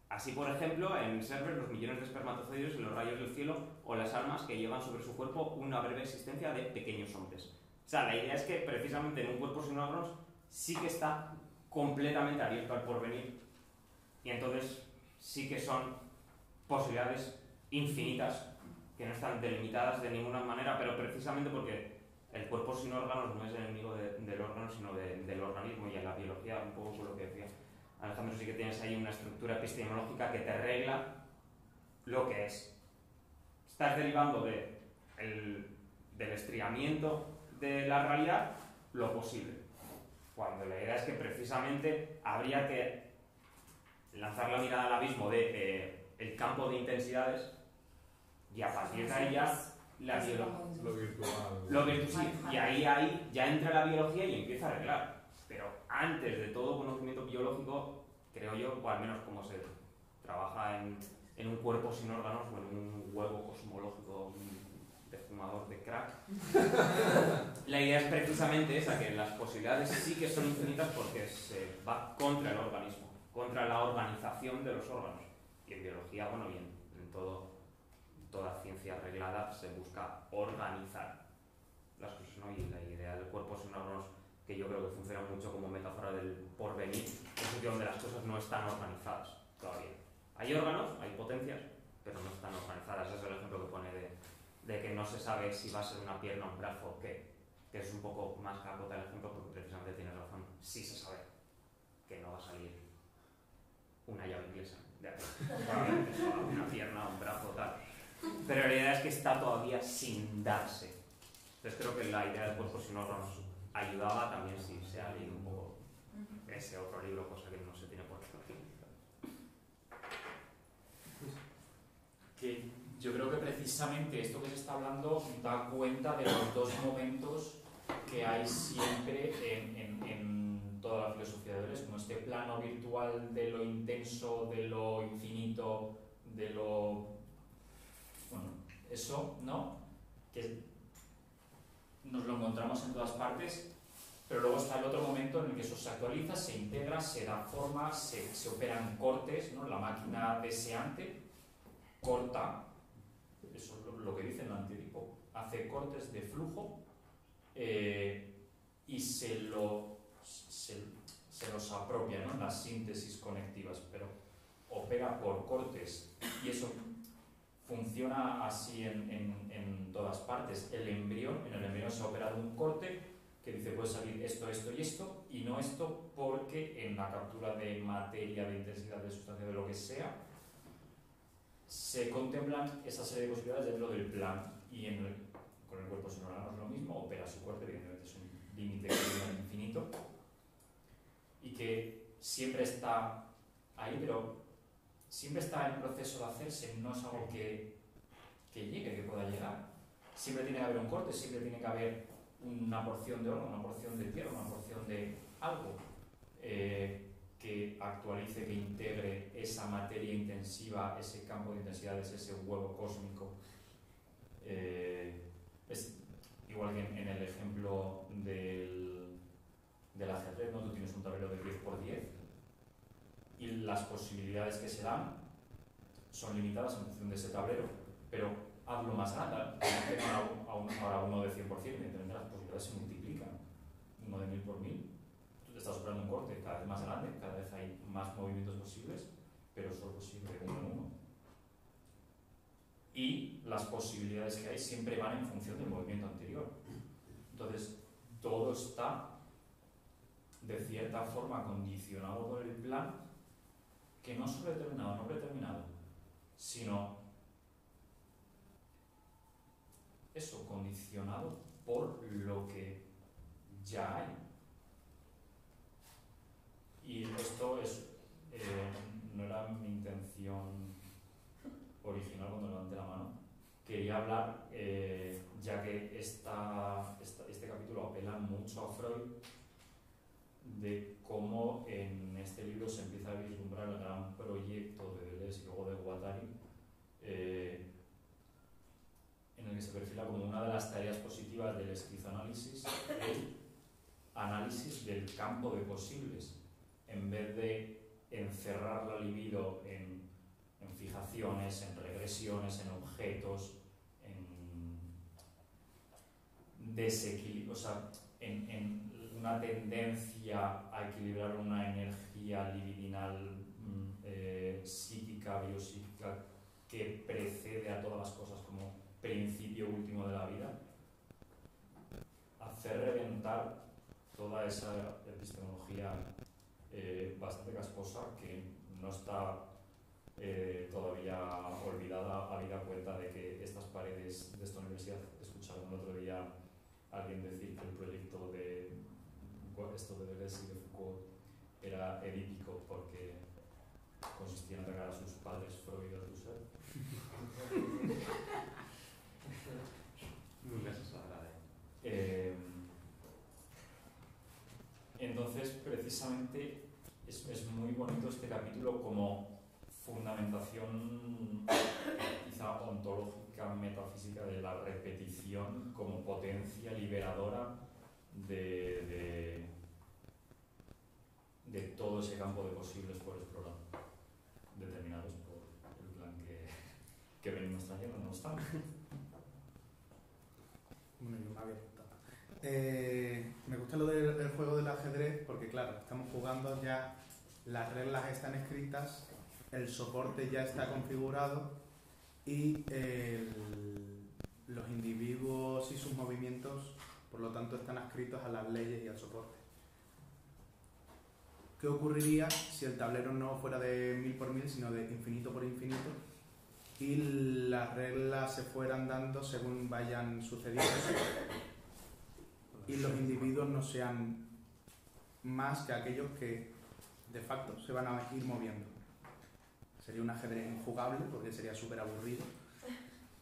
Así, por ejemplo, en Server, los millones de espermatozoides en los rayos del cielo, o las almas que llevan sobre su cuerpo una breve existencia de pequeños hombres. O sea, la idea es que precisamente en un cuerpo sin órganos sí que está completamente abierto al porvenir, y entonces sí que son posibilidades infinitas que no están delimitadas de ninguna manera, pero precisamente porque el cuerpo sin órganos no es enemigo del órgano, sino del organismo, y en la biología, un poco por lo que decía Alejandro, sí que tienes ahí una estructura epistemológica que te regla lo que es. Estás derivando del estriamiento de la realidad lo posible, cuando la idea es que precisamente habría que lanzar la mirada al abismo el campo de intensidades, y a partir de ahí ya la biología, Lo virtual. sí, y ahí ya entra la biología y empieza a arreglar. Pero antes de todo conocimiento biológico, creo yo, o al menos como se trabaja en un cuerpo sin órganos o en un huevo cosmológico de fumador de crack, la idea es precisamente esa, que las posibilidades sí que son infinitas porque se va contra el organismo, contra la organización de los órganos. Y en biología, bueno, bien, en toda ciencia arreglada se busca organizar las cosas, ¿no? Y la idea del cuerpo sin órganos, que yo creo que funciona mucho como metáfora del porvenir, es un sitio donde las cosas no están organizadas todavía. Hay órganos, hay potencias, pero no están organizadas. Ese es el ejemplo que pone de que no se sabe si va a ser una pierna, un brazo o qué, que es un poco más capota el ejemplo, porque precisamente tienes razón, sí se sabe que no va a salir una llave inglesa de aquí, una pierna, un brazo, tal. Pero la idea es que está todavía sin darse. Entonces creo que la idea del cuerpo sin órganos ayudaba también si se ha leído un poco ese otro libro, cosa que no se tiene por qué utilizar. Que yo creo que precisamente esto que se está hablando da cuenta de los dos momentos que hay siempre en toda la filosofía de Deleuze, como este plano virtual de lo intenso, de lo infinito, de lo... bueno, eso, ¿no? Que nos lo encontramos en todas partes, pero luego está el otro momento en el que eso se actualiza, se integra, se da forma, se operan cortes, ¿no? La máquina deseante corta, eso es lo que dice el antidipo, hace cortes de flujo y se los apropia, ¿no? Las síntesis conectivas, pero opera por cortes y eso funciona así en todas partes. En el embrión se ha operado un corte que dice puede salir esto, esto y esto, y no esto porque en la captura de materia, de intensidad, de sustancia, de lo que sea, se contemplan esa serie de posibilidades dentro del plan, y con el cuerpo sonorano es lo mismo, opera su corte, evidentemente es un límite que es infinito, y que siempre está ahí, pero siempre está en proceso de hacerse, no es algo que llegue, que pueda llegar. Siempre tiene que haber un corte, siempre tiene que haber una porción de oro, una porción de tierra, una porción de algo que actualice, que integre esa materia intensiva, ese campo de intensidades, ese huevo cósmico. Es igual que en el ejemplo del ajedrez, ¿no? Tú tienes un tablero de 10×10 y las posibilidades que se dan son limitadas en función de ese tablero, pero hazlo más grande, ahora uno de 100%, evidentemente las posibilidades se multiplican, uno de 1000 por 1000, tú te estás operando un corte cada vez más grande, cada vez hay más movimientos posibles, pero solo posible de uno en uno. Y las posibilidades que hay siempre van en función del movimiento anterior. Entonces, todo está de cierta forma condicionado por el plan, que no solo determinado, no predeterminado, sino eso, condicionado por lo que ya hay. Y esto no era mi intención original cuando levanté la mano. Quería hablar, ya que este capítulo apela mucho a Freud, de cómo en este libro se empieza a vislumbrar el gran proyecto de Deleuze y luego de Guattari, en el que se perfila como una de las tareas positivas del esquizoanálisis el análisis del campo de posibles, en vez de encerrar la libido en fijaciones, en regresiones, en objetos, en desequilibrio, o sea, en una tendencia a equilibrar una energía libidinal psíquica, biopsíquica, que precede a todas las cosas como principio último de la vida, hacer reventar toda esa epistemología bastante casposa que no está todavía olvidada, habida cuenta de que estas paredes de esta universidad, escucharon el otro día a alguien decir que el proyecto de esto de Deleuze y de Foucault era edípico porque consistía en atacar a sus padres, Freud y Althusser. Nunca se sabrá entonces, precisamente, es muy bonito este capítulo como fundamentación quizá ontológica, metafísica de la repetición como potencia liberadora de todo ese campo de posibles por explorar, determinados por el plan que venimos trayendo, no obstante. Bueno, yo me había apuntado. Me gusta lo del juego del ajedrez porque, claro, estamos jugando ya, las reglas están escritas, el soporte ya está configurado y los individuos y sus movimientos, por lo tanto, están adscritos a las leyes y al soporte. ¿Qué ocurriría si el tablero no fuera de 1000 por 1000, sino de infinito por infinito? Y las reglas se fueran dando según vayan sucediendo y los individuos no sean más que aquellos que de facto se van a ir moviendo. Sería un ajedrez injugable porque sería súper aburrido,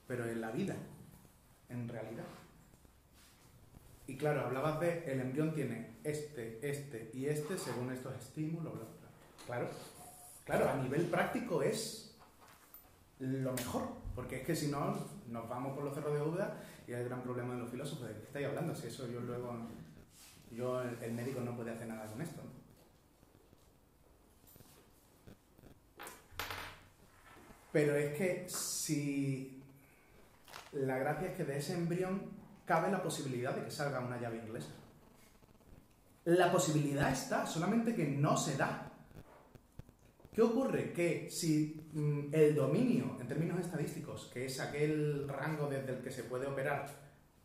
pero en la vida, en realidad. Y claro, hablabas de el embrión tiene este y este según estos estímulos, bla, bla. Claro, a nivel práctico es lo mejor, porque es que si no nos vamos por los cerros de duda y hay el gran problema de los filósofos, ¿de qué estáis hablando? Si eso el médico no puede hacer nada con esto, ¿no? Pero es que si la gracia es que de ese embrión cabe la posibilidad de que salga una llave inglesa. La posibilidad está, solamente que no se da. ¿Qué ocurre? Que si el dominio, en términos estadísticos, que es aquel rango desde el que se puede operar,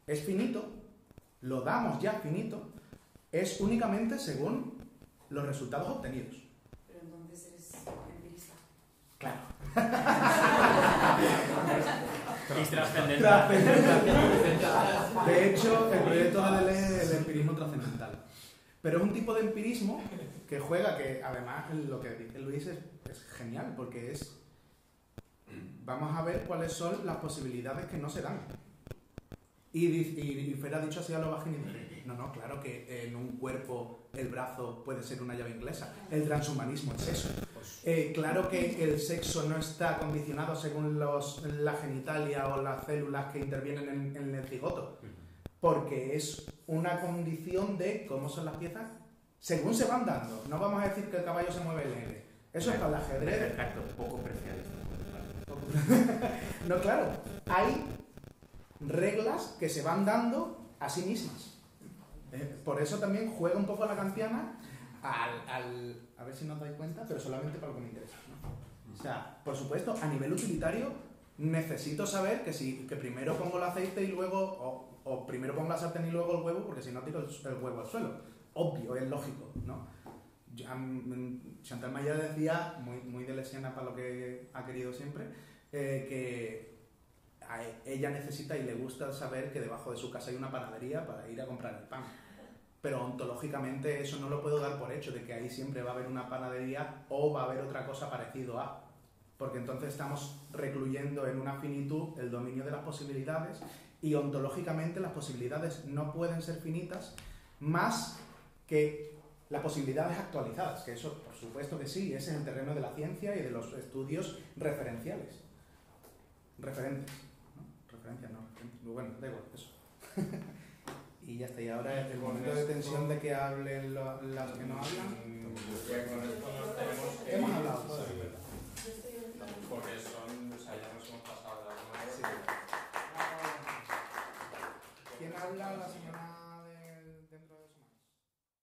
es finito, lo damos ya finito, es únicamente según los resultados obtenidos. Pero entonces eres empirista. Claro. Y trascendental. De hecho, el proyecto de ley es el empirismo trascendental. Pero es un tipo de empirismo que juega, que además lo que dice Luis es genial, porque es... Vamos a ver cuáles son las posibilidades que no se dan. Y Fer ha dicho así a lo bajín y dice, no, claro que en un cuerpo el brazo puede ser una llave inglesa. El transhumanismo es eso. Claro que el sexo no está condicionado según la genitalia o las células que intervienen en el cigoto, porque es una condición de cómo son las piezas según se van dando. No vamos a decir que el caballo se mueve el L. Eso es para el ajedrez. Exacto, poco preciado. No, claro, hay reglas que se van dando a sí mismas. Por eso también juega un poco la kantiana a ver si nos dais cuenta, pero solamente para lo que me interesa, ¿no? O sea, por supuesto, a nivel utilitario necesito saber que primero pongo el aceite y luego, o primero pongo la sartén y luego el huevo, porque si no tiro el huevo al suelo. Obvio, es lógico, ¿no? Chantal Maillard decía, muy de lesiana para lo que ha querido siempre, que a ella necesita y le gusta saber que debajo de su casa hay una panadería para ir a comprar el pan. Pero ontológicamente eso no lo puedo dar por hecho, de que ahí siempre va a haber una panadería o va a haber otra cosa parecido a. Porque entonces estamos recluyendo en una finitud el dominio de las posibilidades, y ontológicamente las posibilidades no pueden ser finitas más que las posibilidades actualizadas, que eso por supuesto que sí, ese es el terreno de la ciencia y de los estudios referenciales. Referentes, ¿no? Referencias, no. Bueno, da igual, eso. Y ya está, y ahora el momento de tensión de que hablen las que no hablan. Con esto nos tenemos que... Hemos hablado todas, porque son, o sea, ya nos hemos pasado de alguna vez. ¿Quién habla la señora?